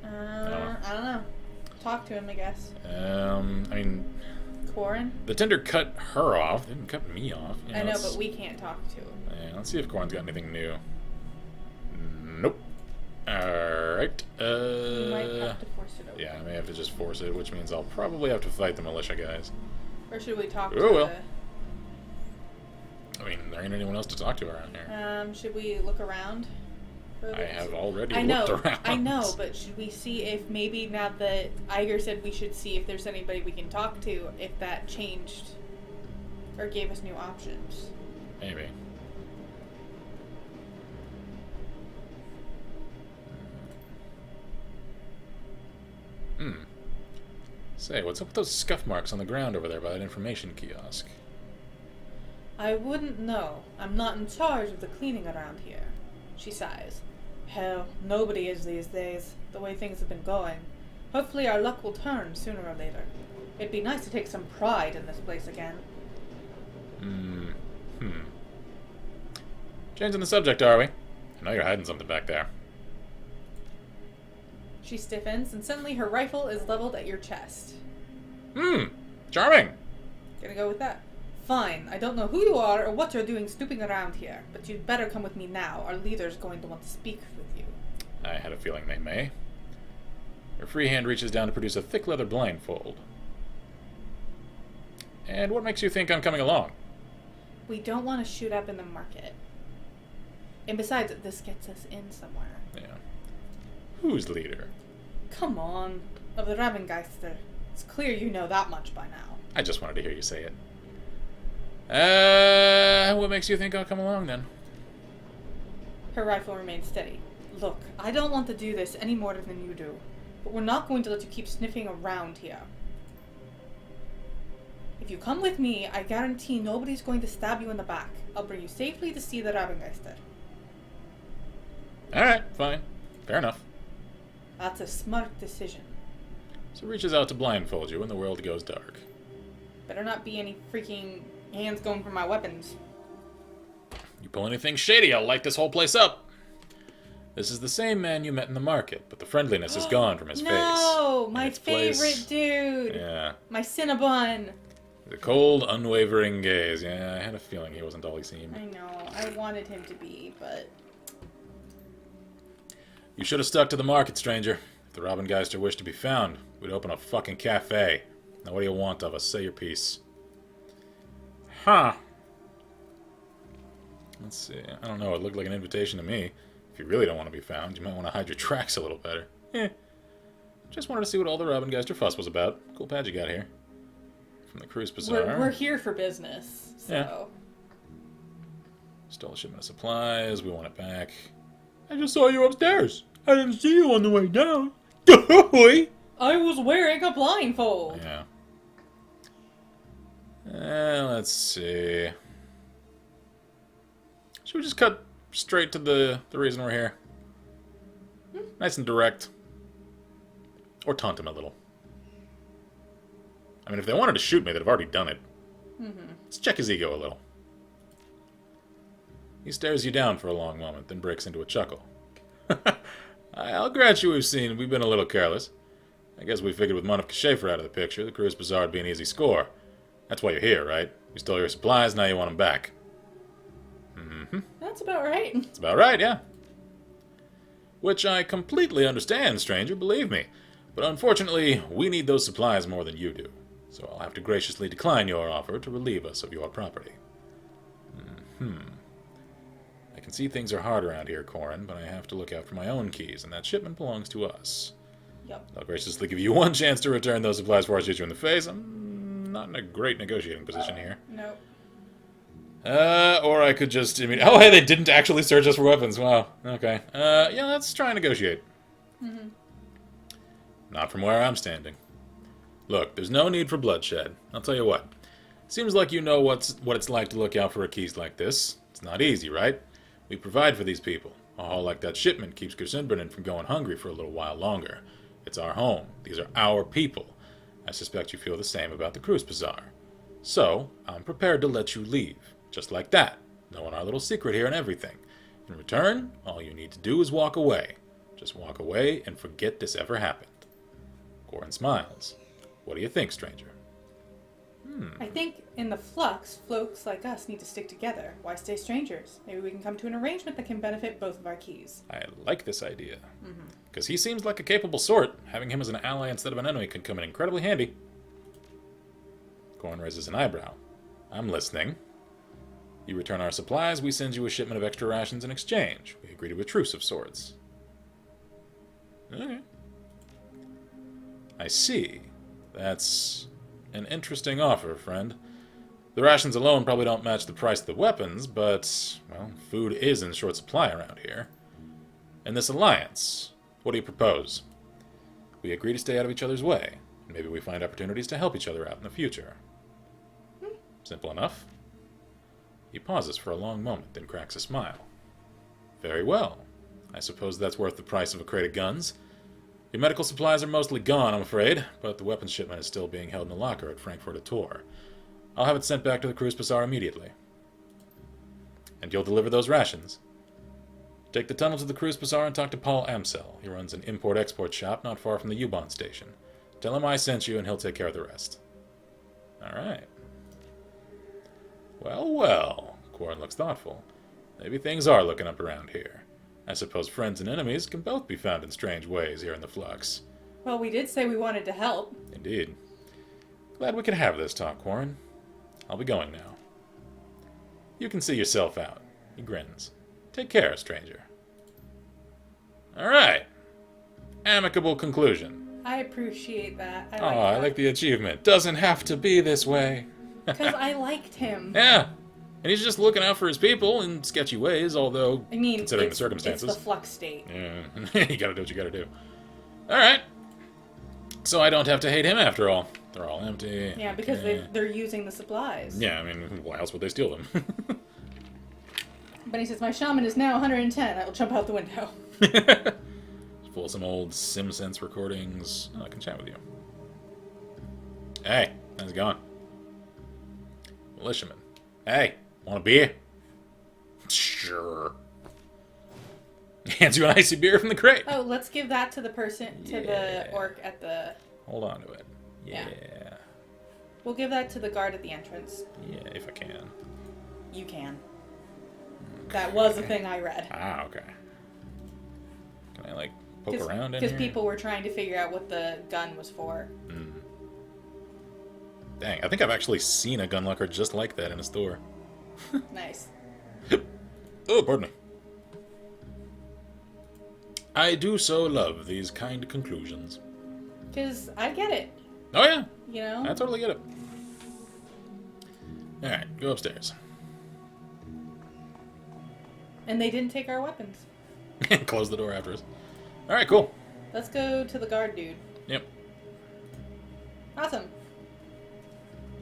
I don't know. Talk to him, I guess.
I mean...
Corin?
The tender cut her off. They didn't cut me off. You
I know, but we can't talk to him.
Yeah, let's see if Corin's got anything new. Nope. Alright.
You might have to force it over.
Yeah, I may have to just force it, which means I'll probably have to fight the militia guys.
Or should we talk
Oh,
to
well. I mean, there ain't anyone else to talk to around here.
Should we look around?
I have already looked around.
I know, but should we see if maybe now that Iger said we should see if there's anybody we can talk to, if that changed or gave us new options?
Maybe. Say, what's up with those scuff marks on the ground over there by that information kiosk?
I wouldn't know. I'm not in charge of the cleaning around here. She sighs. Hell, nobody is these days, the way things have been going. Hopefully our luck will turn sooner or later. It'd be nice to take some pride in this place again.
Changing the subject, are we? I know you're hiding something back there.
She stiffens, and suddenly her rifle is leveled at your chest.
Charming!
Gonna go with that. Fine, I don't know who you are or what you're doing snooping around here, but you'd better come with me now. Our leader's going to want to speak with you.
I had a feeling they may. Her free hand reaches down to produce a thick leather blindfold. And what makes you think I'm coming along?
We don't want to shoot up in the market. And besides, this gets us in somewhere.
Yeah. Who's leader?
Come on. Of the Ravengeister. It's clear you know that much by now.
I just wanted to hear you say it. What makes you think I'll come along, then?
Her rifle remains steady. Look, I don't want to do this any more than you do, but we're not going to let you keep sniffing around here. If you come with me, I guarantee nobody's going to stab you in the back. I'll bring you safely to see the Ravengeister.
Alright, fine. Fair enough.
That's a smart decision.
So reaches out to blindfold you when the world goes dark.
Better not be any freaking hands going for my weapons.
You pull anything shady, I'll light this whole place up. This is the same man you met in the market, but the friendliness is gone from his face.
No,
In
my
its place-
favorite dude.
Yeah.
My Cinnabon.
The cold, unwavering gaze. Yeah, I had a feeling he wasn't all he seemed.
I know. I wanted him to be, but...
You should have stuck to the market, stranger. If the Robengeister wished to be found, we'd open a fucking cafe. Now what do you want of us? Say your piece. Huh. Let's see. I don't know. It looked like an invitation to me. If you really don't want to be found, you might want to hide your tracks a little better. Just wanted to see what all the Robengeister fuss was about. Cool pad you got here. From the Cruise Bazaar.
We're here for business, so...
Yeah. Stole a shipment of supplies. We want it back. I just saw you upstairs. I didn't see you on the way down.
I was wearing a blindfold.
Yeah. Let's see. Should we just cut straight to the reason we're here? Nice and direct. Or taunt him a little. I mean, if they wanted to shoot me, they'd have already done it. Let's check his ego a little. He stares you down for a long moment, then breaks into a chuckle. I'll grant you we've been a little careless. I guess we figured with Monica Ch.4 out of the picture, the Cruise Bazaar would be an easy score. That's why you're here, right? You stole your supplies, now you want them back.
That's about right.
That's about right, yeah. Which I completely understand, stranger, believe me. But unfortunately, we need those supplies more than you do. So I'll have to graciously decline your offer to relieve us of your property. I can see things are hard around here, Corin, but I have to look out for my own keys, and that shipment belongs to us.
Yep.
I'll graciously give you one chance to return those supplies before I shoot you in the face. I'm not in a great negotiating position here.
Nope.
Or I could just... oh, hey, they didn't actually search us for weapons. Wow. Okay. Yeah, let's try and negotiate. Not from where I'm standing. Look, there's no need for bloodshed. I'll tell you what. Seems like you know what it's like to look out for a keys like this. It's not easy, right? We provide for these people. A haul like that shipment keeps Gersinbernen from going hungry for a little while longer. It's our home. These are our people. I suspect you feel the same about the Cruise Bazaar. So, I'm prepared to let you leave. Just like that. Knowing our little secret here and everything. In return, all you need to do is walk away. Just walk away and forget this ever happened. Corin smiles. What do you think, stranger?
I think in the flux, folks like us need to stick together. Why stay strangers? Maybe we can come to an arrangement that can benefit both of our keys.
I like this idea. Because he seems like a capable sort. Having him as an ally instead of an enemy could come in incredibly handy. Corin raises an eyebrow. I'm listening. You return our supplies, we send you a shipment of extra rations in exchange. We agree to a truce of sorts. Okay. I see. That's an interesting offer, friend. The rations alone probably don't match the price of the weapons, but, well, food is in short supply around here. In this alliance, what do you propose? We agree to stay out of each other's way, and maybe we find opportunities to help each other out in the future. Simple enough. He pauses for a long moment, then cracks a smile. Very well. I suppose that's worth the price of a crate of guns. Your medical supplies are mostly gone, I'm afraid, but the weapons shipment is still being held in a locker at Frankfurt at Tor. I'll have it sent back to the Cruise Bazaar immediately. And you'll deliver those rations. Take the tunnel to the Cruise Bazaar and talk to Paul Amsel. He runs an import-export shop not far from the U-Bahn station. Tell him I sent you and he'll take care of the rest. Alright. Well, well, Corin looks thoughtful. Maybe things are looking up around here. I suppose friends and enemies can both be found in strange ways here in the Flux.
Well, we did say we wanted to help.
Indeed. Glad we could have this talk, Corin. I'll be going now. You can see yourself out. He grins. Take care, stranger. Alright. Amicable conclusion.
I appreciate that.
I like the achievement. Doesn't have to be this way.
Because I liked him.
Yeah. And he's just looking out for his people in sketchy ways, although,
I mean,
considering the circumstances.
It's the Flux state.
Yeah. You gotta do what you gotta do. Alright. So I don't have to hate him after all. They're all empty.
Yeah, because they're using the supplies.
Yeah, I mean, why else would they steal them?
But he says, my shaman is now 110. I will jump out the window.
Full of some old SimSense recordings. Oh, I can chat with you. Hey, how's it going? Militiaman. Hey, want a beer? Sure. Hands you an icy beer from the crate.
Oh, let's give that to the person, to
Yeah.
the orc at the...
Hold on to it. Yeah.
We'll give that to the guard at the entrance.
Yeah, if I can.
You can. That was a thing I read.
Ah, okay. Can I, like, poke around in here?
Because people were trying to figure out what the gun was for.
Mm. Dang, I think I've actually seen a gun locker just like that in a store.
Nice.
Oh, pardon me. I do so love these kind conclusions.
Because I get it.
Oh, yeah.
You know?
I totally get it. Alright, go upstairs.
And they didn't take our weapons.
Close the door after us. Alright, cool.
Let's go to the guard dude.
Yep.
Awesome.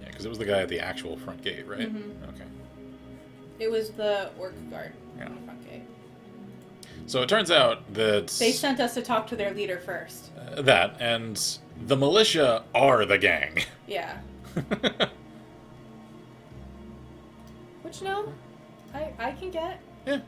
Yeah, because it was the guy at the actual front gate, right?
Mm-hmm.
Okay.
It was the orc guard
Yeah.
on the front gate.
So it turns out that...
They sent us to talk to their leader first.
That, and the militia are the gang.
Yeah. Which, no, I can get.
Yeah.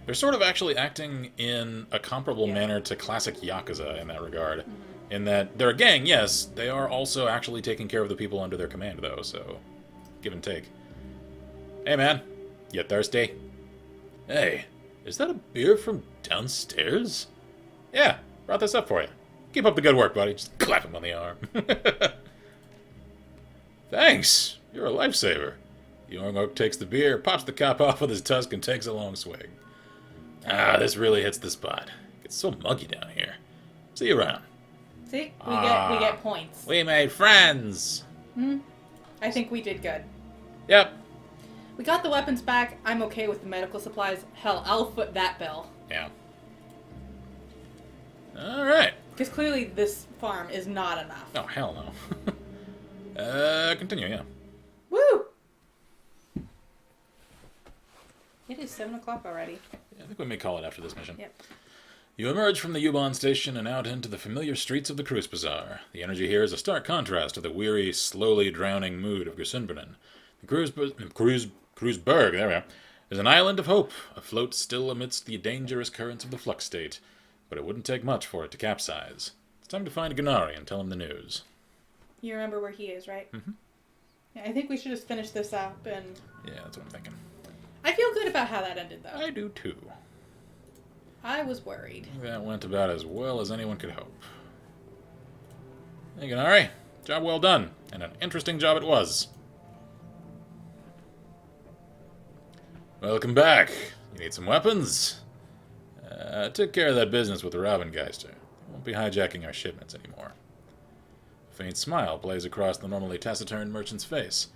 They're sort of actually acting in a comparable manner to classic Yakuza in that regard. Mm-hmm. In that they're a gang, yes, they are also actually taking care of the people under their command, though, so give and take. Hey, man. You thirsty? Hey, is that a beer from downstairs? Yeah, brought this up for you. Keep up the good work, buddy. Just clap him on the arm. Thanks. You're a lifesaver. The young oak takes the beer, pops the cap off with his tusk, and takes a long swig. Ah, this really hits the spot. It's so muggy down here. See you around.
See, we get points.
We made friends.
I think we did good.
Yep.
We got the weapons back. I'm okay with the medical supplies. Hell, I'll foot that bill.
Yeah. All right.
Because clearly this farm is not enough.
Oh, hell no. Continue, yeah.
Woo! It is 7 o'clock already.
I think we may call it after this mission.
Yep.
You emerge from the U-Bahn station and out into the familiar streets of the Cruise Bazaar. The energy here is a stark contrast to the weary, slowly drowning mood of Gersundbrunnen. The Cruiseberg, there we are, is an island of hope, afloat still amidst the dangerous currents of the flux state. But it wouldn't take much for it to capsize. It's time to find Gennari and tell him the news.
You remember where he is, right?
Mm-hmm.
Yeah, I think we should just finish this up and...
Yeah, that's what I'm thinking.
I feel good about how that ended, though.
I do, too.
I was worried.
That went about as well as anyone could hope. Hey, Gennari. Job well done. And an interesting job it was. Welcome back. You need some weapons? Took care of that business with the Robengeister. Won't be hijacking our shipments anymore. A faint smile plays across the normally taciturn merchant's face.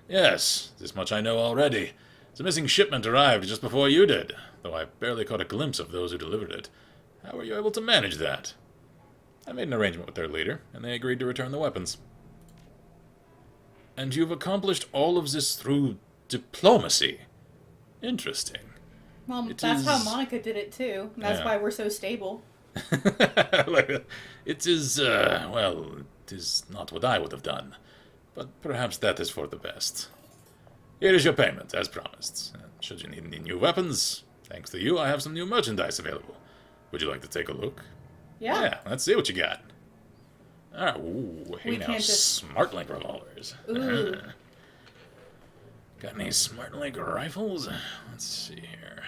Yes, this much I know already. The missing shipment arrived just before you did, though I barely caught a glimpse of those who delivered it. How were you able to manage that? I made an arrangement with their leader, and they agreed to return the weapons. And you've accomplished all of this through diplomacy. Interesting.
Well,
It
that's how
is-
Monica did it, too. That's
Yeah.
why we're so stable.
It is, well, it is not what I would have done, but perhaps that is for the best. Here is your payment, as promised. Should you need any new weapons, thanks to you, I have some new merchandise available. Would you like to take a look?
Yeah.
Let's see what you got. Ah, ooh, hey
We
now,
can't just-
SmartLink revolvers.
Ooh.
Got any SmartLink rifles? Let's see here.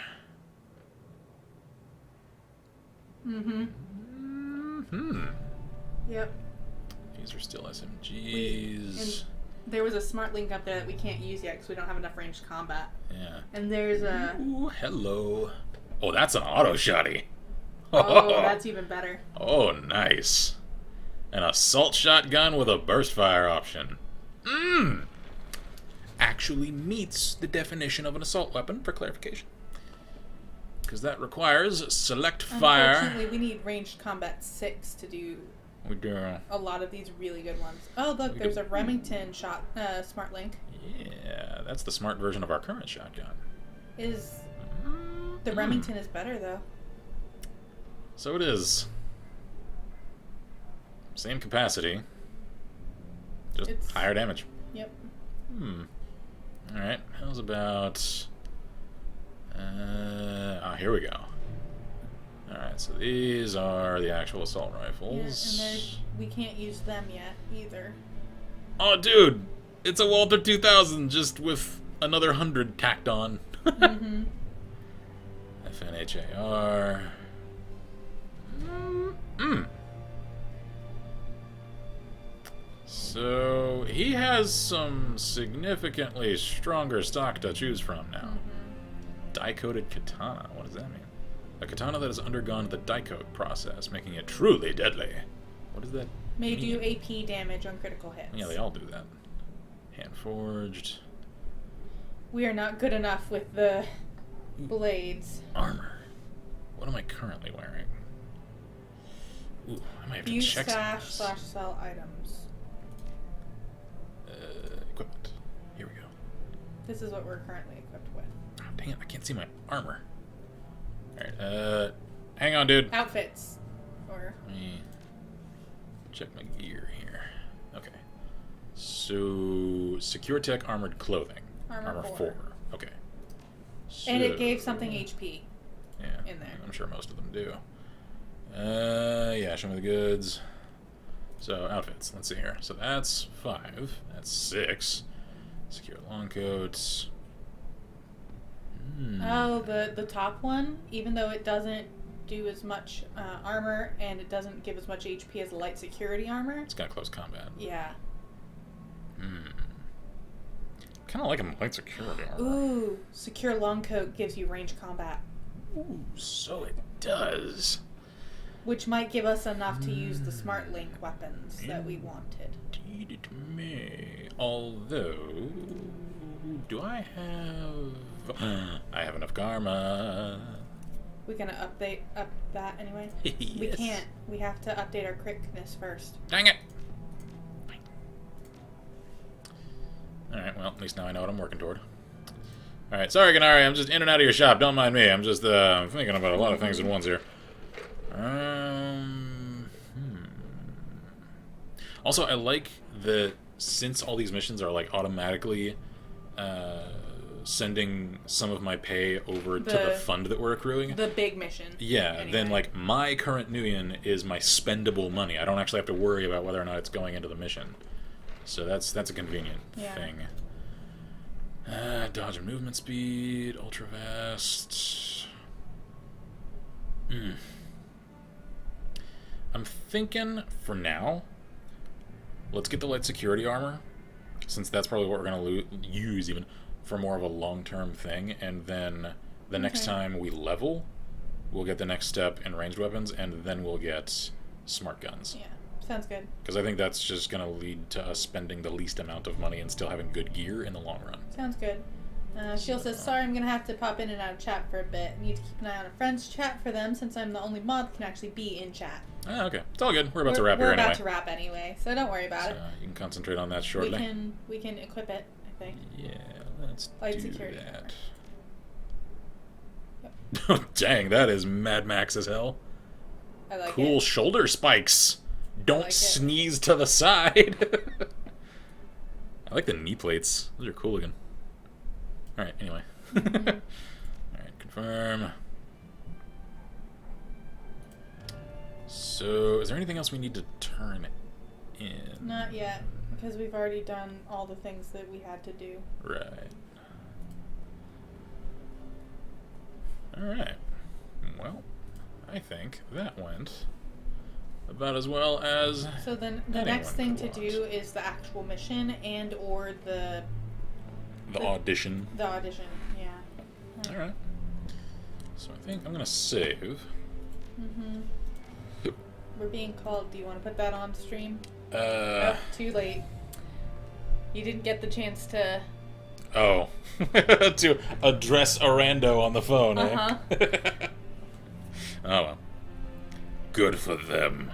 Yep.
These are still SMGs.
And there was a smart link up there that we can't use yet because we don't have enough ranged combat.
Yeah.
And there's a...
Ooh, hello. Oh, that's an auto shotty.
Oh, that's even better.
Oh, nice. An assault shotgun with a burst fire option. Actually meets the definition of an assault weapon, for clarification. Because that requires select fire.
Unfortunately, we need ranged combat 6 to do
We do.
a lot of these really good ones. Oh, look, there's a Remington smart link.
Yeah, that's the smart version of our current shotgun.
The Remington is better, though.
So it is. Same capacity. Just
It's-
higher damage.
Yep.
Alright, how's about... here we go. Alright, so these are the actual assault
Yeah,
rifles.
and we can't use them yet either.
Oh, dude! It's a Walther 2000, just with another 100 tacked on.
Mm-hmm.
FNHAR. So, he has some significantly stronger stock to choose from now. Die-coated katana. What does that mean? A katana that has undergone the die-coat process, making it truly deadly. What does that
May
mean?
do AP damage on critical hits.
Yeah, they all do that. Hand-forged.
We are not good enough with the blades.
Armor. What am I currently wearing? Ooh, I might have to
View
check
stash
some of this.
/ sell items.
Equipment. Here we go.
This is what we're currently equipped with.
Oh, dang it, I can't see my armor. Alright, hang on, dude.
Outfits. Or
Let me check my gear here. Okay. So, Secure Tech Armored Clothing.
Armor 4.
4. Okay.
and it
So-
gave something HP.
Yeah,
in there.
I'm sure most of them do. Yeah, show me the goods. So, outfits. Let's see here. So that's 5. That's 6. Secure long coats.
Oh, the top one, even though it doesn't do as much armor and it doesn't give as much HP as light security armor.
It's got close combat.
Yeah.
Kind of like a light security armor.
Ooh, secure long coat gives you range combat,
Ooh, so it does.
which might give us enough to use the smart link weapons that we wanted.
Indeed it may. Although, do I have... I have enough karma.
We're gonna up that anyway. We
Yes.
can't. We have to update our quickness first.
Dang it! Alright, well, at least now I know what I'm working toward. Alright, sorry, Ganari, I'm just in and out of your shop. Don't mind me. I'm just thinking about a lot of things at once here. Also, I like that since all these missions are like automatically sending some of my pay over to the fund that we're accruing.
The big mission.
Yeah,
anyway.
then like my current Nuyen is my spendable money. I don't actually have to worry about whether or not it's going into the mission. So that's a convenient thing. Dodge and movement speed, ultra vast. I'm thinking for now, let's get the light security armor, since that's probably what we're gonna use even for more of a long-term thing, and then the next time we level, we'll get the next step in ranged weapons, and then we'll get smart guns.
Yeah, sounds good.
Because I think that's just gonna lead to us spending the least amount of money and still having good gear in the long run.
Sounds good. Sheila says, sorry, I'm going to have to pop in and out of chat for a bit. I need to keep an eye on a friend's chat for them since I'm the only mod that can actually be in chat.
Ah, okay. It's all good. We're about to wrap here anyway.
We're about to wrap anyway, so don't worry about it.
You can concentrate on that shortly.
We can equip it, I think.
Yeah, let's
Light
do
security
that.
Yep.
Dang, that is Mad Max as hell.
I like
Cool
it.
shoulder spikes. Don't
like it.
sneeze to the side. I like the knee plates. Those are cool looking. Alright, anyway. Alright, confirm. So, is there anything else we need to turn in?
Not yet, because we've already done all the things that we had to do.
Right. Alright. Well, I think that went about as well as
So then the
anyone
next thing
could
to
want.
do is the actual mission and or the
audition.
The audition, yeah.
Alright. So I think I'm gonna save.
We're being called. Do you want to put that on stream?
Uh
Oh, too late. You didn't get the chance to...
oh. To address Arando on the phone,
Uh-huh.
eh? Oh well. Good for them.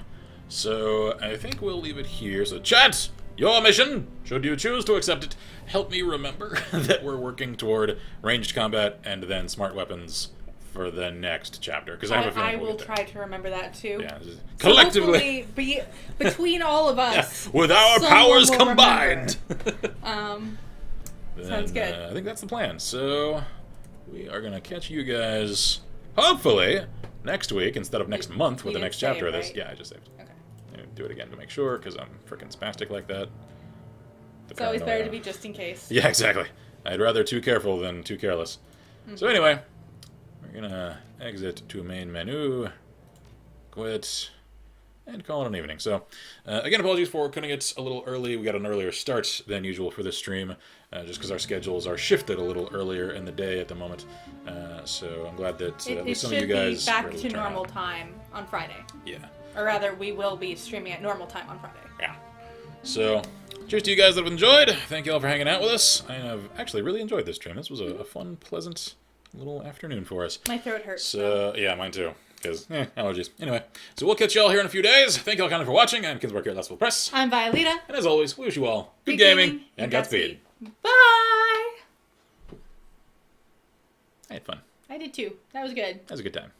So I think we'll leave it here. So chat! Your mission, should you choose to accept it, help me remember that we're working toward ranged combat and then smart weapons for the next chapter. Because I have a feeling
I
we'll
will
get
try
there.
to remember that too.
Yeah, just
So
collectively,
hopefully between all of us,
with our
someone
powers
will
combined.
Sounds good.
I think that's the plan. So we are gonna catch you guys, hopefully, next week instead of next month with the
didn't
next chapter
save,
of this.
right?
Yeah, I just saved.
Okay.
Do it again to make sure, because I'm freaking spastic like that.
It's always better to be just in case.
Yeah, exactly. I'd rather too careful than too careless. So anyway, we're gonna exit to main menu, quit, and call it an evening. So, again, apologies for cutting it a little early. We got an earlier start than usual for this stream, just because our schedules are shifted a little earlier in the day at the moment. So I'm glad that at least some of you guys
should be back
were able
to
turn
normal
out.
time on Friday.
Yeah.
Or rather, we will be streaming at normal time on Friday.
Yeah. So, cheers to you guys that have enjoyed. Thank you all for hanging out with us. I have actually really enjoyed this stream. This was a fun, pleasant little afternoon for us.
My throat hurts.
So, yeah, mine too. Because, allergies. Anyway, so we'll catch you all here in a few days. Thank you all kind of for watching. I'm Kinsmark here at Lastful Press.
I'm Violeta.
And as always, we wish you all good gaming and Godspeed.
Bye!
I had fun.
I did too. That was good.
That was a good time.